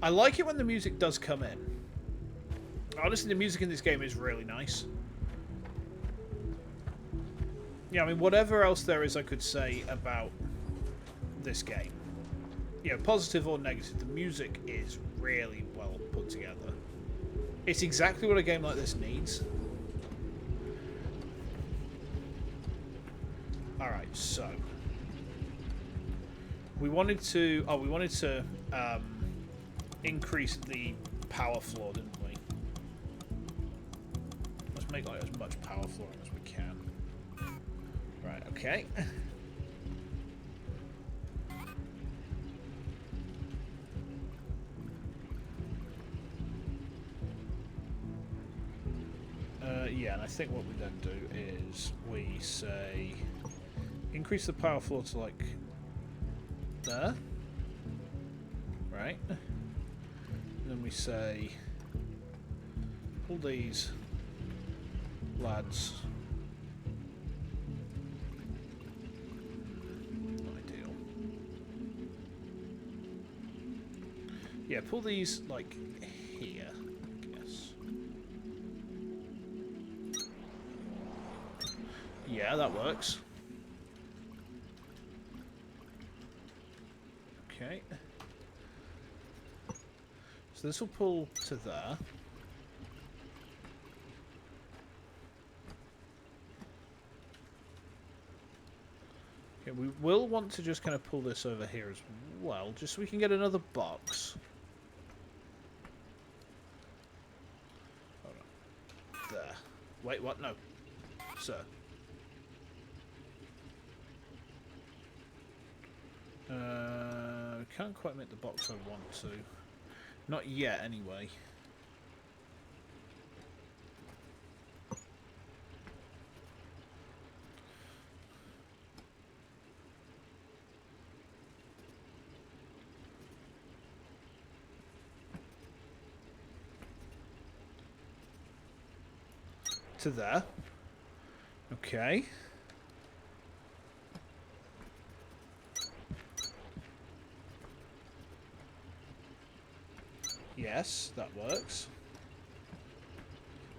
I like it when the music does come in. Honestly, the music in this game is really nice. Yeah, I mean, whatever else there is I could say about this game, you know, positive or negative, the music is really well put together. It's exactly what a game like this needs. Alright, so we wanted to increase the power floor, didn't we? Let's make like as much power flooring as we can. Right, okay. Yeah, and I think what we then do is we say increase the power floor to like there. Right. And then we say pull these lads. Not ideal. Yeah, pull these like here, I guess. Yeah, that works. Okay. So this will pull to there. Okay, we will want to just kind of pull this over here as well, just so we can get another box. Hold on. There. Wait, what? No. Sir. Can't quite make the box I want to. Not yet, anyway. To there. Okay. Yes, that works.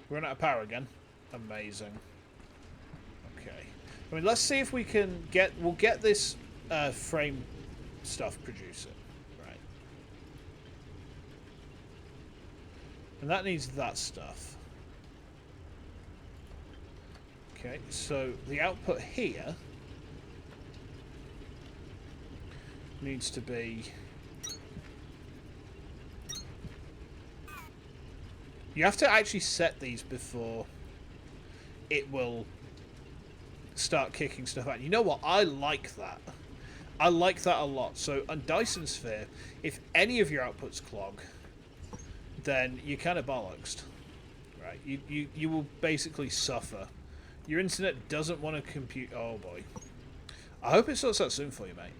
We're running out of power again. Amazing. Okay. I mean, let's see if we can get... We'll get this frame stuff producing. Right. And that needs that stuff. Okay, so the output here needs to be... You have to actually set these before it will start kicking stuff out. You know what? I like that. I like that a lot. So on Dyson Sphere, if any of your outputs clog, then you're kind of bollocksed. Right? You will basically suffer. Your internet doesn't want to compute... Oh, boy. I hope it sorts out soon for you, mate.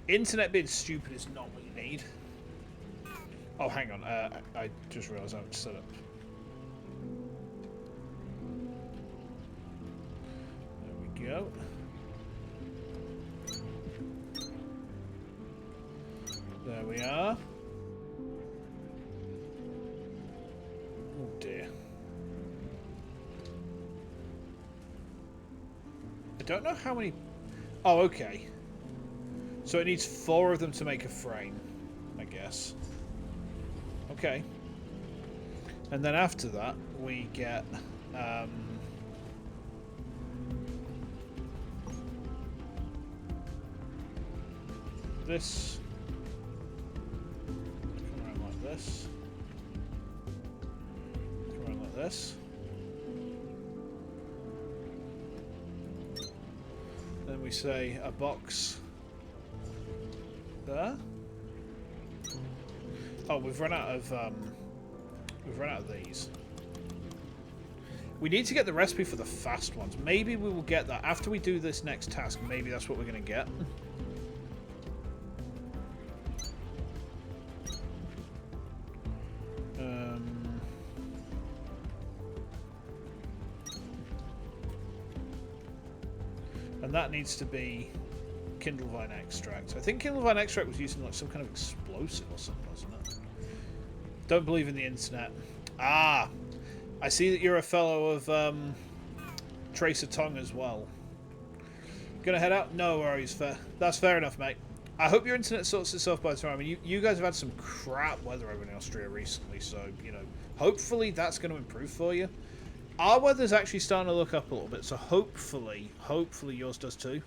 Internet being stupid is not what you need. Oh, hang on. I just realised I haven't set up. There we go. There we are. Oh, dear. I don't know how many... Oh, okay. So it needs 4 of them to make a frame, I guess. Okay. And then after that, we get... this. Come around like this. Come around like this. Then we say a box there. Oh, we've run out of these. We need to get the recipe for the fast ones. Maybe we will get that after we do this next task. Maybe that's what we're going to get. And that needs to be Kindlevine extract. I think Kindlevine extract was used in like some kind of explosive or something, wasn't it? Don't believe in the internet. Ah, I see that you're a fellow of Tracer Tong as well. Gonna head out? No worries, fair. That's fair enough, mate. I hope your internet sorts itself by the time. I mean, you guys have had some crap weather over in Austria recently, so, you know, hopefully that's going to improve for you. Our weather's actually starting to look up a little bit, so hopefully yours does too.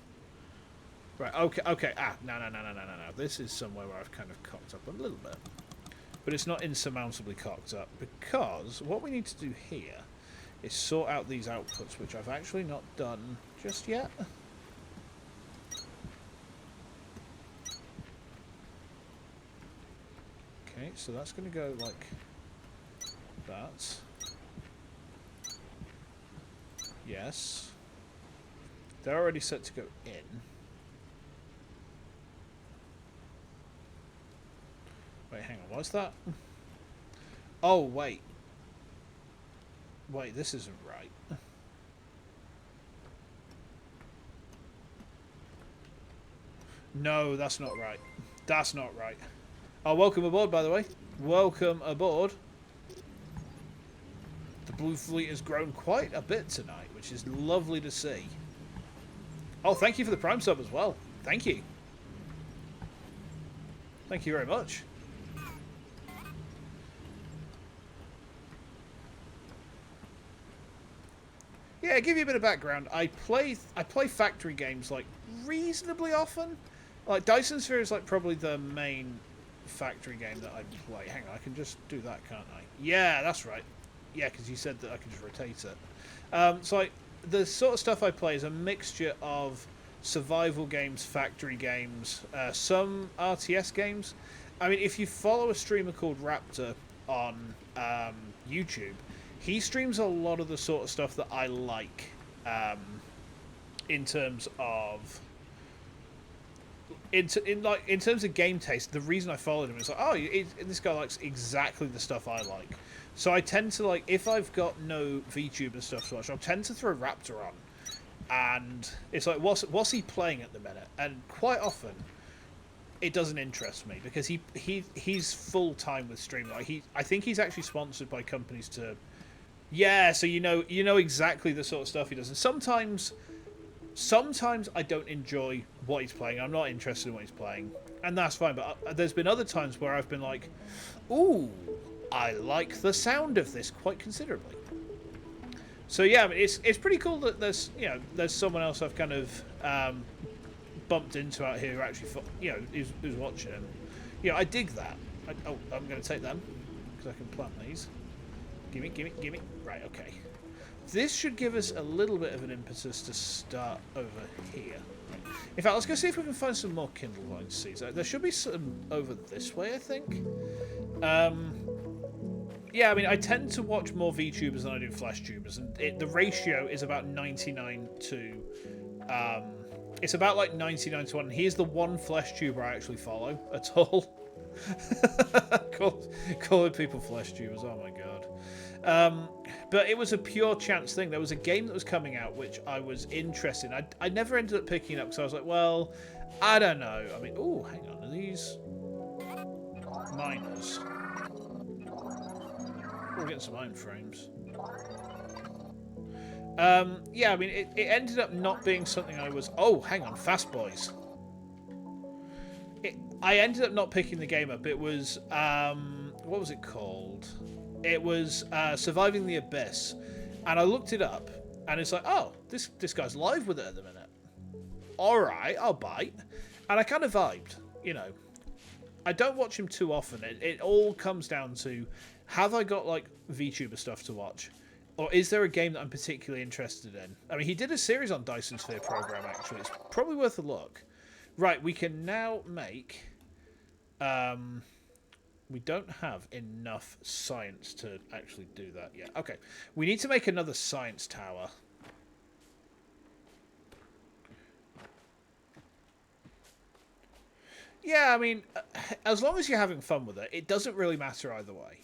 Right, okay. No. This is somewhere where I've kind of cocked up a little bit. But it's not insurmountably cocked up, because what we need to do here is sort out these outputs, which I've actually not done just yet. Okay, so that's going to go like that. Yes. They're already set to go in. Wait, hang on, what's that? Oh, wait. Wait, this isn't right. No, that's not right. That's not right. Oh, welcome aboard, by the way. Welcome aboard. The Blue Fleet has grown quite a bit tonight, which is lovely to see. Oh, thank you for the Prime sub as well. Thank you. Thank you very much. Yeah, give you a bit of background. I play factory games like reasonably often. Like Dyson Sphere is like probably the main factory game that I play. Hang on, I can just do that, can't I? Yeah, that's right. Yeah, because you said that I can just rotate it. So like the sort of stuff I play is a mixture of survival games, factory games, some RTS games. I mean, if you follow a streamer called Raptor on YouTube, he streams a lot of the sort of stuff that I like in terms of in terms of game taste. The reason I followed him is like, oh, this guy likes exactly the stuff I like. So I tend to like, if I've got no VTuber stuff to watch, I'll tend to throw Raptor on, and it's like, what's he playing at the minute? And quite often, it doesn't interest me because he's full time with streaming. Like I think he's actually sponsored by companies to. Yeah, so you know exactly the sort of stuff he does, and sometimes I don't enjoy what he's playing. I'm not interested in what he's playing, and that's fine. But there's been other times where I've been like, "Ooh, I like the sound of this quite considerably." So yeah, I mean, it's pretty cool that there's someone else I've kind of bumped into out here who actually who's watching. And, I dig that. I'm going to take them because I can plant these. Gimme. Right, okay. This should give us a little bit of an impetus to start over here. Right. In fact, let's go see if we can find some more kindle vine seeds. There should be some over this way, I think. Yeah, I mean, I tend to watch more VTubers than I do FlashTubers, and the ratio is about 99 to... it's about like 99 to 1, and he's the one FlashTuber I actually follow at all. Calling people FlashTubers, oh my god. But it was a pure chance thing. There was a game that was coming out which I was interested in. I never ended up picking it up because I was like, well, I don't know. I mean, oh, hang on. Are these miners? We're getting some iron frames. Yeah, I mean, it ended up not being something I was... Oh, hang on. Fast Boys. I ended up not picking the game up. It was... what was it called? It was Surviving the Abyss. And I looked it up. And it's like, oh, this guy's live with it at the minute. Alright, I'll bite. And I kind of vibed, I don't watch him too often. It all comes down to, have I got, like, VTuber stuff to watch? Or is there a game that I'm particularly interested in? I mean, he did a series on Dyson Sphere program, actually. It's probably worth a look. Right, we can now make... we don't have enough science to actually do that yet. Okay, we need to make another science tower. Yeah, I mean, as long as you're having fun with it, it doesn't really matter either way.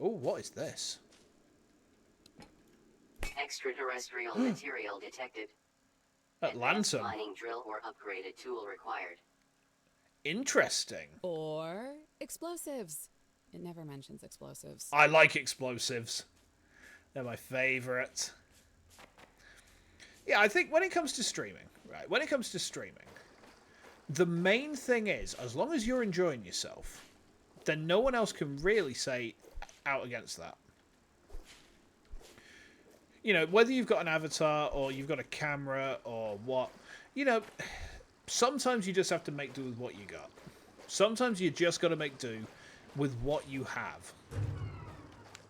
Oh, what is this? Extraterrestrial material detected. Atlanta. Mining drill or upgraded tool required. Interesting. Or explosives. It never mentions explosives. I like explosives. They're my favourite. Yeah, I think when it comes to streaming, right, when it comes to streaming, the main thing is, as long as you're enjoying yourself, then no one else can really say out against that. You know, whether you've got an avatar or you've got a camera or what, you know, sometimes you just have to make do with what you got. Sometimes you just got to make do with what you have.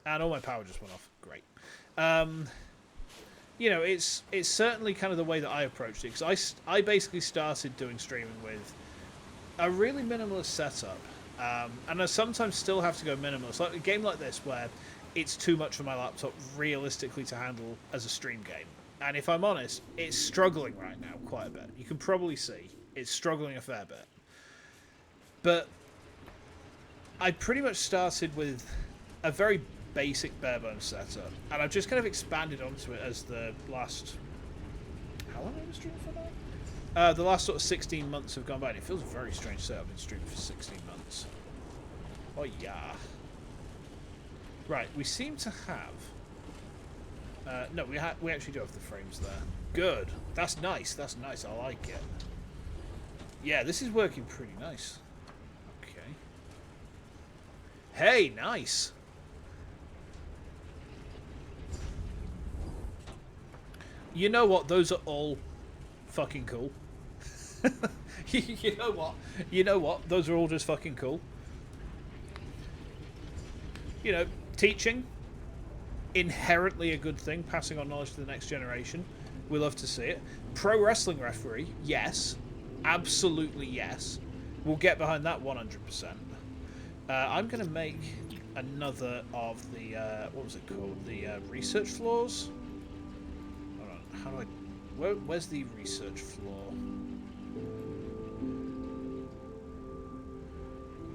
And all my power just went off. Great. You know, it's certainly kind of the way that I approached it, because I basically started doing streaming with a really minimalist setup, and I sometimes still have to go minimalist. Like a game like this, where it's too much for my laptop realistically to handle as a stream game. And if I'm honest, it's struggling right now quite a bit. You can probably see it's struggling a fair bit. But I pretty much started with a very basic bare bones setup, and I've just kind of expanded onto it as the last... How long have I been streaming for now? The last sort of 16 months have gone by, and it feels very strange to say I've been streaming for 16 months. Oh yeah. Right, we seem to have... no, we actually do have the frames there. Good. That's nice. That's nice. I like it. Yeah, this is working pretty nice. Okay. Hey, nice. You know what? Those are all fucking cool. You know what? You know what? Those are all just fucking cool. You know, teaching, inherently a good thing, passing on knowledge to the next generation. We love to see it. Pro wrestling referee, yes. Absolutely yes. We'll get behind that 100%. I'm going to make another of the, what was it called? The research floors? Hold on, how do I... Where's the research floor?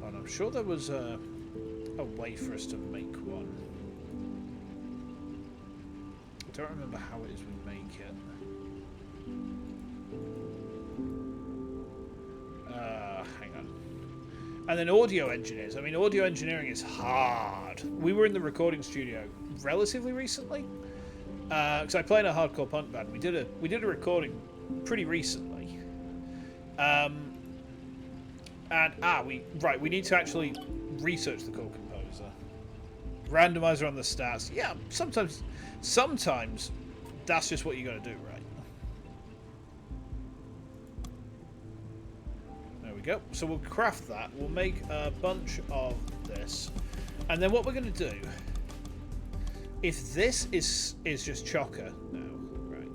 Oh, I'm sure there was a way for us to make one. I don't remember how it is we make it. Hang on. And then audio engineers. I mean, audio engineering is hard. We were in the recording studio relatively recently, because I play in a hardcore punk band. We did a recording pretty recently. We need to actually research the core composer. Randomizer on the stats. Yeah, sometimes that's just what you got to do, right? There we go. So we'll craft that. We'll make a bunch of this, and then what we're going to do, if this is just chocker now, right?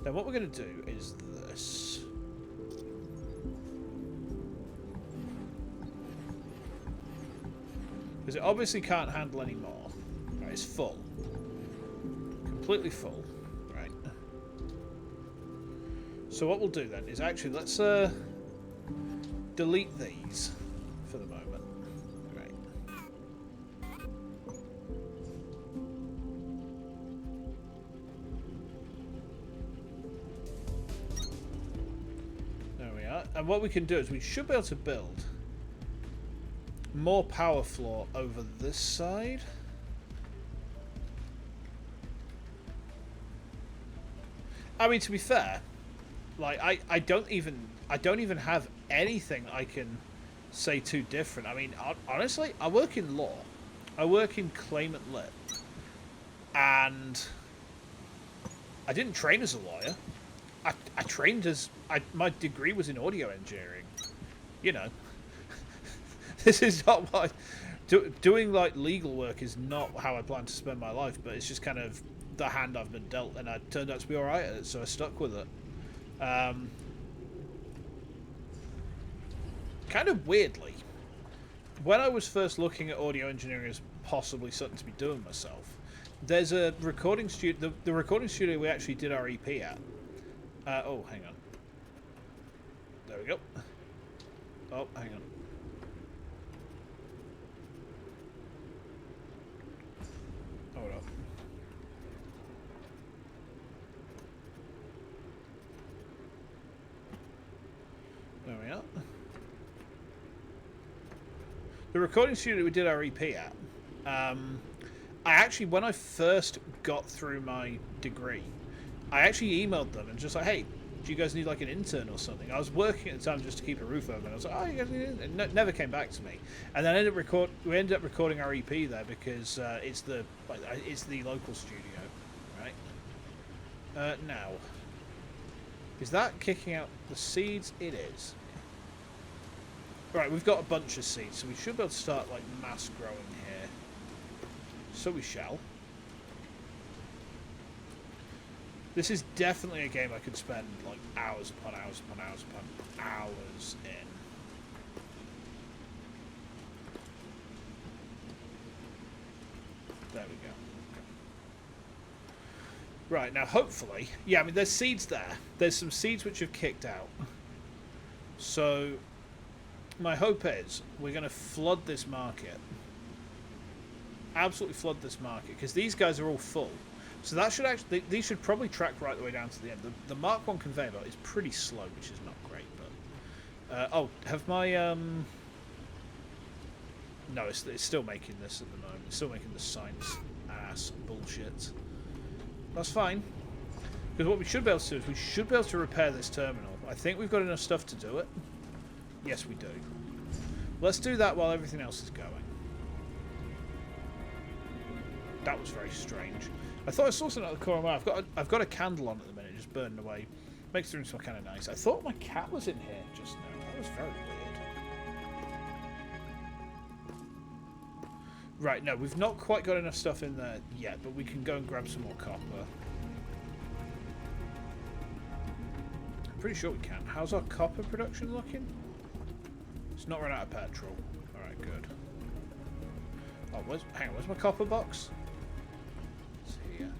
Then what we're going to do is this. Because it obviously can't handle any more. Right, it's full. Completely full. Right. So what we'll do then is actually, let's delete these for the moment. Right. There we are. And what we can do is we should be able to build more power floor over this side. I mean, to be fair, like I don't even have anything I can say too different. I mean, honestly, I work in law. I work in claimant lit. And I didn't train as a lawyer. I trained as my degree was in audio engineering. You know. This is not what doing like legal work is not how I plan to spend my life, but it's just kind of the hand I've been dealt, and I turned out to be alright at it, so I stuck with it. Kind of weirdly, when I was first looking at audio engineering as possibly something to be doing myself, there's a recording studio, the recording studio we actually did our EP at. Oh, hang on. There we go. Oh, hang on. Hold up. There we are. the recording studio we did our EP at, I actually, when I first got through my degree, I actually emailed them and just like, hey, do you guys need like an intern or something? I was working at the time just to keep a roof over, and I was like, oh, you guys need an intern? And never came back to me. And then we ended up recording our EP there because it's the local studio, right? Now, is that kicking out the seeds? It is. Right, we've got a bunch of seeds, so we should be able to start like mass growing here. So we shall. This is definitely a game I could spend like hours upon hours upon hours upon hours in. There we go. Right, now hopefully, yeah, I mean there's seeds there. There's some seeds which have kicked out. So my hope is we're going to flood this market. Absolutely flood this market, because these guys are all full. So that should actually, these should probably track right the way down to the end. The Mark 1 conveyor belt is pretty slow, which is not great, but... oh, have my... No, it's still making this at the moment. It's still making the science ass bullshit. That's fine. Because what we should be able to do is we should be able to repair this terminal. I think we've got enough stuff to do it. Yes, we do. Let's do that while everything else is going. That was very strange. I thought I saw something at the corner of my eye. I've got a candle on at the minute, just burning away. Makes the room smell kind of nice. I thought my cat was in here just now. That was very weird. Right, no, we've not quite got enough stuff in there yet, but we can go and grab some more copper. I'm pretty sure we can. How's our copper production looking? It's not run out of petrol. Alright, good. Oh, hang on, where's my copper box? It's here.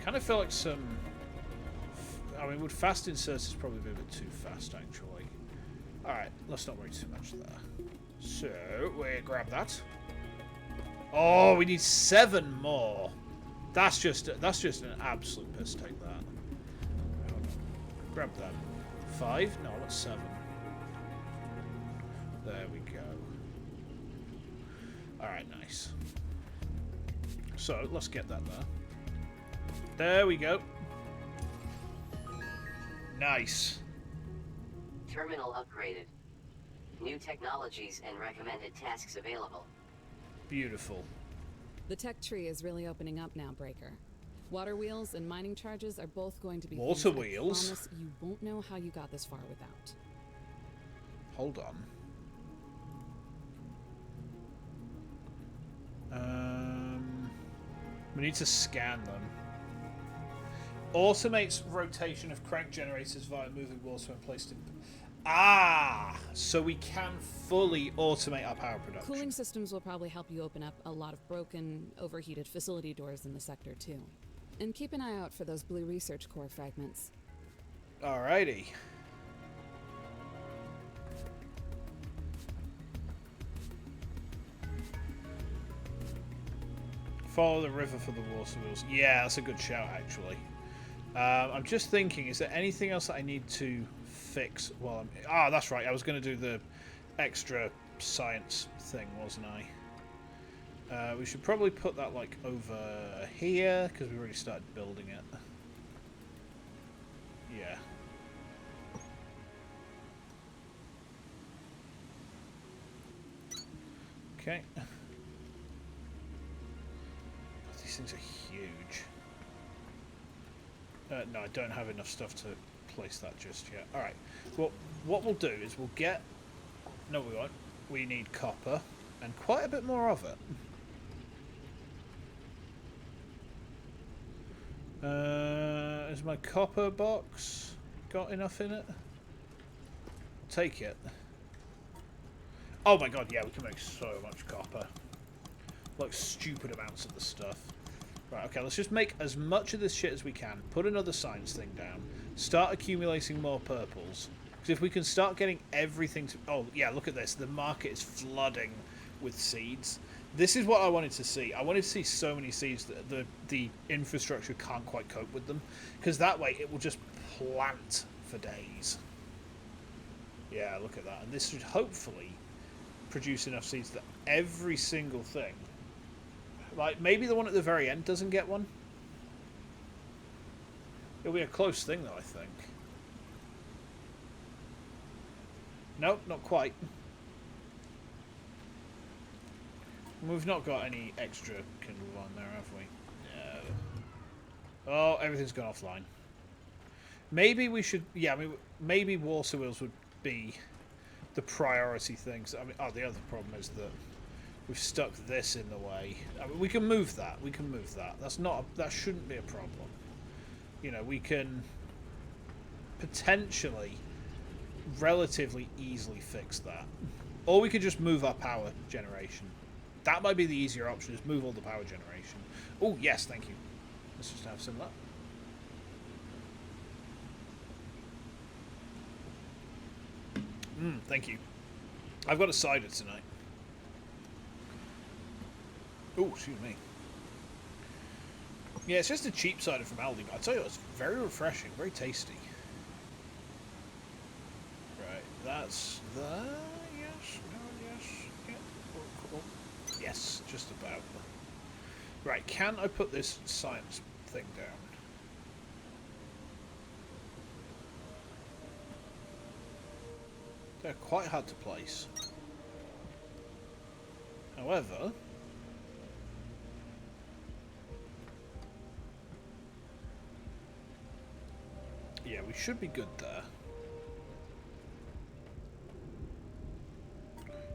Kind of feel like some... I mean, would fast inserters probably be a bit too fast, actually. Alright, let's not worry too much there. So, we grab that. Oh, we need 7 more. That's just an absolute piss take, that. Grab that. 5? No, I want 7. There we go. Alright, nice. So, let's get that there. There we go. Nice. Terminal upgraded. New technologies and recommended tasks available. Beautiful. The tech tree is really opening up now, Breaker. Water wheels and mining charges are both going to be water things wheels? I promise you won't know how you got this far without. Hold on. We need to scan them. Automates rotation of crank generators via moving walls when placed in... Ah! So we can fully automate our power production. Cooling systems will probably help you open up a lot of broken, overheated facility doors in the sector, too. And keep an eye out for those blue research core fragments. Alrighty. Follow the river for the water wheels. Yeah, that's a good shout, actually. I'm just thinking, is there anything else that I need to fix while I'm... Ah, that's right. I was going to do the extra science thing, wasn't I? We should probably put that, like, over here, because we already started building it. Yeah. Okay. These things are huge. No, I don't have enough stuff to place that just yet. Alright. Well, what we'll do is we'll get... No, we won't. We need copper, and quite a bit more of it. Has my copper box got enough in it? Take it. Oh my god, yeah, we can make so much copper. Like, stupid amounts of the stuff. Right, okay, let's just make as much of this shit as we can. Put another science thing down. Start accumulating more purples. Because if we can start getting everything to... Oh, yeah, look at this. The market is flooding with seeds. This is what I wanted to see. I wanted to see so many seeds that the infrastructure can't quite cope with them. Because that way it will just plant for days. Yeah, look at that. And this should hopefully produce enough seeds that every single thing... Like, maybe the one at the very end doesn't get one. It'll be a close thing, though, I think. Nope, not quite. We've not got any extra kindle on there, have we? No. Oh, everything's gone offline. Maybe we should... Yeah, I mean, maybe water wheels would be the priority things. I mean, oh, the other problem is that we've stuck this in the way. I mean, we can move that. We can move that. That's not... that shouldn't be a problem. You know, we can potentially relatively easily fix that. Or we could just move our power generation. That might be the easier option, is move all the power generation. Oh, yes, thank you. Let's just have some of that. Thank you. I've got a cider tonight. Oh, excuse me. Yeah, it's just a cheap cider from Aldi, but I tell you, it's very refreshing, very tasty. Right, that's the... Yes, no, yes, yeah. Oh. Yes, just about. Right, can I put this science thing down? They're quite hard to place. However... yeah, we should be good there.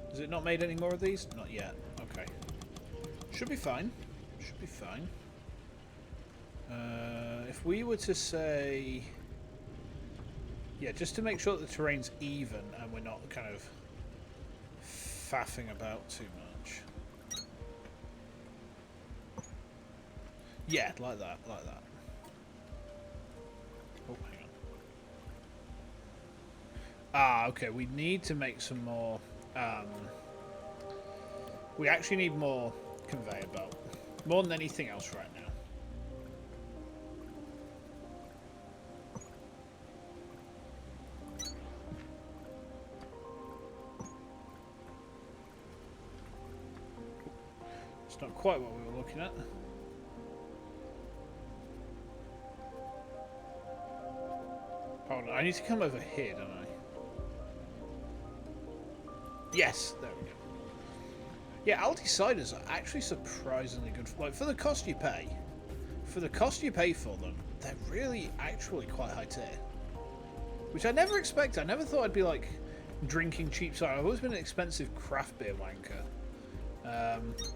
Has it not made any more of these? Not yet. Okay. Should be fine. Should be fine. If we were to say... yeah, just to make sure that the terrain's even and we're not kind of faffing about too much. Yeah, like that, like that. Oh, hang on. Ah, okay, we need to make some more... we actually need more conveyor belt. More than anything else right now. It's not quite what we were looking at. Hold on, I need to come over here, don't I? Yes, there we go. Yeah, Aldi ciders are actually surprisingly good. Like, for the cost you pay, for them, they're really actually quite high tier. Which I never expected. I never thought I'd be, like, drinking cheap cider. I've always been an expensive craft beer wanker.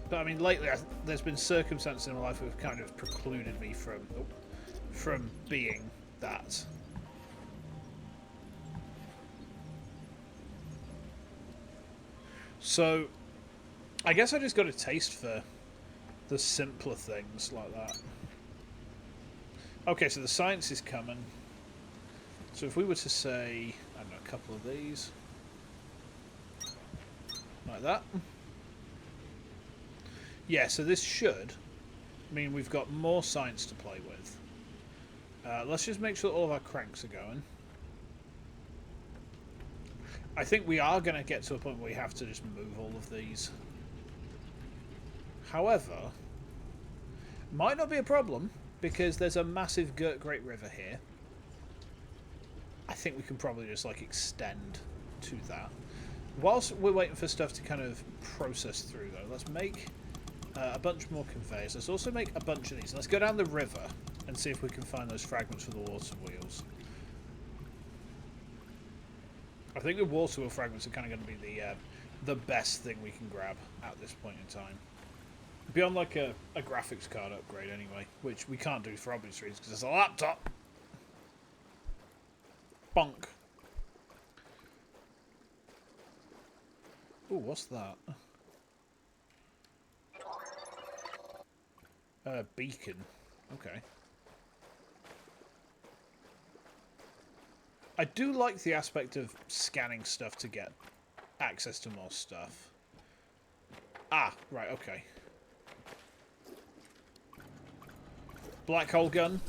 But, I mean, lately, there's been circumstances in my life that have kind of precluded me from being that. So, I guess I just got a taste for the simpler things like that. Okay, so the science is coming. So if we were to say, I don't know, a couple of these. Like that. Yeah, so this should mean we've got more science to play with. Let's just make sure that all of our cranks are going. I think we are going to get to a point where we have to just move all of these. However, might not be a problem because there's a massive Great River here. I think we can probably just like extend to that. Whilst we're waiting for stuff to kind of process through though, let's make a bunch more conveyors. Let's also make a bunch of these. Let's go down the river and see if we can find those fragments for the water wheels. I think the water wheel fragments are kind of going to be the best thing we can grab at this point in time. Beyond like a graphics card upgrade anyway, which we can't do for obvious reasons because it's a laptop. Bonk. Ooh, what's that? Beacon. Okay. I do like the aspect of scanning stuff to get access to more stuff. Ah, right, okay. Black hole gun.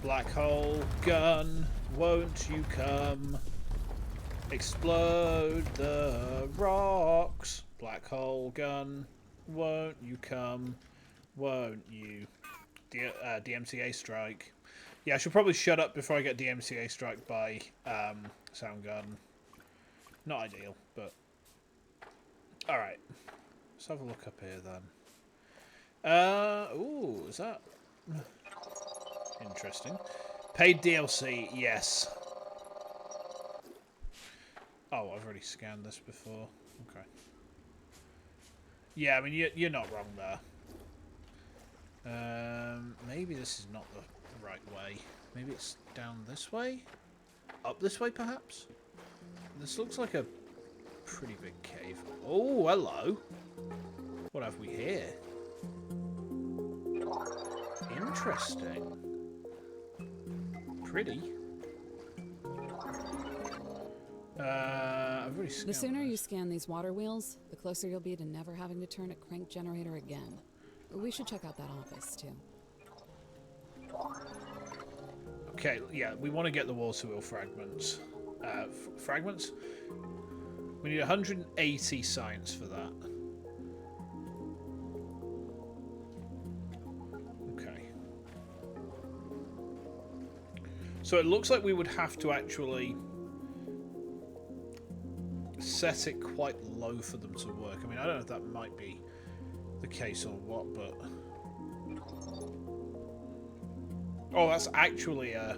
Black hole gun, won't you come? Explode the rocks. Black hole gun, won't you come? Won't you? DMCA strike. Yeah, I should probably shut up before I get DMCA strike by Soundgarden. Not ideal, but alright. Let's have a look up here then. Ooh, is that interesting? Paid DLC, yes. Oh, I've already scanned this before. Okay. Yeah, I mean, you're not wrong there. Maybe this is not the right way. Maybe it's down this way? Up this way, perhaps? This looks like a pretty big cave. Oh, hello. What have we here? Interesting. Pretty. I've already scanned The sooner this. you scan these water wheels, the closer you'll be to never having to turn a crank generator again. We should check out that office, too. Okay, yeah, we want to get the water wheel fragments. Fragments? We need 180 science for that. Okay. So it looks like we would have to actually set it quite low for them to work. I mean, I don't know if that might be the case or what, but... Oh, that's actually a...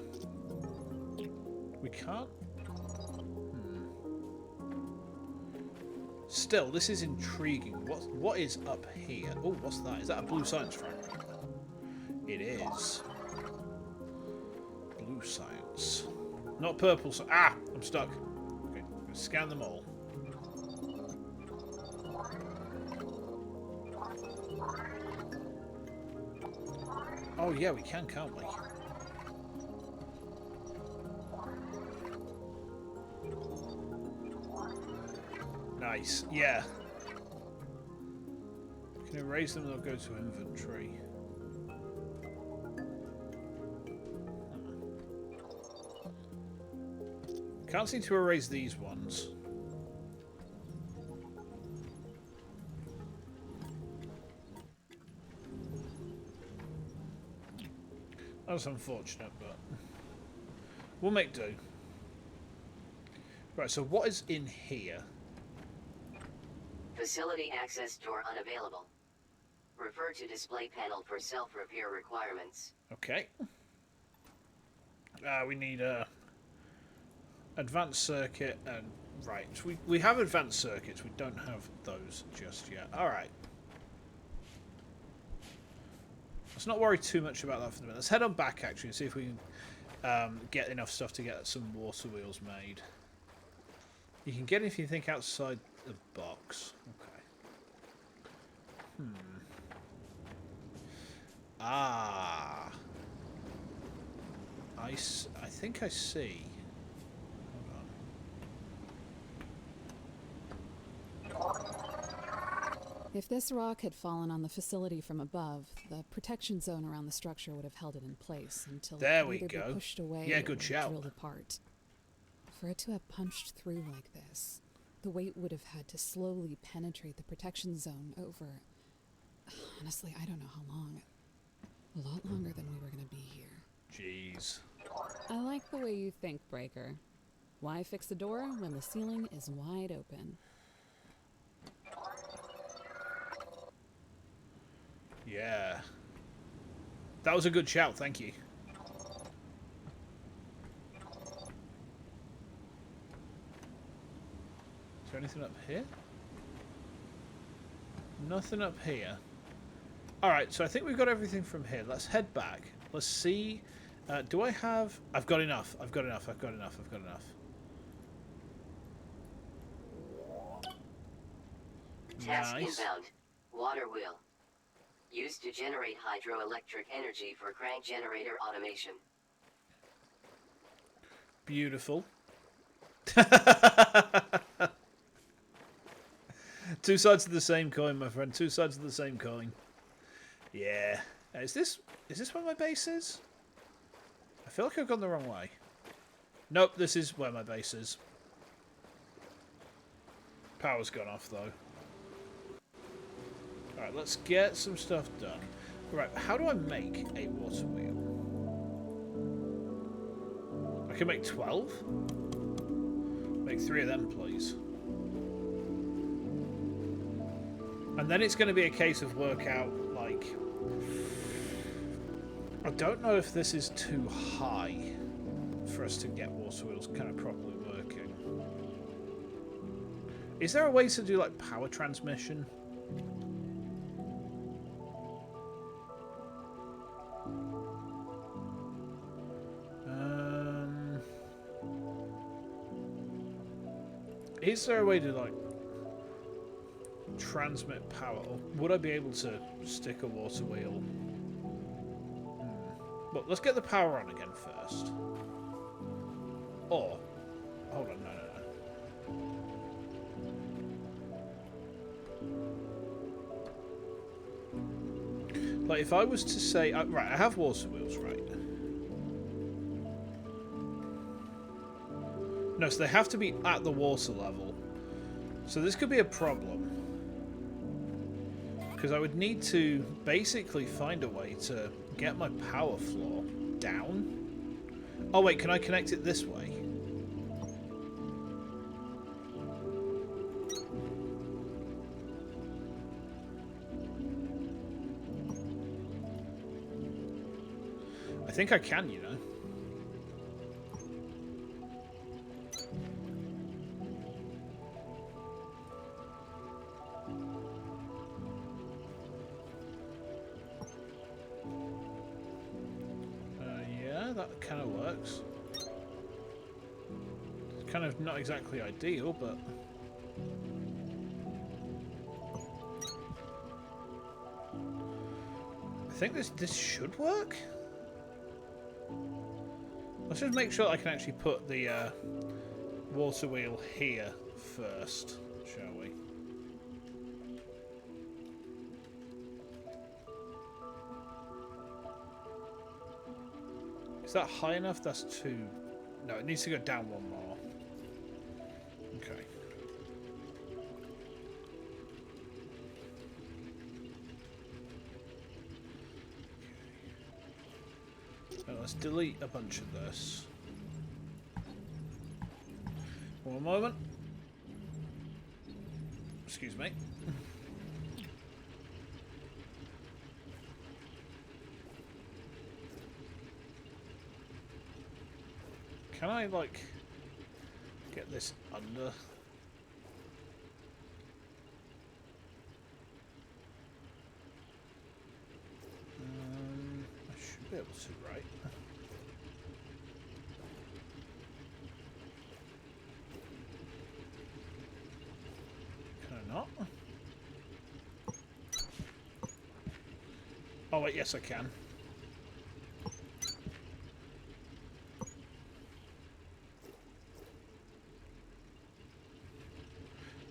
We can't... Still, this is intriguing. What is up here? Oh, what's that? Is that a blue science fragment? It is. Blue science. Not purple science. Ah! I'm stuck. Okay, I'm gonna scan them all. Oh yeah, we can, can't we? Nice, yeah. Can erase them, they'll go to inventory. Can't seem to erase these ones. That's unfortunate, but we'll make do. Right, so what is in here? Facility access door unavailable. Refer to display panel for self-repair requirements. Okay. We need a advanced circuit and right. So we have advanced circuits. We don't have those just yet. All right. Let's not worry too much about that for the minute. Let's head on back actually and see if we can get enough stuff to get some water wheels made. You can get it if you think outside the box. Okay. Ah. I think I see. Hold on. If this rock had fallen on the facility from above, the protection zone around the structure would have held it in place until There it we could either go. be pushed away Yeah, or good shout. drilled apart. For it to have punched through like this, the weight would have had to slowly penetrate the protection zone over... Honestly, I don't know how long. A lot longer than we were going to be here. Jeez. I like the way you think, Breaker. Why fix the door when the ceiling is wide open? Yeah. That was a good shout, thank you. Is there anything up here? Nothing up here. Alright, so I think we've got everything from here. Let's head back. Let's see. Do I have... I've got enough. I've got enough. I've got enough. I've got enough. Task Nice. inbound. Water wheel. Used to generate hydroelectric energy for crank generator automation. Beautiful. Two sides of the same coin, my friend. Two sides of the same coin. Yeah. Is this where my base is? feel like I've gone the wrong way. Nope, this is where my base is. Power's gone off, though. Alright, let's get some stuff done. Right, how do I make a water wheel? I can make 12? Make 3 of them, please. And then it's going to be a case of work out, like... I don't know if this is too high for us to get water wheels kind of properly working. Is there a way to do, like, power transmission? Is there a way to, like, transmit power? Or would I be able to stick a water wheel? Well, let's get the power on again first. Or, hold on, no. Like, if I was to say... right, I have water wheels, right? No, so they have to be at the water level. So this could be a problem. Because I would need to basically find a way to get my power floor down. Oh wait, can I connect it this way? I think I can, you know. Yeah, that kind of works. It's kind of not exactly ideal, but... I think this should work. Let's just make sure I can actually put the water wheel here first, shall we? Is that high enough? That's 2. No, it needs to go down 1 more. Okay. So let's delete a bunch of this. One moment. Excuse me. Can I, like, get this under? I should be able to, right? Can I not? Oh wait, yes I can.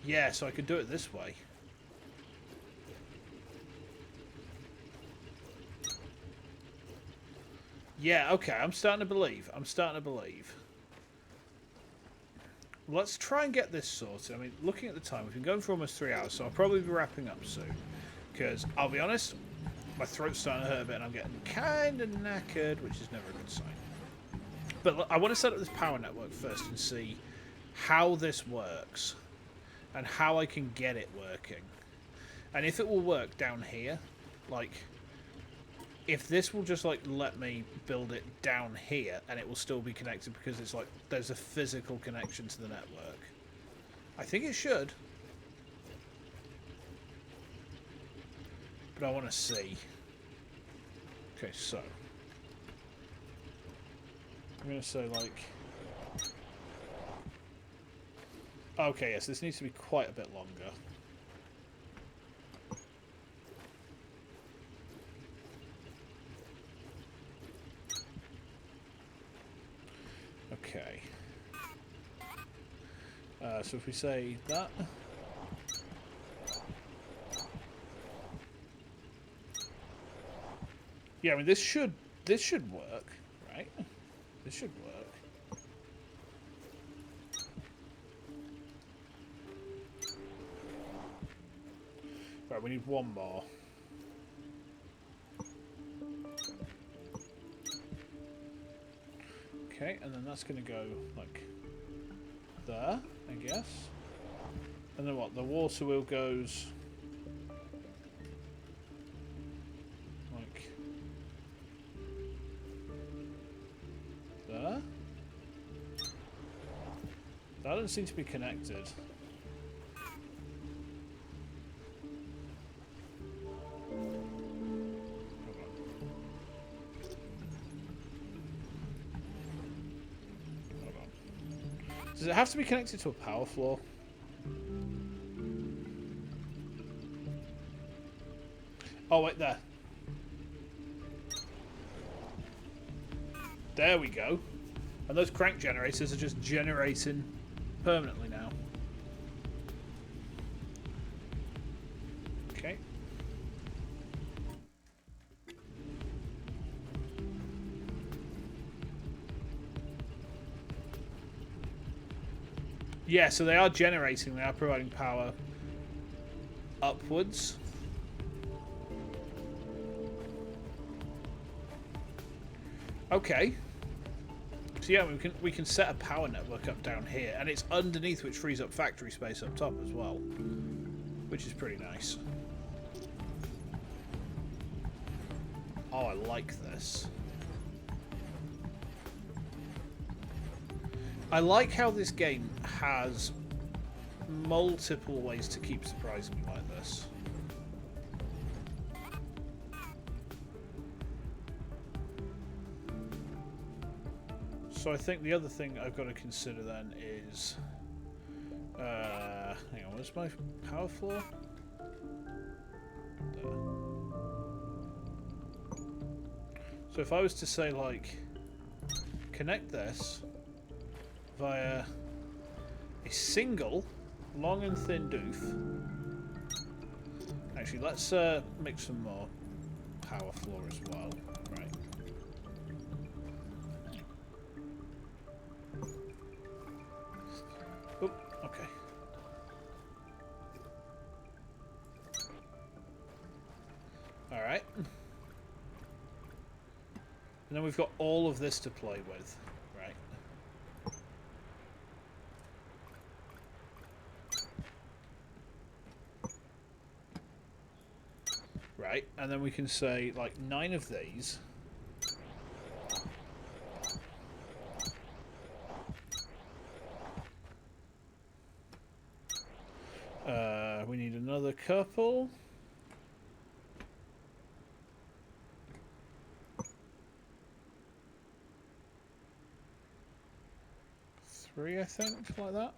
Yeah, so I could do it this way. Yeah, okay, I'm starting to believe. Let's try and get this sorted. I mean, looking at the time, we've been going for almost 3 hours, so I'll probably be wrapping up soon. Because, I'll be honest, my throat's starting to hurt a bit and I'm getting kind of knackered, which is never a good sign. But I want to set up this power network first and see how this works. And how I can get it working. And if it will work down here, like, if this will just, like, let me build it down here and it will still be connected because it's like, there's a physical connection to the network. I think it should. But I want to see. Okay, so. I'm going to say, like... Okay, yes, this needs to be quite a bit longer. Okay. So if we say that... Yeah, I mean, this should work, right? This should work. Right, we need one more. Okay, and then that's going to go like there, I guess. And then what? The water wheel goes like there. That doesn't seem to be connected. Does it have to be connected to a power floor? Oh, wait, there. There we go. And those crank generators are just generating permanently now. Okay. Yeah, so they are generating, they are providing power upwards. Okay. So yeah, we can set a power network up down here, and it's underneath, which frees up factory space up top as well, which is pretty nice. Oh, I like this. I like how this game has multiple ways to keep surprising me like this. So I think the other thing I've got to consider then is... hang on, where's my power floor? There. So if I was to say, like, connect this via a single long and thin doof. Actually, let's make some more power floor as well. Right. Oop, okay. Alright. And then we've got all of this to play with. Right. Right, and then we can say, like, 9 of these. We need another couple. Three, I think, like that.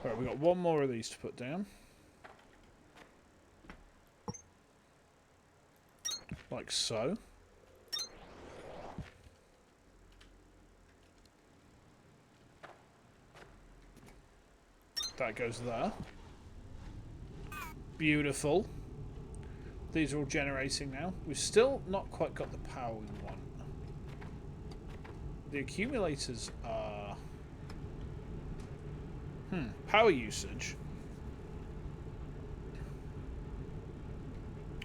Right, we've got one more of these to put down. Like so. That goes there. Beautiful. These are all generating now. We've still not quite got the power we want. The accumulators are... power usage.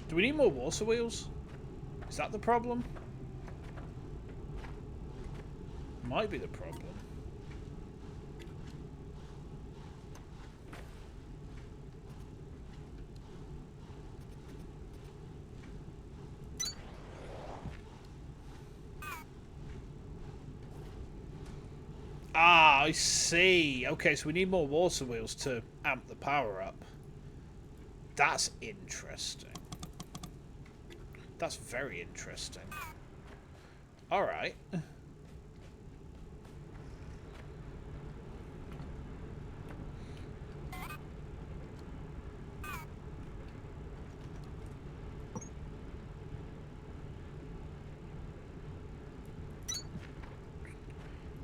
Do we need more water wheels? Is that the problem? Might be the problem. Ah, I see. Okay, so we need more water wheels to amp the power up. That's interesting. That's very interesting. Alright.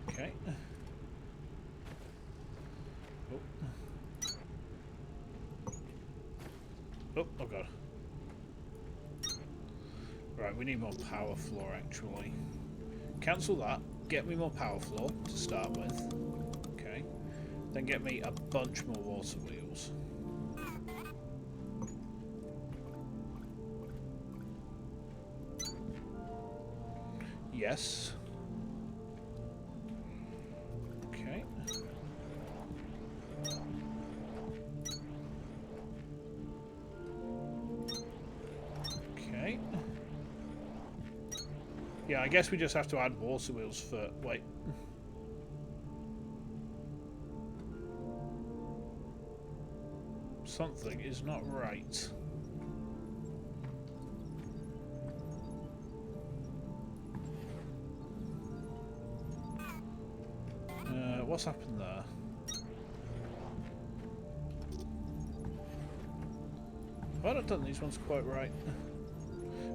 Okay. Oh, oh god. Right, we need more power floor actually. Cancel that. Get me more power floor to start with. Okay. Then get me a bunch more water wheels. Yes. Okay. Okay. Yeah, I guess we just have to add water wheels for... Wait. Something is not right. What's happened there? Have I not done these ones quite right?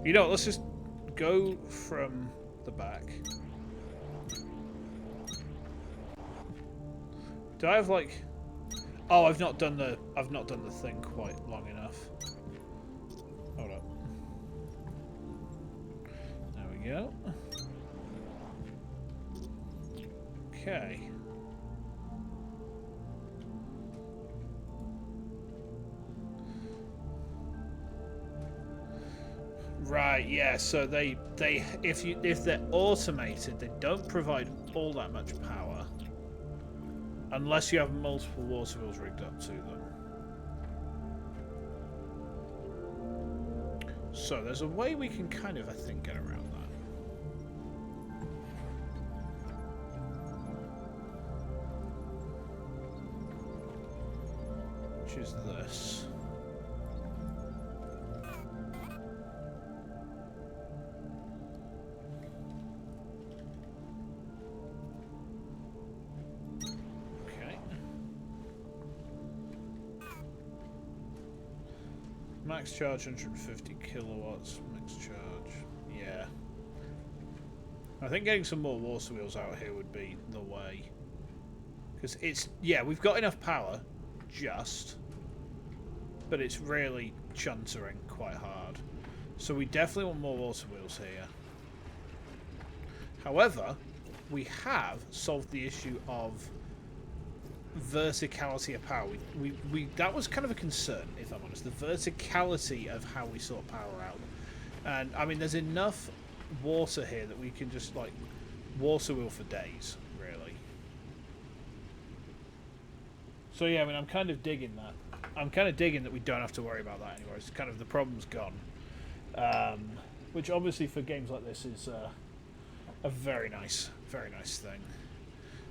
You know what, let's just go from the back. Do I have like... Oh, I've not done the thing quite long enough. Hold up. There we go. Okay. Right, yeah, so they if they're automated, they don't provide all that much power unless you have multiple water wheels rigged up to them. So there's a way we can kind of, I think, get around that. Which is this. Max charge 150 kilowatts. Max charge. Yeah. I think getting some more water wheels out here would be the way. Because it's... Yeah, we've got enough power. Just. But it's really chuntering quite hard. So we definitely want more water wheels here. However, we have solved the issue of verticality of power. That was kind of a concern, if I'm honest, the verticality of how we sort power out. And I mean, there's enough water here that we can just like water wheel for days, really. So yeah, I mean, I'm kind of digging that. I'm kind of digging that we don't have to worry about that anymore. It's kind of the problem's gone, which obviously for games like this is a very nice thing.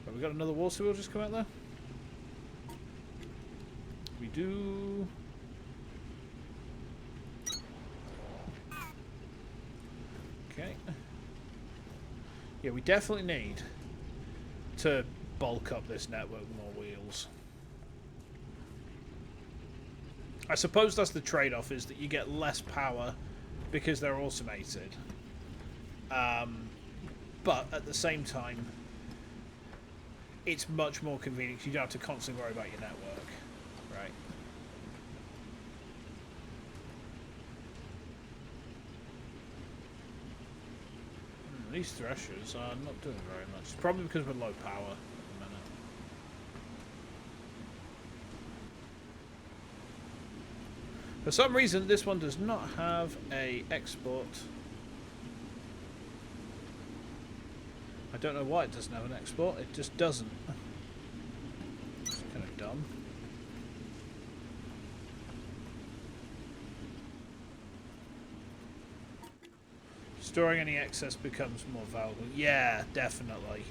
But we got another water wheel just come out there. We do. Okay. Yeah, we definitely need to bulk up this network with more wheels. I suppose that's the trade-off, is that you get less power because they're automated. But at the same time, it's much more convenient because you don't have to constantly worry about your network. Right. These threshers are not doing very much. It's probably because we're low power at the minute. For some reason, this one does not have a export. I don't know why it doesn't have an export. It just doesn't. It's kind of dumb. Storing any excess becomes more valuable. Yeah, definitely.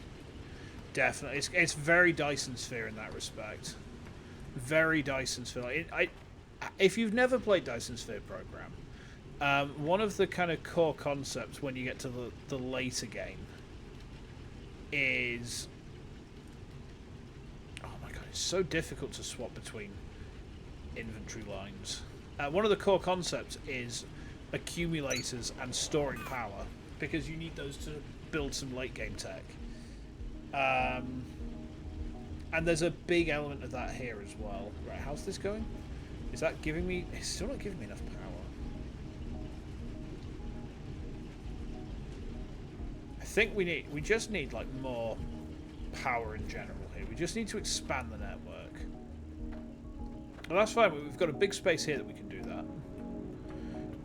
Definitely. It's very Dyson Sphere in that respect. Very Dyson Sphere. If you've never played Dyson Sphere Program, one of the kind of core concepts when you get to the later game is... Oh my god, it's so difficult to swap between inventory lines. One of the core concepts is accumulators and storing power, because you need those to build some late game tech. And there's a big element of that here as well. Right, how's this going? Is that giving me... It's still not giving me enough power. think we just need like more power in general here. We just need to expand the network. Well, that's fine. We've got a big space here that we can do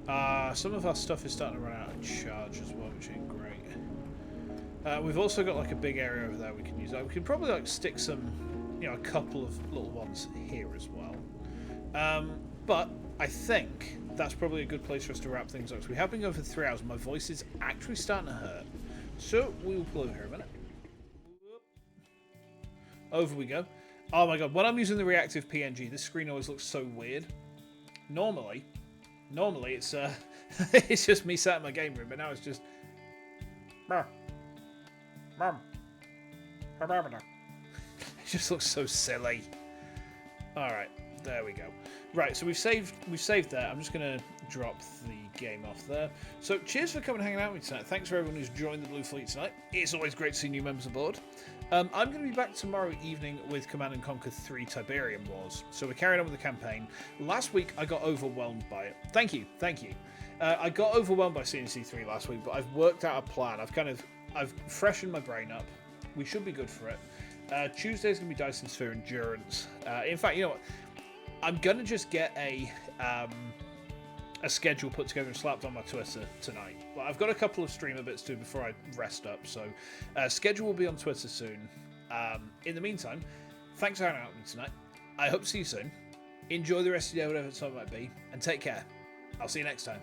that. Some of our stuff is starting to run out of charge as well, which ain't great. We've also got like a big area over there we can use. We can probably like stick some, you know, a couple of little ones here as well. But I think that's probably a good place for us to wrap things up. So we have been going for 3 hours. My voice is actually starting to hurt. So we will pull over here a minute. Over we go. Oh my god, when I'm using the reactive PNG, this screen always looks so weird. Normally it's it's just me sat in my game room, but now it's just it just looks so silly. Alright, there we go. Right, so we've saved there. I'm just gonna drop the game off there. So cheers for coming and hanging out with me tonight. Thanks for everyone who's joined the Blue Fleet tonight. It's always great to see new members aboard. I'm going to be back tomorrow evening with Command & Conquer 3 Tiberium Wars. So we're carrying on with the campaign. Last week I got overwhelmed by it. Thank you. I got overwhelmed by CNC 3 last week, but I've worked out a plan. I've freshened my brain up. We should be good for it. Tuesday's going to be Dyson Sphere Endurance. In fact, you know what? I'm going to just get a schedule put together and slapped on my Twitter tonight. Well, I've got a couple of streamer bits to do before I rest up, so schedule will be on Twitter soon. In the meantime, thanks for hanging out with me tonight. I hope to see you soon. Enjoy the rest of your day, whatever time it might be, and take care. I'll see you next time.